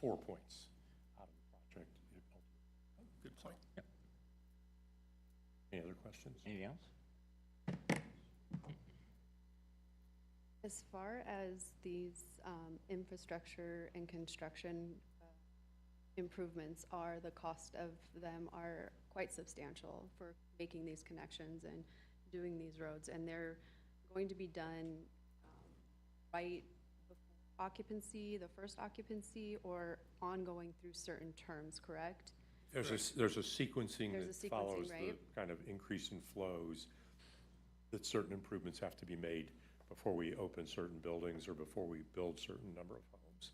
[SPEAKER 7] 4 points out of the project.
[SPEAKER 19] Good point.
[SPEAKER 7] Yep. Any other questions?
[SPEAKER 2] Anything else?
[SPEAKER 5] As far as these infrastructure and construction improvements are, the cost of them are quite substantial for making these connections and doing these roads, and they're going to be done right before occupancy, the first occupancy, or ongoing through certain terms, correct?
[SPEAKER 7] There's a sequencing
[SPEAKER 5] There's
[SPEAKER 7] that
[SPEAKER 5] a sequencing,
[SPEAKER 7] follows
[SPEAKER 5] right?
[SPEAKER 7] the kind of increase in flows, that certain improvements have to be made before we open certain buildings or before we build certain number of homes.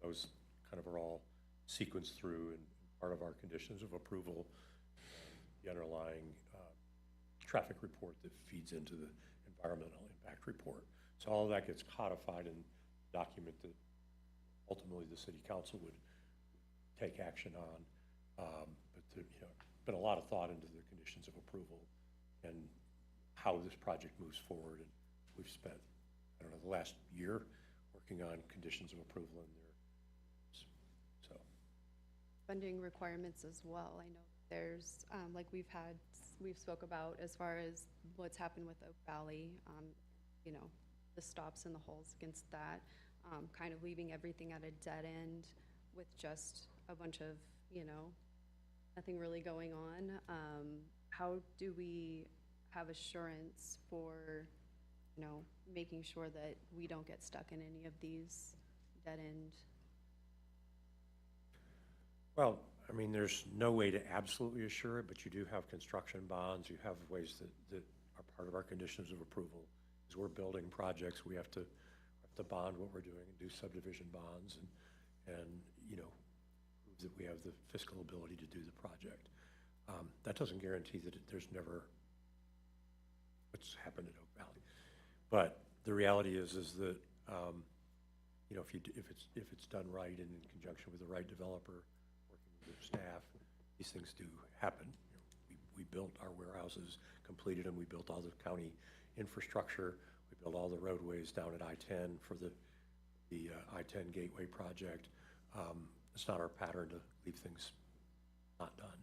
[SPEAKER 7] Those kind of are all sequenced through and part of our conditions of approval, the underlying traffic report that feeds into the environmental impact report. So all of that gets codified in a document that ultimately the city council would take action on. But there, you know, been a lot of thought into the conditions of approval and how this project moves forward. And we've spent, I don't know, the last year working on conditions of approval in there. So.
[SPEAKER 5] Funding requirements as well. I know there's, like we've spoke about as far as what's happened with Oak Valley, you know, the stops and the holes against that, kind of leaving everything at a dead end with just a bunch of, you know, nothing really going on. How do we have assurance for, you know, making sure that we don't get stuck in any of these dead end?
[SPEAKER 7] Well, I mean, there's no way to absolutely assure it, but you do have construction bonds. You have ways that are part of our conditions of approval. As we're building projects, we have to bond what we're doing and do subdivision bonds and you know, prove that we have the fiscal ability to do the project. That doesn't guarantee that there's never what's happened at Oak Valley, but the reality is that you know, if it's done right and in conjunction with the right developer, working with the staff, these things do happen. You know, we built our warehouses, completed them. We built all the county infrastructure. We built all the roadways down at I-10 for the I-10 Gateway project. It's not our pattern to leave things not done.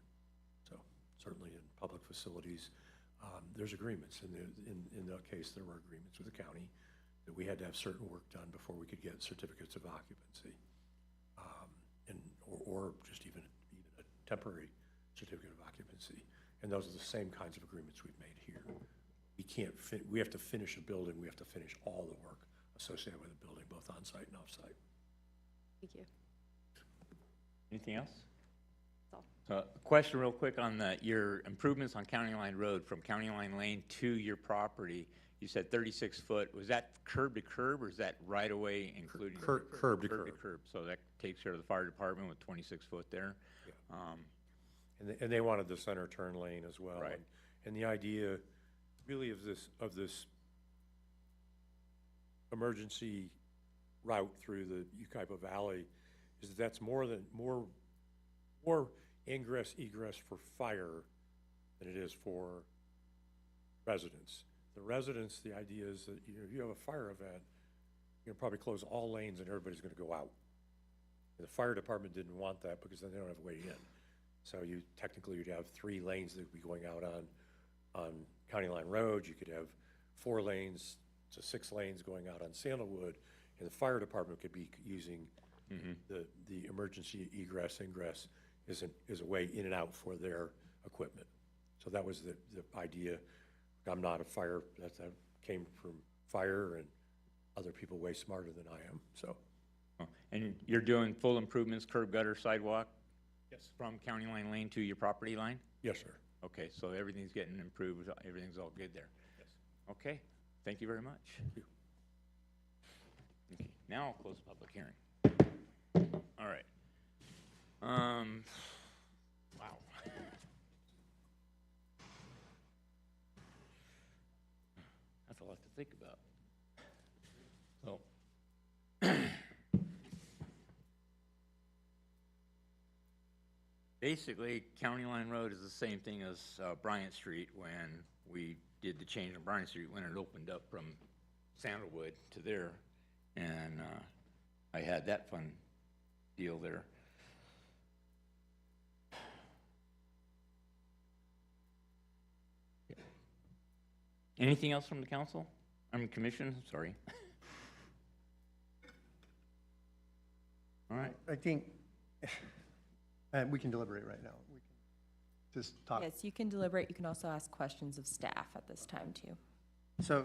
[SPEAKER 7] So certainly in public facilities, there's agreements. In that case, there were agreements with the county that we had to have certain work done before we could get certificates of occupancy, or just even a temporary certificate of occupancy. And those are the same kinds of agreements we've made here. We have to finish a building. We have to finish all the work associated with the building, both on-site and off-site.
[SPEAKER 5] Thank you.
[SPEAKER 2] Anything else?
[SPEAKER 5] That's all.
[SPEAKER 2] So, a question real quick on your improvements on County Line Road from County Line Lane to your property. You said 36 foot. Was that curb to curb, or is that right away including?
[SPEAKER 7] Curb to curb.
[SPEAKER 2] So that takes care of the fire department with 26 foot there.
[SPEAKER 7] Yeah. And they wanted the center turn lane as well.
[SPEAKER 2] Right.
[SPEAKER 7] And the idea really of this emergency route through the Ukaipa Valley is that's more ingress egress for fire than it is for residents. The residents, the idea is that if you have a fire event, you're gonna probably close all lanes and everybody's gonna go out. And the fire department didn't want that because then they don't have a way in. So you'd have 3 lanes that would be going out on County Line Road. You could have 4 lanes to 6 lanes going out on Sandalwood, and the fire department could be using the emergency egress, ingress is a way in and out for their equipment. So that was the idea. I'm not a fire, that came from fire and other people way smarter than I am, so.
[SPEAKER 2] And you're doing full improvements, curb, gutter, sidewalk?
[SPEAKER 7] Yes.
[SPEAKER 2] From County Line Lane to your property line?
[SPEAKER 7] Yes, sir.
[SPEAKER 2] Okay, so everything's getting improved, everything's all good there?
[SPEAKER 7] Yes.
[SPEAKER 2] Okay, thank you very much.
[SPEAKER 7] Thank you.
[SPEAKER 2] Okay, now I'll close the public hearing. All right. Wow. That's a lot to think about. So. Basically, County Line Road is the same thing as Bryant Street when we did the change on Bryant Street when it opened up from Sandalwood to there. And I had that fun deal there. Anything else from the council? I mean, commission, sorry. All right.
[SPEAKER 20] I think, and we can deliberate right now. We can just talk.
[SPEAKER 6] Yes, you can deliberate. You can also ask questions of staff at this time, too.
[SPEAKER 20] So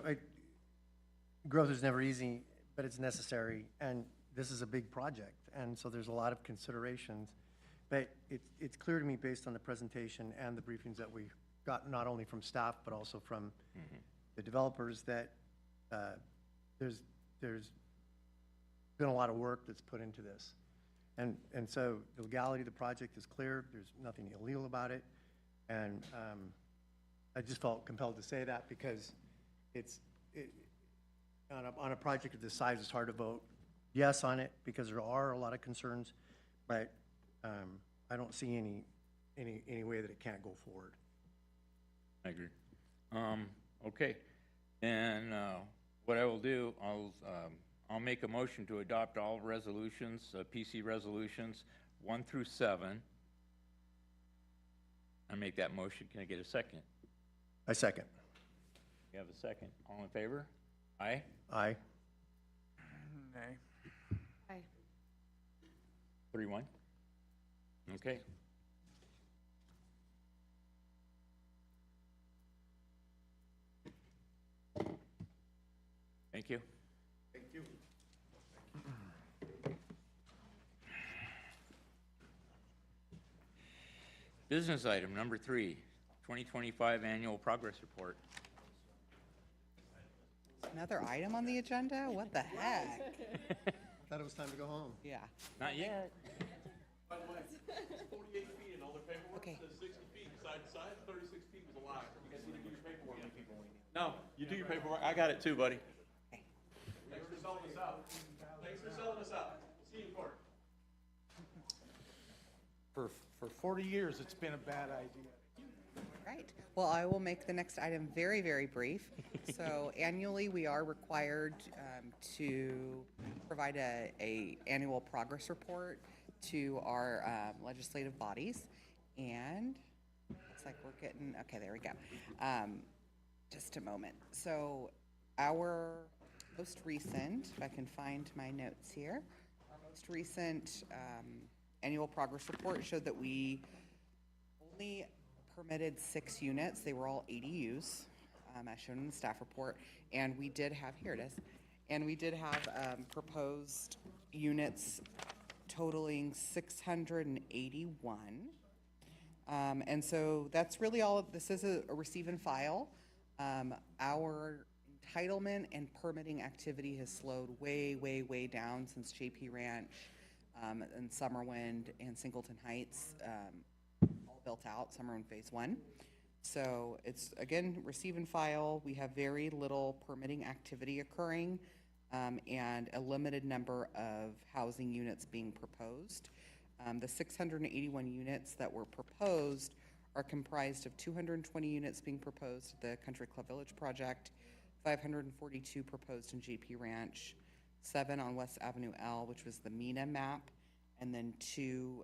[SPEAKER 20] growth is never easy, but it's necessary, and this is a big project, and so there's a lot of considerations. But it's clear to me, based on the presentation and the briefings that we got, not only from staff, but also from the developers, that there's been a lot of work that's put into this. And so the legality of the project is clear. There's nothing illegal about it. And I just felt compelled to say that because on a project of this size, it's hard to vote yes on it because there are a lot of concerns, but I don't see any way that it can't go forward.
[SPEAKER 2] I agree. Okay, and what I will do, I'll make a motion to adopt all resolutions, PC resolutions 1 through 7. I make that motion. Can I get a second?
[SPEAKER 20] I second.
[SPEAKER 2] You have a second. All in favor? Aye?
[SPEAKER 20] Aye.
[SPEAKER 21] Nay.
[SPEAKER 5] Aye.
[SPEAKER 2] 3-1. Okay. Thank you.
[SPEAKER 20] Thank you.
[SPEAKER 2] Business item number 3, 2025 annual progress report.
[SPEAKER 4] Another item on the agenda? What the heck?
[SPEAKER 20] I thought it was time to go home.
[SPEAKER 4] Yeah.
[SPEAKER 2] Not yet.
[SPEAKER 13] By the way, it's 48 feet and all their paperwork
[SPEAKER 4] Okay.
[SPEAKER 13] says 60 feet side to side, 36 feet was a lie. You guys need to do your paperwork. No, you do your paperwork. I got it too, buddy.
[SPEAKER 4] Okay.
[SPEAKER 13] Thanks for selling us out. Thanks for selling us out. See you in court.
[SPEAKER 17] For 40 years, it's been a bad idea.
[SPEAKER 4] Right. Well, I will make the next item very, very brief. So annually, we are required to provide a annual progress report to our legislative bodies. And looks like we're getting, okay, there we go. Just a moment. So our most recent, if I can find my notes here, our most recent annual progress report showed that we only permitted 6 units. They were all ADUs, as shown in the staff report. And we did have, here it is, And we did have proposed units totaling 681. And so that's really all, this is a receive and file. Our entitlement and permitting activity has slowed way, way, way down since JP Ranch and Summerwind and Singleton Heights all built out, Summerwind Phase 1. So it's, again, receive and file. We have very little permitting activity occurring and a limited number of housing units being proposed. The 681 units that were proposed are comprised of 220 units being proposed at the Country Club Village project, 542 proposed in JP Ranch, 7 on West Avenue L, which was the MENA map, and then 2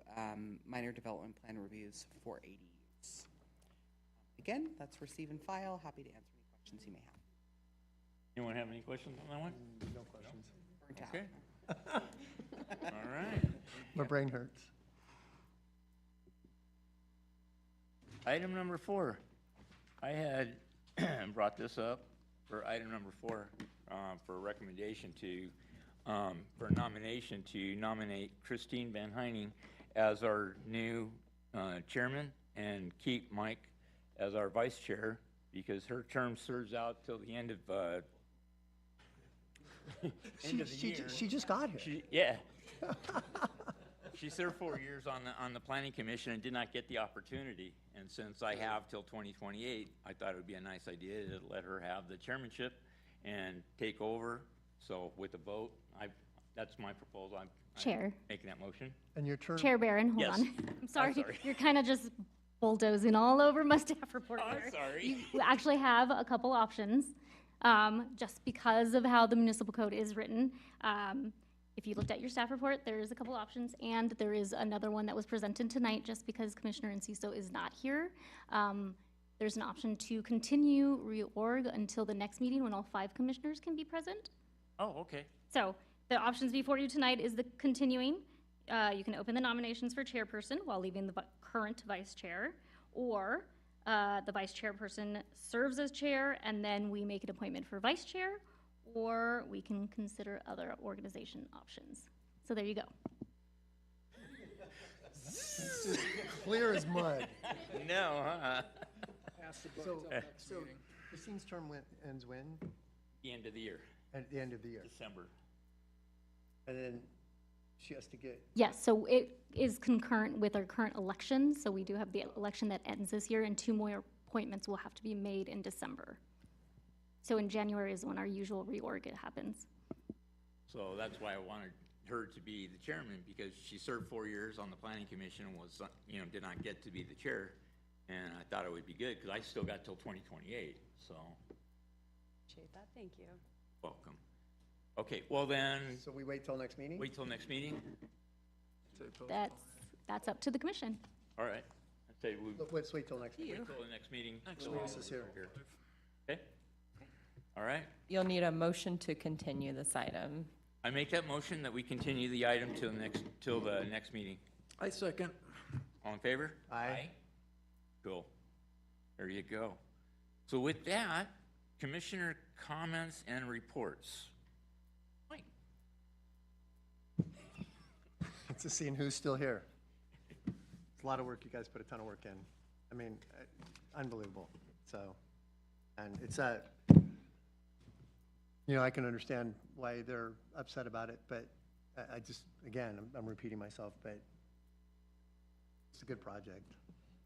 [SPEAKER 4] minor development plan reviews for ADUs. Again, that's receive and file. Happy to answer any questions you may have.
[SPEAKER 2] Anyone have any questions on that one?
[SPEAKER 20] No questions.
[SPEAKER 4] Burnt out.
[SPEAKER 2] Okay. All right.
[SPEAKER 20] My brain hurts.
[SPEAKER 2] Item number 4. I had brought this up for item number 4 for a recommendation to, for a nomination to nominate Christine Van Heining as our new chairman and keep Mike as our vice chair because her term serves out till the end of end of the year.
[SPEAKER 20] She just got here.
[SPEAKER 2] Yeah. She served 4 years on the planning commission and did not get the opportunity. And since I have till 2028, I thought it would be a nice idea to let her have the chairmanship and take over. So with a vote, that's my proposal. I'm
[SPEAKER 3] Chair.
[SPEAKER 2] making that motion.
[SPEAKER 20] And your term?
[SPEAKER 3] Chair Barron, hold
[SPEAKER 2] Yes.
[SPEAKER 3] on. I'm sorry.
[SPEAKER 2] sorry.
[SPEAKER 3] You're kind of just bulldozing all over my staff report
[SPEAKER 2] I'm
[SPEAKER 3] here.
[SPEAKER 2] sorry.
[SPEAKER 3] You actually have a couple options, just because of how the municipal code is written. If you looked at your staff report, there is a couple options, and there is another one that was presented tonight just because Commissioner Enciso is not here. There's an option to continue reorg until the next meeting when all 5 commissioners can be present.
[SPEAKER 2] Oh, okay.
[SPEAKER 3] So the options before you tonight is the continuing. You can open the nominations for chairperson while leaving the current vice chair, or the vice chairperson serves as chair and then we make an appointment for vice chair, or we can consider other organization options. So there you go.
[SPEAKER 20] Clear as mud.
[SPEAKER 2] No, huh?
[SPEAKER 21] Pass the
[SPEAKER 20] So,
[SPEAKER 21] buck till next
[SPEAKER 20] so
[SPEAKER 21] meeting.
[SPEAKER 20] Christine's term ends when?
[SPEAKER 2] The end of the year,
[SPEAKER 20] At the end of the year.
[SPEAKER 2] December.
[SPEAKER 20] And then she has to get,
[SPEAKER 3] Yes, so it is concurrent with our current election. So we do have the election that ends this year, and 2 more appointments will have to be made in December. So in January is when our usual reorg happens.
[SPEAKER 2] So that's why I wanted her to be the chairman, because she served 4 years on the planning commission and was, did not get to be the chair. And I thought it would be good, because I still got till 2028, so
[SPEAKER 5] Appreciate that, thank you.
[SPEAKER 2] welcome. Okay, well then,
[SPEAKER 20] so we wait till next meeting?
[SPEAKER 2] wait till next meeting?
[SPEAKER 3] That's up to the commission.
[SPEAKER 2] All right. I'd say we
[SPEAKER 20] Let's wait till next meeting.
[SPEAKER 2] wait till the next meeting.
[SPEAKER 20] Calimesa is here.
[SPEAKER 2] Okay? All right.
[SPEAKER 6] You'll need a motion to continue this item.
[SPEAKER 2] I make that motion that we continue the item till the next meeting.
[SPEAKER 21] I second.
[SPEAKER 2] All in favor?
[SPEAKER 20] Aye.
[SPEAKER 2] Cool. There you go. So with that, commissioner comments and reports. Mike?
[SPEAKER 20] It's just seeing who's still here. It's a lot of work. You guys put a ton of work in. I mean, unbelievable. So, and it's I can understand why they're upset about it, but I just, again, I'm repeating myself, but it's a good project.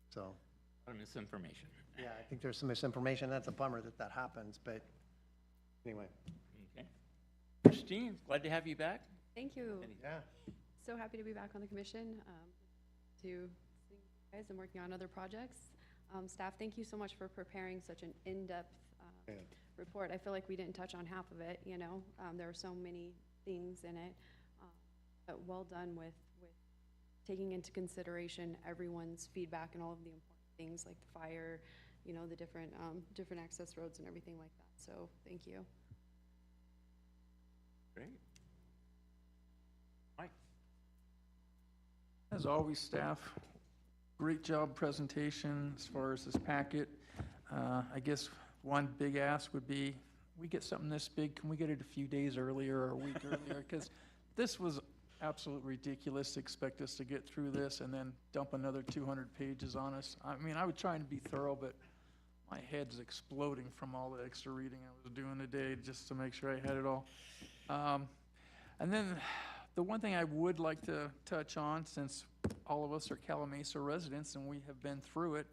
[SPEAKER 20] So,
[SPEAKER 2] A lot of misinformation.
[SPEAKER 20] yeah, I think there's some misinformation. That's a bummer that happens, but anyway.
[SPEAKER 2] Okay. Christine, glad to have you back.
[SPEAKER 5] Thank you.
[SPEAKER 20] Yeah.
[SPEAKER 5] So happy to be back on the commission, to see you guys and working on other projects. Staff, thank you so much for preparing such an in-depth report. I feel like we didn't touch on half of it, there were so many things in it, but well done with taking into consideration everyone's feedback and all of the important things like the fire, the different access roads and everything like that. So thank you.
[SPEAKER 2] Great. Mike?
[SPEAKER 21] As always, staff, great job presentation as far as this packet. I guess one big ask would be we get something this big, can we get it a few days earlier or a week earlier? Because this was absolutely ridiculous to expect us to get through this and then dump another 200 pages on us. I mean, I was trying to be thorough, but my head's exploding from all the extra reading I was doing today just to make sure I had it all. And then the one thing I would like to touch on, since all of us are Calimesa residents and we have been through it,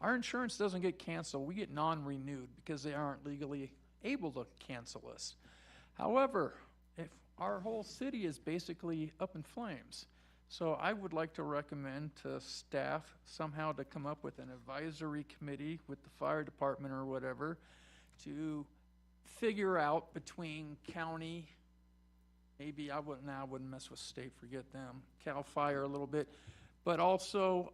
[SPEAKER 21] our insurance doesn't get canceled. We get non-renewed because they aren't legally able to cancel us. However, if our whole city is basically up in flames, so I would like to recommend to staff somehow to come up with an advisory committee with the fire department or whatever to figure out between county, maybe I wouldn't mess with state, forget them, CAL FIRE a little bit, but also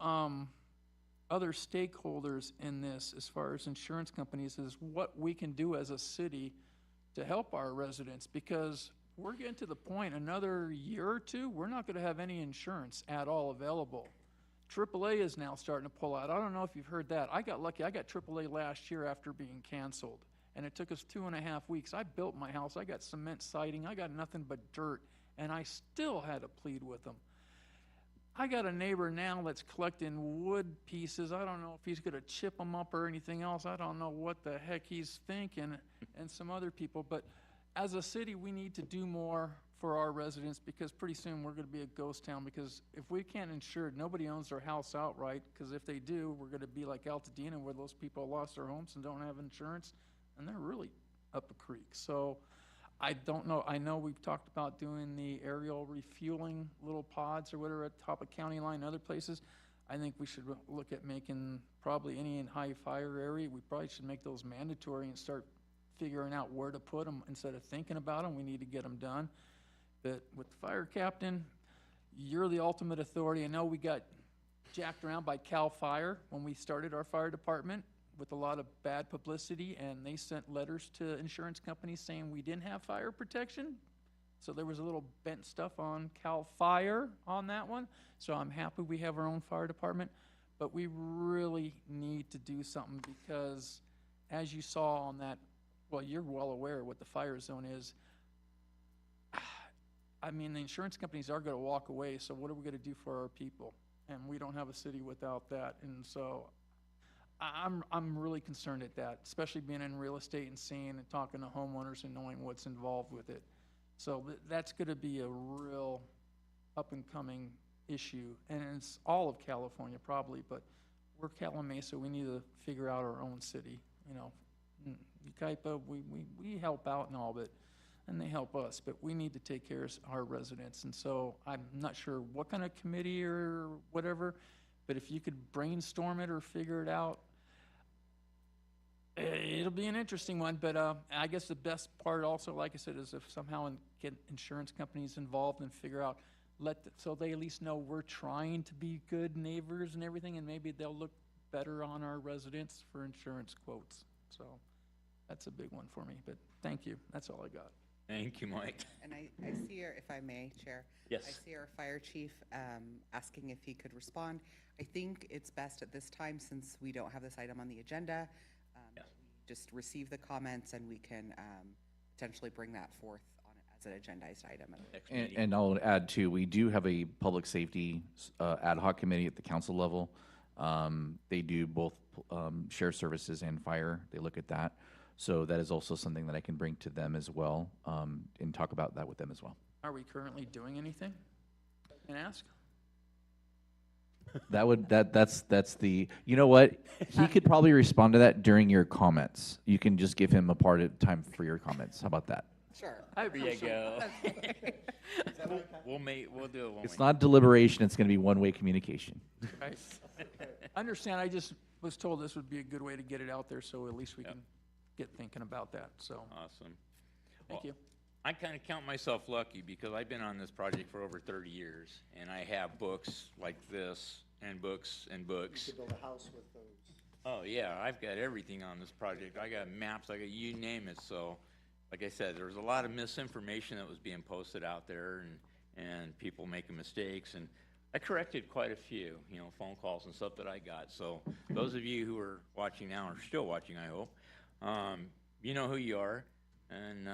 [SPEAKER 21] other stakeholders in this as far as insurance companies is what we can do as a city to help our residents, because we're getting to the point, another year or two, we're not gonna have any insurance at all available. AAA is now starting to pull out. I don't know if you've heard that. I got lucky. I got AAA last year after being canceled, and it took us 2.5 weeks. I built my house. I got cement siding. I got nothing but dirt, and I still had to plead with them. I got a neighbor now that's collecting wood pieces. I don't know if he's gonna chip them up or anything else. I don't know what the heck he's thinking, and some other people, but as a city, we need to do more for our residents, because pretty soon we're gonna be a ghost town, because if we can't insure it, nobody owns their house outright, because if they do, we're gonna be like Altadena, where those people lost their homes and don't have insurance, and they're really up a creek. So I don't know, I know we've talked about doing the aerial refueling little pods or whatever at the top of county line and other places. I think we should look at making probably any in high fire area, we probably should make those mandatory and start figuring out where to put them instead of thinking about them. We need to get them done. But with the fire captain, you're the ultimate authority. I know we got jacked around by CAL FIRE when we started our fire department with a lot of bad publicity, and they sent letters to insurance companies saying we didn't have fire protection. So there was a little bent stuff on CAL FIRE on that one. So I'm happy we have our own fire department, but we really need to do something, because as you saw on that, well, you're well aware what the fire zone is. I mean, the insurance companies are gonna walk away, so what are we gonna do for our people? And we don't have a city without that, and so I'm really concerned at that, especially being in real estate and seeing and talking to homeowners and knowing what's involved with it. So that's gonna be a real up-and-coming issue, and it's all of California probably, but we're Calimesa, we need to figure out our own city, you know. Ukaipa, we help out and all, but, and they help us, but we need to take care of our residents. And so I'm not sure what kind of committee or whatever, but if you could brainstorm it or figure it out, it'll be an interesting one. But I guess the best part also, like I said, is if somehow get insurance companies involved and figure out, so they at least know we're trying to be good neighbors and everything, and maybe they'll look better on our residents for insurance quotes. So that's a big one for me, but thank you. That's all I got.
[SPEAKER 2] Thank you, Mike.
[SPEAKER 4] And I see our, if I may, Chair.
[SPEAKER 2] Yes.
[SPEAKER 4] I see our fire chief asking if he could respond. I think it's best at this time, since we don't have this item on the agenda,
[SPEAKER 2] Yes.
[SPEAKER 4] just receive the comments, and we can potentially bring that forth on as an agendized item.
[SPEAKER 2] Next meeting.
[SPEAKER 1] And I'll add too, we do have a public safety ad hoc committee at the council level. They do both sheriff services and fire. They look at that. So that is also something that I can bring to them as well, and talk about that with them as well.
[SPEAKER 21] Are we currently doing anything? Can I ask?
[SPEAKER 1] That's the, you know what? He could probably respond to that during your comments. You can just give him a part of time for your comments. How about that?
[SPEAKER 4] Sure.
[SPEAKER 21] I
[SPEAKER 2] There you
[SPEAKER 21] appreciate
[SPEAKER 2] go.
[SPEAKER 21] it.
[SPEAKER 2] We'll do it one
[SPEAKER 1] It's
[SPEAKER 2] way.
[SPEAKER 1] not deliberation, it's gonna be one-way communication.
[SPEAKER 21] Right. I understand. I just was told this would be a good way to get it out there, so at least we can get thinking about that. So
[SPEAKER 2] Awesome.
[SPEAKER 21] thank you.
[SPEAKER 2] I kind of count myself lucky, because I've been on this project for over 30 years, and I have books like this, and books and books.
[SPEAKER 20] You could build a house with those.
[SPEAKER 2] Oh, yeah, I've got everything on this project. I got maps, I got you name it. So, like I said, there was a lot of misinformation that was being posted out there, and people making mistakes, and I corrected quite a few, you know, phone calls and stuff that I got. So those of you who are watching now, or still watching, I hope, you know who you are. And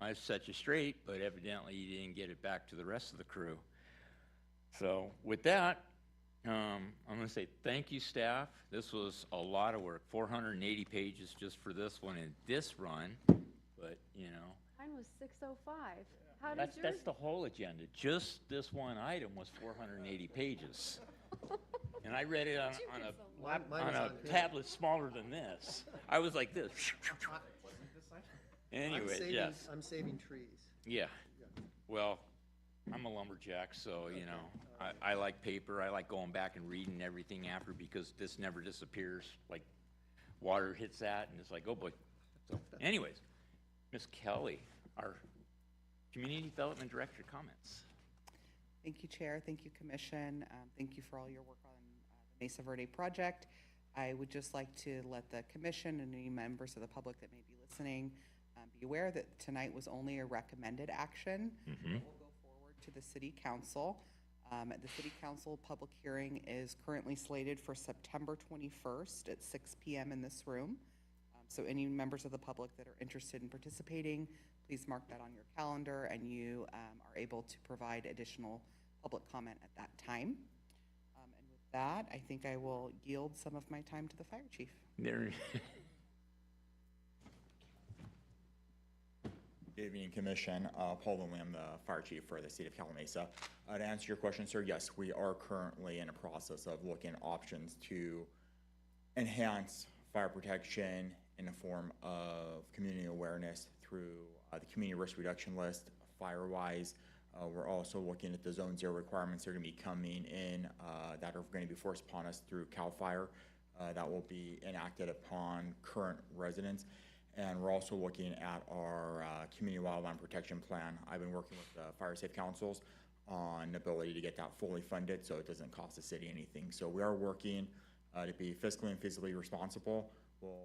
[SPEAKER 2] I set you straight, but evidently you didn't get it back to the rest of the crew. So with that, I'm going to say thank you, staff. This was a lot of work, 480 pages just for this one and this run, but you know.
[SPEAKER 5] Mine was 605. How did yours?
[SPEAKER 2] That's the whole agenda. Just this one item was 480 pages. And I read it on a tablet smaller than this. I was like this. Anyways, yes.
[SPEAKER 20] I'm saving trees.
[SPEAKER 2] Yeah. Well, I'm a lumberjack, so, you know, I like paper. I like going back and reading everything after because this never disappears. Like, water hits that, and it's like, oh, boy. So, anyways, Ms. Kelly, our Community Development Director, comments.
[SPEAKER 4] Thank you, Chair. Thank you, Commission. Thank you for all your work on the Mesa Verde project. I would just like to let the Commission and any members of the public that may be listening be aware that tonight was only a recommended action.
[SPEAKER 2] Mm-hmm.
[SPEAKER 4] We'll go forward to the City Council. The City Council public hearing is currently slated for September 21st at 6 p.m. in this room. So any members of the public that are interested in participating, please mark that on your calendar, and you are able to provide additional public comment at that time. And with that, I think I will yield some of my time to the Fire Chief.
[SPEAKER 2] There.
[SPEAKER 8] Good evening, Commission. Paul Lewin, I'm the Fire Chief for the City of Calimesa. To answer your question, sir, yes, we are currently in a process of looking at options to enhance fire protection in the form of community awareness through the community risk reduction list, fire-wise. We're also looking at the Zone 0 requirements that are going to be coming in that are going to be forced upon us through CAL FIRE that will be enacted upon current residents. And we're also looking at our community wildland protection plan. I've been working with the Fire Safe Councils on the ability to get that fully funded so it doesn't cost the city anything. So we are working to be fiscally and feasibly responsible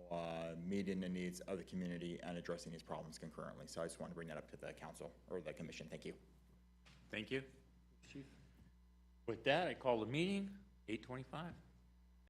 [SPEAKER 8] while meeting the needs of the community and addressing these problems concurrently. So I just want to bring that up to the council or the commission. Thank you.
[SPEAKER 2] Thank you. Chief. With that, I call the meeting 8:25.